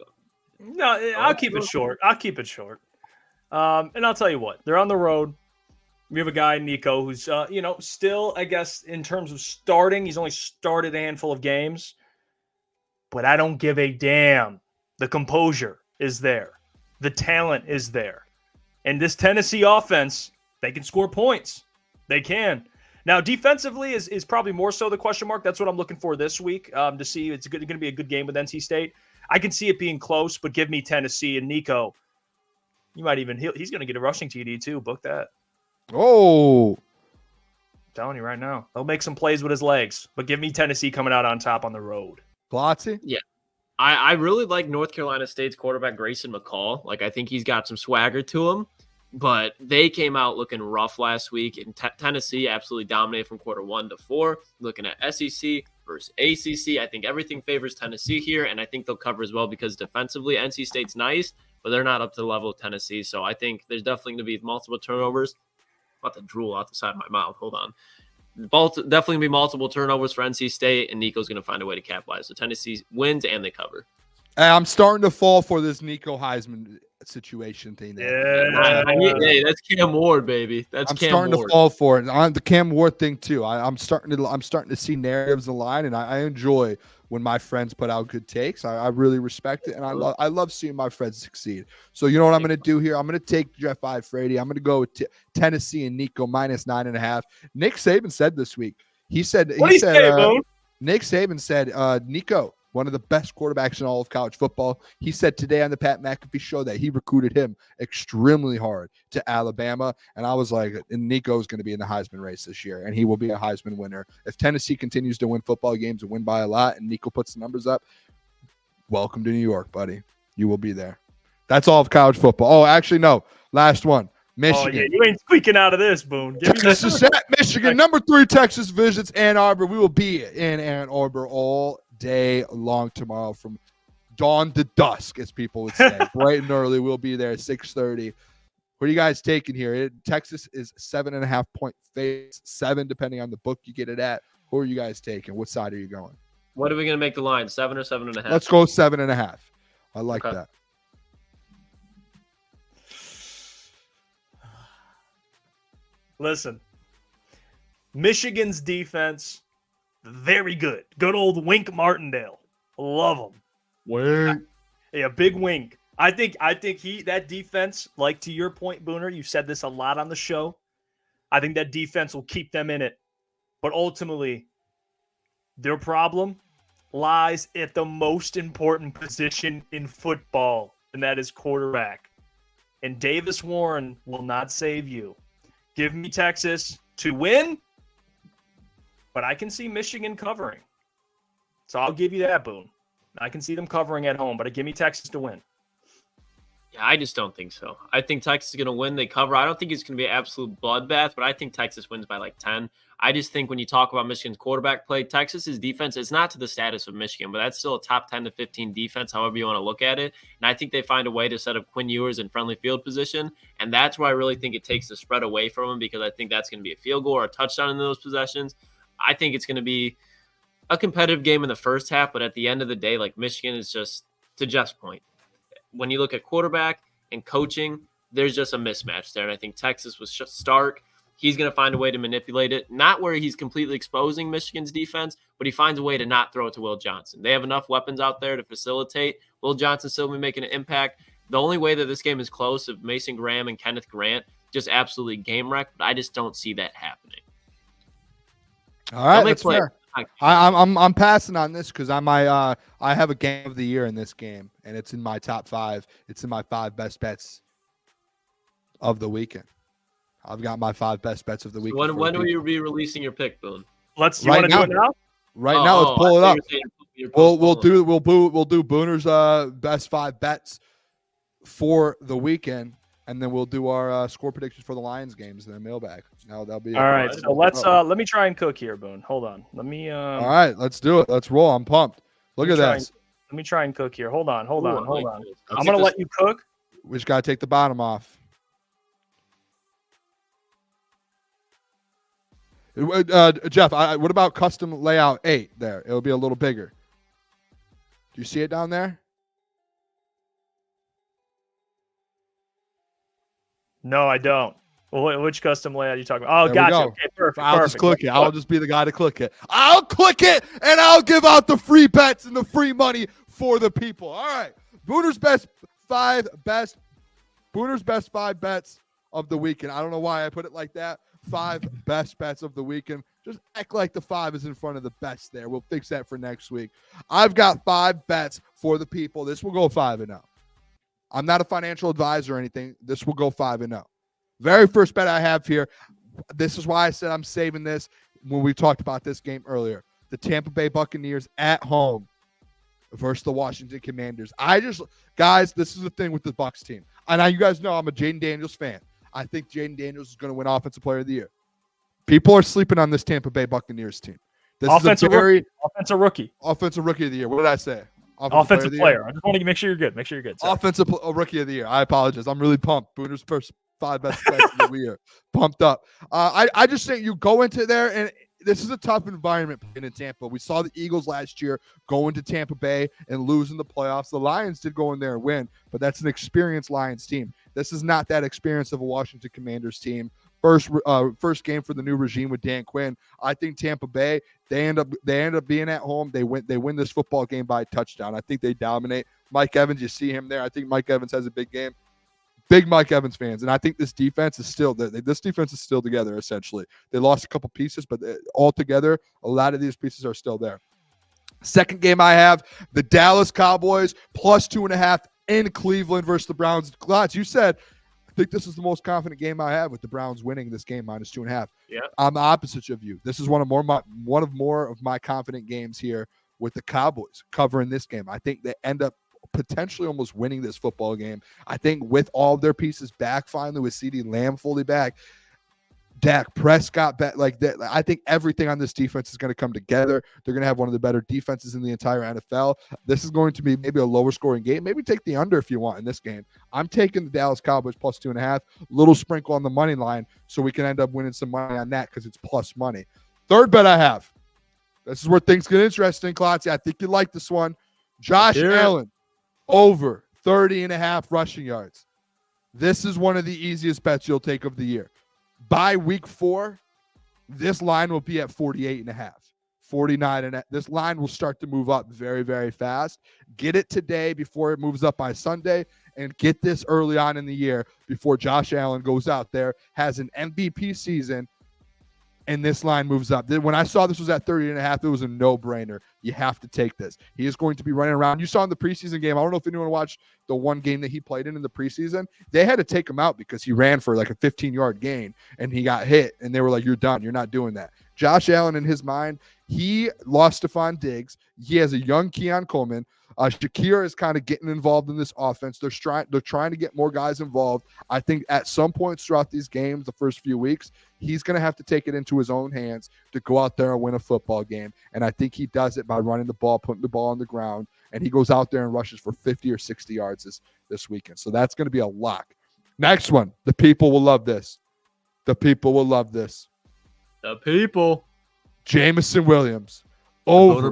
No, I'll keep it short. And I'll tell you what, they're on the road. We have a guy, Nico, who's still, I guess, in terms of starting, he's only started a handful of games. But I don't give a damn. The composure is there. The talent is there. And this Tennessee offense, they can score points. They can. Now, defensively is probably more so the question mark. That's what I'm looking for this week to see. It's going to be a good game with NC State. I can see it being close, but give me Tennessee and Nico. You might even he's going to get a rushing TD too. Book that. Oh, telling you right now. He'll make some plays with his legs, but give me Tennessee coming out on top on the road. Klotzy? Yeah. I really like North Carolina State's quarterback Grayson McCall. Like, I think he's got some swagger to him, but they came out looking rough last week. And Tennessee absolutely dominated from quarter 1 to 4. Looking at SEC versus ACC, I think everything favors Tennessee here, and I think they'll cover as well because defensively, NC State's nice, but they're not up to the level of Tennessee. So I think there's definitely going to be multiple turnovers. I'm about to drool out the side of my mouth. Hold on. Definitely going to be multiple turnovers for NC State, and Nico's going to find a way to capitalize. So Tennessee wins and they cover. Hey, I'm starting to fall for this Nico Heisman situation thing. Hey, that's Cam Ward, baby. I'm starting to fall for it. On the Cam Ward thing too. I'm starting to see narratives align, and I enjoy when my friends put out good takes. I really respect it, and I love seeing my friends succeed. So you know what I'm going to do here? I'm going to take Jeff Iafrate. I'm going to go with Tennessee and Nico -9.5. Nick Saban said this week. Nick Saban said Nico, one of the best quarterbacks in all of college football. He said today on the Pat McAfee show that he recruited him extremely hard to Alabama. And I was like, and Nico's going to be in the Heisman race this year, and he will be a Heisman winner. If Tennessee continues to win football games and win by a lot, and Nico puts the numbers up, welcome to New York, buddy. You will be there. That's all of college football. Oh, actually, no. Last one. Michigan. Oh, yeah, you ain't squeaking out of this, Boone. Texas at Michigan. Number 3, Texas visits Ann Arbor. We will be in Ann Arbor all day long tomorrow from dawn to dusk, as people would say. Bright and early. We'll be there at 6:30. What are you guys taking here? Texas is 7.5 point favorites, 7 depending on the book you get it at. Who are you guys taking? What side are you going? What are we going to make the line? 7 or 7.5? Let's go 7.5. I like that. Listen, Michigan's defense, very good. Good old Wink Martindale. Love him. Wink. Yeah, big wink. I think that defense, like to your point, Booner, you said this a lot on the show. I think that defense will keep them in it. But ultimately, their problem lies at the most important position in football, and that is quarterback. And Davis Warren will not save you. Give me Texas to win, but I can see Michigan covering. So I'll give you that, Boone. I can see them covering at home, but give me Texas to win. Yeah, I just don't think so. I think Texas is going to win. They cover. I don't think it's going to be an absolute bloodbath, but I think Texas wins by like 10. I just think when you talk about Michigan's quarterback play, Texas's defense is not to the status of Michigan, but that's still a top 10 to 15 defense, however you want to look at it. And I think they find a way to set up Quinn Ewers in friendly field position. And that's where I really think it takes the spread away from them, because I think that's going to be a field goal or a touchdown in those possessions. I think it's going to be a competitive game in the first half, but at the end of the day, like Michigan is just, to Jeff's point, when you look at quarterback and coaching, there's just a mismatch there. And I think Texas was Stark. He's going to find a way to manipulate it, not where he's completely exposing Michigan's defense, but he finds a way to not throw it to Will Johnson. They have enough weapons out there to facilitate. Will Johnson still be making an impact. The only way that this game is close is Mason Graham and Kenneth Grant just absolutely game wrecked, but I just don't see that happening. All right, that's fair. I'm passing on this because I have a game of the year in this game, and it's in my top 5. It's in my 5 best bets of the weekend. I've got my 5 best bets of the weekend. So when will you be releasing your pick, Boone? You want to do it now? Right now, let's pull it up. We'll do Booner's best 5 bets for the weekend, and then we'll do our score predictions for the Lions games in the mailbag. Now that'll be all right. So let me try and cook here, Boone. Hold on. Let me. All right, let's do it. Let's roll. I'm pumped. Look at this. Let me try and cook here. Hold on. I'm gonna let you cook. We just gotta take the bottom off. Jeff, what about custom layout 8 there? It'll be a little bigger. Do you see it down there? No, I don't. Well, which custom layout are you talking about? Oh, gotcha. Okay, perfect. I'll just click it. I'll just be the guy to click it. I'll click it, and I'll give out the free bets and the free money for the people. All right. Booner's best 5 bets of the weekend. I don't know why I put it like that. 5 best bets of the weekend. Just act like the 5 is in front of the bets there. We'll fix that for next week. I've got 5 bets for the people. This will go 5-0. I'm not a financial advisor or anything. This will go 5-0. Very first bet I have here. This is why I said I'm saving this when we talked about this game earlier. The Tampa Bay Buccaneers at home versus the Washington Commanders. Guys, this is the thing with the Bucs team. And now you guys know I'm a Jaden Daniels fan. I think Jaden Daniels is going to win Offensive Player of the Year. People are sleeping on this Tampa Bay Buccaneers team. This Offensive rookie. Offensive Rookie of the Year. What did I say? Offensive Player. I just want to make sure you're good. Sorry. Offensive Rookie of the Year. I apologize. I'm really pumped. Booner's first 5 best bets of the year. Pumped up. I just think you go into there, and this is a tough environment playing in Tampa. We saw the Eagles last year go into Tampa Bay and lose in the playoffs. The Lions did go in there and win, but that's an experienced Lions team. This is not that experience of a Washington Commanders team. First game for the new regime with Dan Quinn. I think Tampa Bay, they end up being at home. They win this football game by a touchdown. I think they dominate. Mike Evans, you see him there. I think Mike Evans has a big game. Big Mike Evans fans, and I think this defense is still together. Essentially, they lost a couple pieces, but all together, a lot of these pieces are still there. Second game I have the Dallas Cowboys +2.5 in Cleveland versus the Browns. Klotz, you said I think this is the most confident game I have with the Browns winning this game -2.5. Yeah, I'm the opposite of you. This is one of more of my confident games here with the Cowboys covering this game. I think they end up potentially almost winning this football game. I think with all of their pieces back finally, with CeeDee Lamb fully back, Dak Prescott back, like that, I think everything on this defense is going to come together. They're going to have one of the better defenses in the entire NFL. This is going to be maybe a lower scoring game. Maybe take the under if you want in this game. I'm taking the Dallas Cowboys +2.5, little sprinkle on the money line so we can end up winning some money on that because it's plus money. Third bet I have. This is where things get interesting, Klotz. I think you like this one. Josh Allen over 30.5 rushing yards. This is one of the easiest bets you'll take of the year. By week 4, this line will be at 48.5, 49.5. This line will start to move up very, very fast. Get it today before it moves up by Sunday, and get this early on in the year before Josh Allen goes out there, has an MVP season, and this line moves up. When I saw this was at 30.5, it was a no-brainer. You have to take this. He is going to be running around. You saw in the preseason game, I don't know if anyone watched the one game that he played in the preseason. They had to take him out because he ran for like a 15-yard gain, and he got hit, and they were like, you're done. You're not doing that. Josh Allen, in his mind, he lost Stephon Diggs. He has a young Keon Coleman. Shakir is kind of getting involved in this offense. They're trying to get more guys involved. I think at some points throughout these games, the first few weeks, he's going to have to take it into his own hands to go out there and win a football game. And I think he does it by running the ball, putting the ball on the ground, and he goes out there and rushes for 50 or 60 yards this weekend. So that's going to be a lock. Next one. The people will love this. The people will love this. the people. Jamison Williams over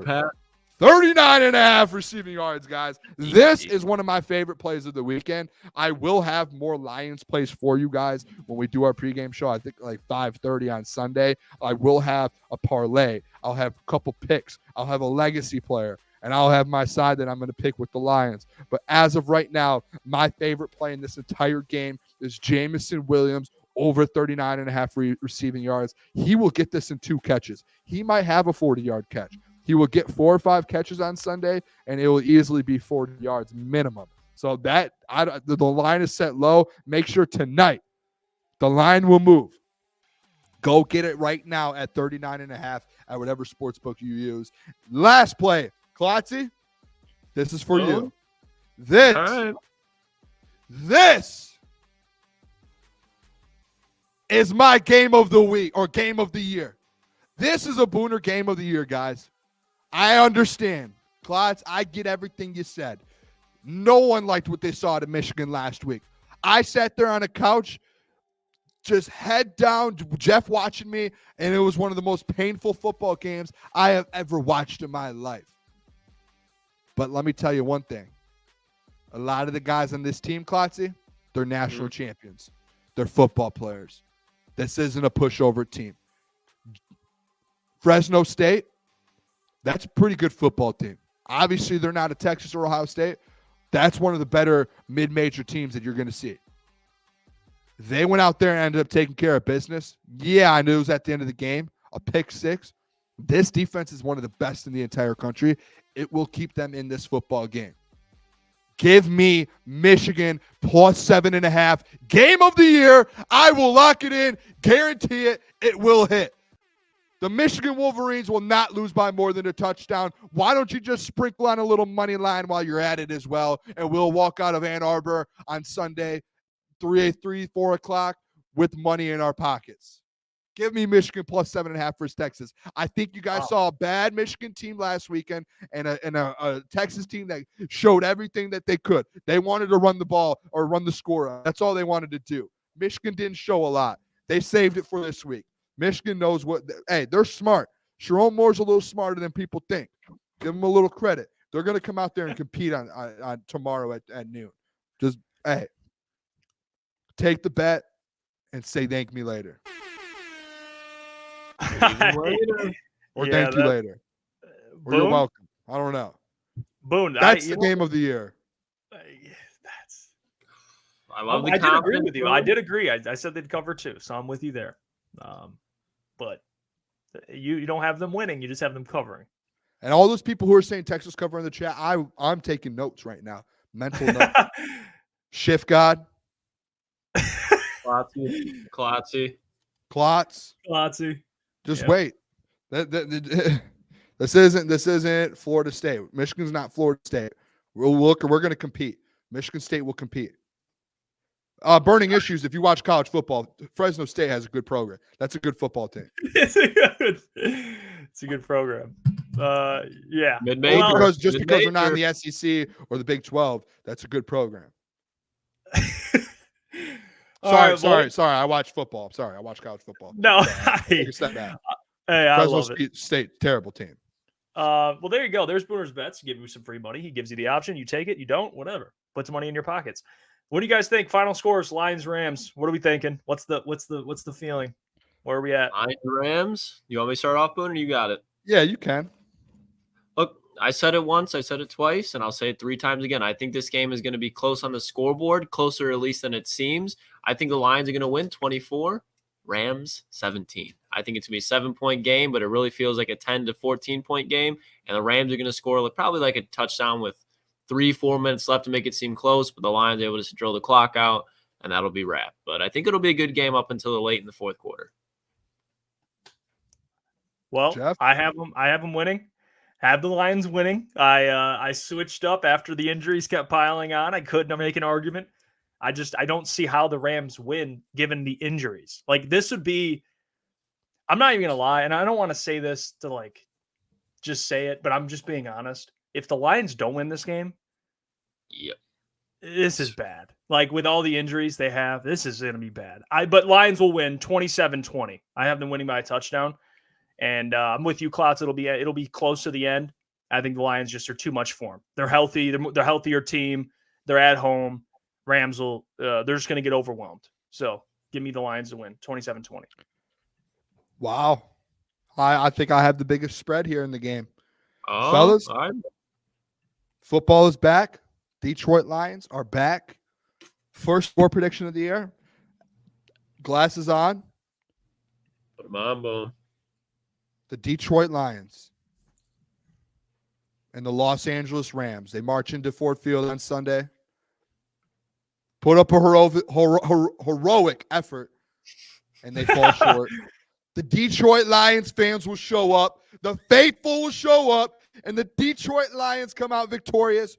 39.5 receiving yards, guys. This is one of my favorite plays of the weekend. I will have more Lions plays for you guys when we do our pregame show. I think like 5:30 on Sunday. I will have a parlay. I'll have a couple picks. I'll have a legacy player, and I'll have my side that I'm going to pick with the Lions. But as of right now, my favorite play in this entire game is Jamison Williams over 39.5 receiving yards. He will get this in 2 catches. He might have a 40-yard catch. He will get 4 or 5 catches on Sunday, and it will easily be 40 yards minimum. So that the line is set low. Make sure tonight the line will move. Go get it right now at 39.5 at whatever sportsbook you use. Last play, Klotzy, this is for you. This is my game of the week or game of the year. This is a Booner game of the year, guys. I understand. Klotz, I get everything you said. No one liked what they saw at Michigan last week. I sat there on a couch, just head down, Jeff watching me, and it was one of the most painful football games I have ever watched in my life. But let me tell you one thing. A lot of the guys on this team, Klotzy, they're national champions. They're football players. This isn't a pushover team. Fresno State, that's a pretty good football team. Obviously, they're not a Texas or Ohio State. That's one of the better mid-major teams that you're going to see. They went out there and ended up taking care of business. Yeah, I knew it was at the end of the game, a pick 6. This defense is one of the best in the entire country. It will keep them in this football game. Give me Michigan plus 7.5. Game of the year. I will lock it in. Guarantee it. It will hit. The Michigan Wolverines will not lose by more than a touchdown. Why don't you just sprinkle on a little money line while you're at it as well? And we'll walk out of Ann Arbor on Sunday, 4 o'clock with money in our pockets. Give me Michigan plus 7.5 versus Texas. I think you guys saw a bad Michigan team last weekend and a Texas team that showed everything that they could. They wanted to run the ball or run the score. That's all they wanted to do. Michigan didn't show a lot. They saved it for this week. Michigan knows hey, they're smart. Sharon Moore's a little smarter than people think. Give them a little credit. They're going to come out there and compete on tomorrow at noon. Just, hey, take the bet and say thank me later. Or thank you later. Or you're welcome. I don't know. Boone. That's the game of the year. I did agree with you. I did agree. I said they'd cover too, so I'm with you there. But you don't have them winning. You just have them covering. And all those people who are saying Texas cover in the chat, I'm taking notes right now. Mental notes. Shift God. Klotzy. Just wait. This isn't Florida State. Michigan's not Florida State. We're going to compete. Michigan State will compete. Burning issues. If you watch college football, Fresno State has a good program. That's a good football team. It's a good program. Yeah. Because we're not in the SEC or the Big 12, that's a good program. Sorry. I watch football. I'm sorry. I watch college football. No, take a step back. Hey, I Fresno love it. State, terrible team. Well, there you go. There's Booner's bets. Give you some free money. He gives you the option. You take it. You don't. Whatever. Put some money in your pockets. What do you guys think? Final scores: Lions, Rams. What are we thinking? What's the feeling? Where are we at? Lions, Rams. You want me to start off, Booner? You got it. Yeah, you can. Look, I said it once, I said it twice, and I'll say it 3 times again. I think this game is going to be close on the scoreboard, closer at least than it seems. I think the Lions are going to win 24, Rams 17. I think it's going to be a 7-point game, but it really feels like a 10 to 14-point game, and the Rams are going to score probably like a touchdown with 3-4 minutes left to make it seem close, but the Lions are able to drill the clock out, and that'll be wrapped. But I think it'll be a good game up until late in the fourth quarter. Well, Jeff? I have them winning. Have the Lions winning. I switched up after the injuries kept piling on. I couldn't make an argument. I don't see how the Rams win given the injuries. Like, this would be, I'm not even going to lie, and I don't want to say this to just say it, but I'm just being honest. If the Lions don't win this game, yep, this is bad. Like, with all the injuries they have, this is going to be bad. But Lions will win 27-20. I have them winning by a touchdown. And I'm with you, Klotz. It'll be close to the end. I think the Lions just are too much for them. They're healthy. They're healthier team. They're at home. Rams will. They're just going to get overwhelmed. So give me the Lions to win 27-20. Wow, I think I have the biggest spread here in the game, Oh, fellas. all right. Football is back. Detroit Lions are back. First score prediction of the year. Glasses on. Put 'em on, boom. The Detroit Lions and the Los Angeles Rams. They march into Ford Field on Sunday. Put up a heroic effort, and they fall short. The Detroit Lions fans will show up. The faithful will show up, and the Detroit Lions come out victorious.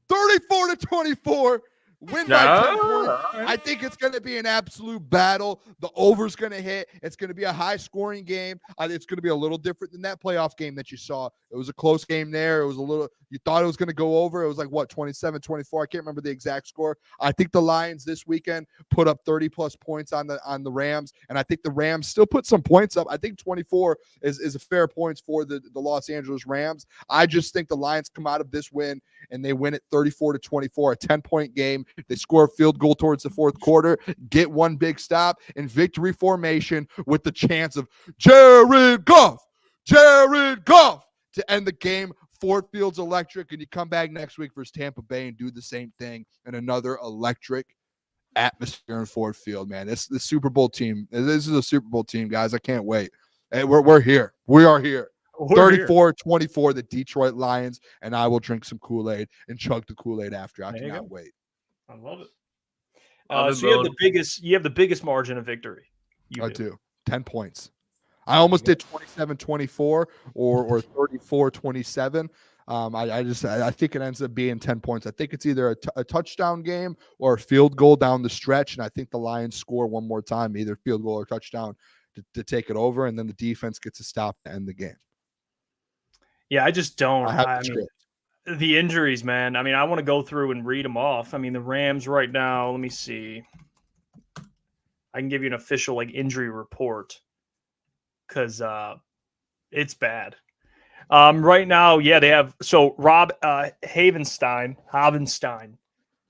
34-24. Win by 10 points. I think it's going to be an absolute battle. The over's going to hit. It's going to be a high-scoring game. It's going to be a little different than that playoff game that you saw. It was a close game there. It was a little – you thought it was going to go over. It was like, 27-24? I can't remember the exact score. I think the Lions this weekend put up 30-plus points on the Rams, and I think the Rams still put some points up. I think 24 is a fair points for the Los Angeles Rams. I just think the Lions come out of this win, and they win it 34-24, a 10-point game. They score a field goal towards the fourth quarter, get one big stop in victory formation with the chance of Jared Goff to end the game. Ford Field's electric, and you come back next week versus Tampa Bay and do the same thing in another electric atmosphere in Ford Field, man. It's the Super Bowl team. This is a Super Bowl team, guys. I can't wait. Hey, we're here. We are here. We're here. 34-24, the Detroit Lions, and I will drink some Kool-Aid and chug the Kool-Aid after. I There you cannot go. wait. I love it. Love it, So you have bro. the biggest margin of victory. You I do. do. 10 points. I almost did 27-24 or 34-27. I think it ends up being 10 points. I think it's either a touchdown game or a field goal down the stretch, and I think the Lions score one more time, either field goal or touchdown to take it over, and then the defense gets a stop to end the game. Yeah, I just don't. I have I the mean, script. the injuries, man. I mean, I want to go through and read them off. I mean, the Rams right now, let me see. I can give you an official injury report because it's bad. Right now, yeah, they have Rob Havenstein,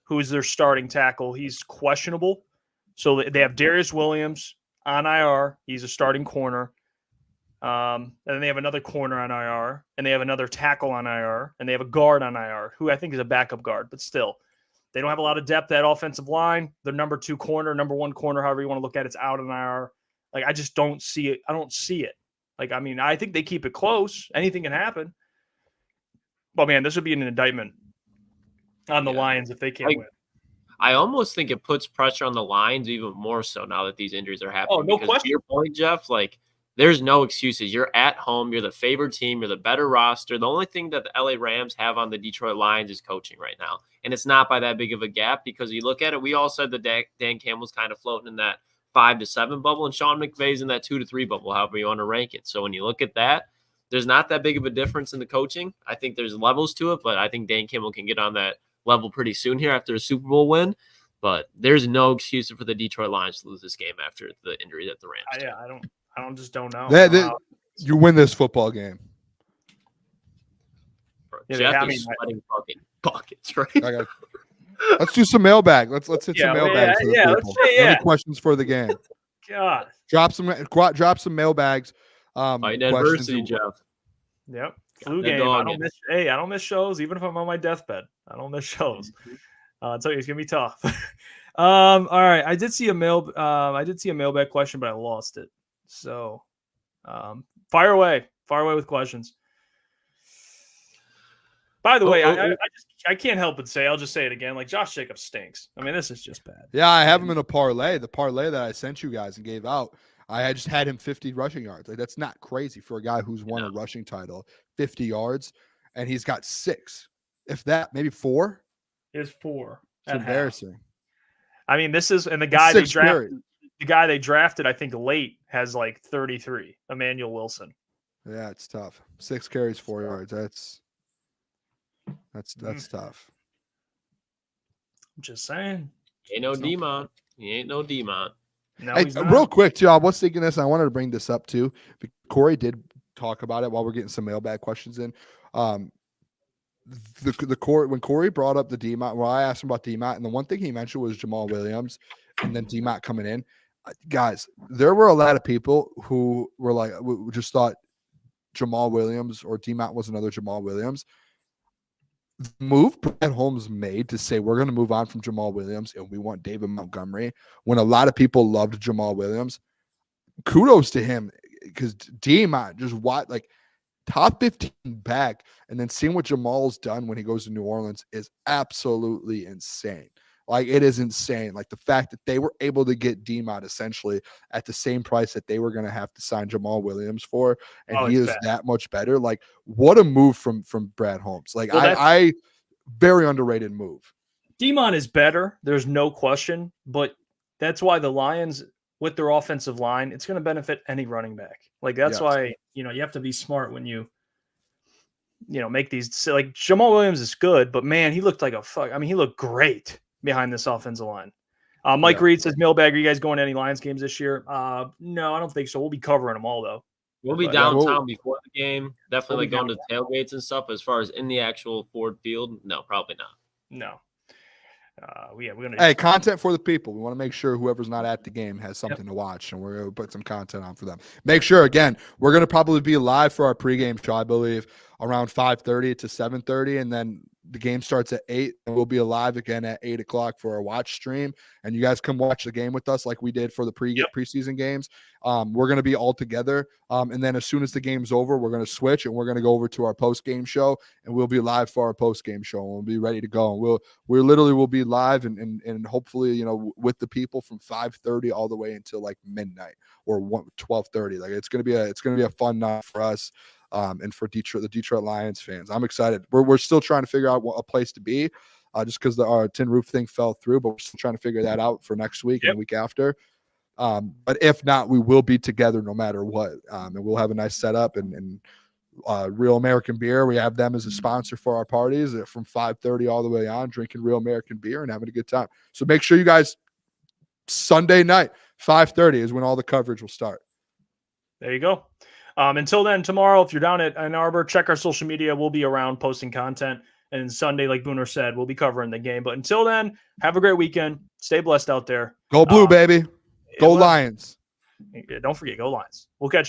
who's their starting tackle. He's questionable. So they have Darius Williams on IR. He's a starting corner. And then they have another corner on IR, and they have another tackle on IR, and they have a guard on IR, who I think is a backup guard, but still, they don't have a lot of depth at offensive line. Their number 2 corner, number 1 corner, however you want to look at it's out on IR. I just don't see it. I don't see it. I think they keep it close. Anything can happen. But man, this would be an indictment on the Lions if they can't win. I almost think it puts pressure on the Lions even more so now that these injuries are happening. Oh, no because question. To your point, Jeff, there's no excuses. You're at home. You're the favored team. You're the better roster. The only thing that the LA Rams have on the Detroit Lions is coaching right now. And it's not by that big of a gap because you look at it, we all said that Dan Campbell's kind of floating in that 5 to 7 bubble, and Sean McVay's in that 2 to 3 bubble, however you want to rank it. So when you look at that, there's not that big of a difference in the coaching. I think there's levels to it, but I think Dan Campbell can get on that level pretty soon here after a Super Bowl win. But there's no excuse for the Detroit Lions to lose this game after the injury that the Rams did. I just don't know. You win this football game. Bro, Yeah, Jeff I is mean, sweating fucking buckets, right? Let's do some mailbag. Let's hit some mailbags. For the people. Any questions for the game? God. Drop some mailbags. Fighting adversity, Jeff. Yep. Flu game. I don't miss shows, even if I'm on my deathbed. I don't miss shows. I'll tell you, it's gonna be tough. All right. I did see a mailbag question, but I lost it. So fire away with questions. By the way, I can't help but say, I'll just say it again. Josh Jacobs stinks. I mean, this is just bad. Yeah, I have him in a parlay. The parlay that I sent you guys and gave out, I just had him 50 rushing yards. That's not crazy for a guy who's won a rushing title. 50 yards, and he's got 6, if that, maybe 4. It's 4. It's embarrassing. I mean, this is, and the guy they drafted, I think late, has 33. Emmanuel Wilson. Yeah, it's tough. 6 carries, 4 yards. That's tough. I'm just saying. Ain't no Demont. He ain't no Demont. No, Hey, he's not. real quick, too, I was thinking this, and I wanted to bring this up too. Kory did talk about it while we're getting some mailbag questions in. When Kory brought up the DMOT, well, I asked him about DMOT, and the one thing he mentioned was Jamal Williams, and then DMOT coming in. Guys, there were a lot of people who were just thought Jamal Williams or DMOT was another Jamal Williams. The move Brad Holmes made to say we're going to move on from Jamal Williams and we want David Montgomery, when a lot of people loved Jamal Williams, kudos to him, because DMOT just top 15 back, and then seeing what Jamal's done when he goes to New Orleans is absolutely insane. It is insane. The fact that they were able to get DMOT essentially at the same price that they were going to have to sign Jamal Williams for, and he is that much better. What a move from Brad Holmes. I very underrated move. DMOT is better. There's no question, but that's why the Lions, with their offensive line, it's going to benefit any running back. That's why, you have to be smart when you make these. Jamal Williams is good, but man, he looked like a fuck. I mean, he looked great behind this offensive line. Mike Reed says, mailbag, are you guys going to any Lions games this year? No, I don't think so. We'll be covering them all, though. We'll be downtown before the game. Definitely going to tailgates and stuff. As far as in the actual Ford Field, no, probably not. No. We're gonna. Hey, content for the people. We want to make sure whoever's not at the game has something to watch, and we're going to put some content on for them. Make sure, again, we're going to probably be live for our pregame show, I believe, around 5:30 to 7:30, and then The game starts at 8, and we'll be live again at 8 o'clock for our watch stream. And you guys come watch the game with us like we did for the preseason games. We're going to be all together. And then as soon as the game's over, we're going to switch and we're going to go over to our post-game show, and we'll be live for our post-game show. And we'll be ready to go. And we literally will be live and hopefully, you know, with the people from 5:30 all the way until like midnight or 12:30. Like it's going to be a fun night for us. And for the Detroit Lions fans, I'm excited. We're still trying to figure out a place to be, just because our tin roof thing fell through, but we're still trying to figure that out for next week and the week after. But if not, we will be together no matter what, and we'll have a nice setup and Real American Beer. We have them as a sponsor for our parties from 5:30 all the way on, drinking Real American Beer and having a good time. So make sure you guys, Sunday night 5:30 is when all the coverage will start. There you go. Until then, tomorrow, if you're down at Ann Arbor, check our social media. We'll be around posting content. And Sunday, like Booner said, we'll be covering the game. But until then, have a great weekend. Stay blessed out there. Go Blue, baby. Go Lions. Don't forget, go Lions. We'll catch you.